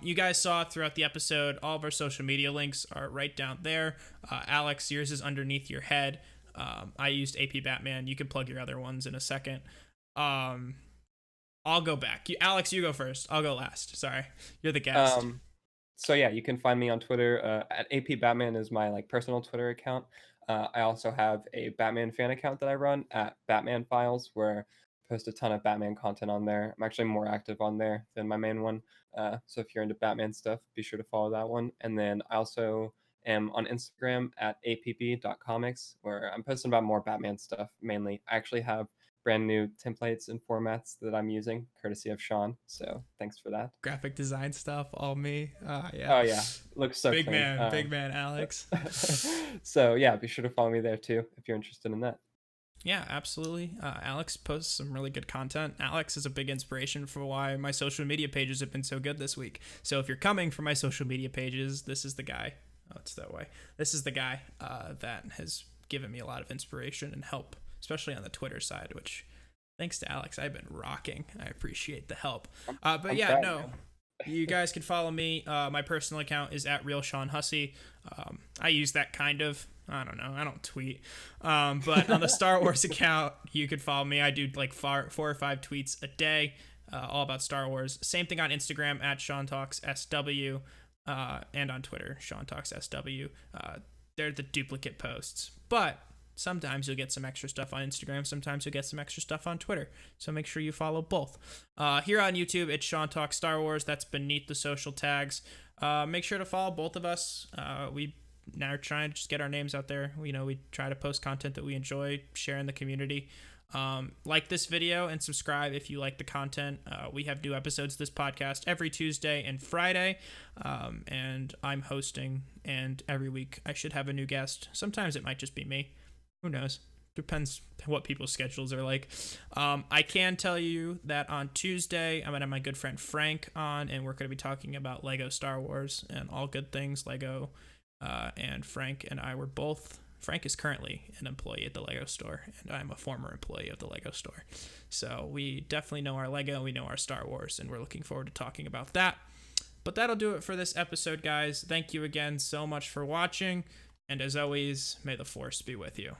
You guys saw throughout the episode, all of our social media links are right down there. Alex, yours is underneath your head. I used AP Batman. You can plug your other ones in a second. I'll go back. Alex, you go first. I'll go last. Sorry. You're the guest. So yeah, you can find me on Twitter at AP Batman is my like personal Twitter account. I also have a Batman fan account that I run at Batman Files, where I post a ton of Batman content on there. I'm actually more active on there than my main one. So if you're into Batman stuff, be sure to follow that one. And then I also am on Instagram at app.comics, where I'm posting about more Batman stuff mainly. I actually have brand new templates and formats that I'm using, courtesy of Sean. So thanks for that. Graphic design stuff, all me. Yeah. Oh yeah, looks so big clean. Big man, Alex. So yeah, be sure to follow me there too if you're interested in that. Yeah, absolutely. Alex posts some really good content. Alex is a big inspiration for why my social media pages have been so good this week. So if you're coming from my social media pages, this is the guy. Oh, it's that way. This is the guy that has given me a lot of inspiration and help, especially on the Twitter side, which thanks to Alex, I've been rocking. I appreciate the help. You guys can follow me. My personal account is at Real Sean Hussey. I use that kind of. I don't know. I don't tweet. But on the Star Wars account, you could follow me. I do like 4 or 5 tweets a day, all about Star Wars. Same thing on Instagram at Sean Talks SW, and on Twitter, Sean Talks SW. They're the duplicate posts, but sometimes you'll get some extra stuff on Instagram. Sometimes you'll get some extra stuff on Twitter. So make sure you follow both. Here on YouTube, it's Sean Talks Star Wars. That's beneath the social tags. Make sure to follow both of us. We now are trying to just get our names out there. We try to post content that we enjoy, share in the community. Like this video and subscribe if you like the content. We have new episodes of this podcast every Tuesday and Friday, and I'm hosting, and every week I should have a new guest. Sometimes it might just be me. Who knows? depends what people's schedules are like. I can tell you that on Tuesday, I'm going to have my good friend Frank on, and we're going to be talking about Lego Star Wars and all good things Lego. And Frank and I were both... Frank is currently an employee at the Lego store, and I'm a former employee of the Lego store. So we definitely know our Lego, we know our Star Wars, and we're looking forward to talking about that. But that'll do it for this episode, guys. Thank you again so much for watching, and as always, may the Force be with you.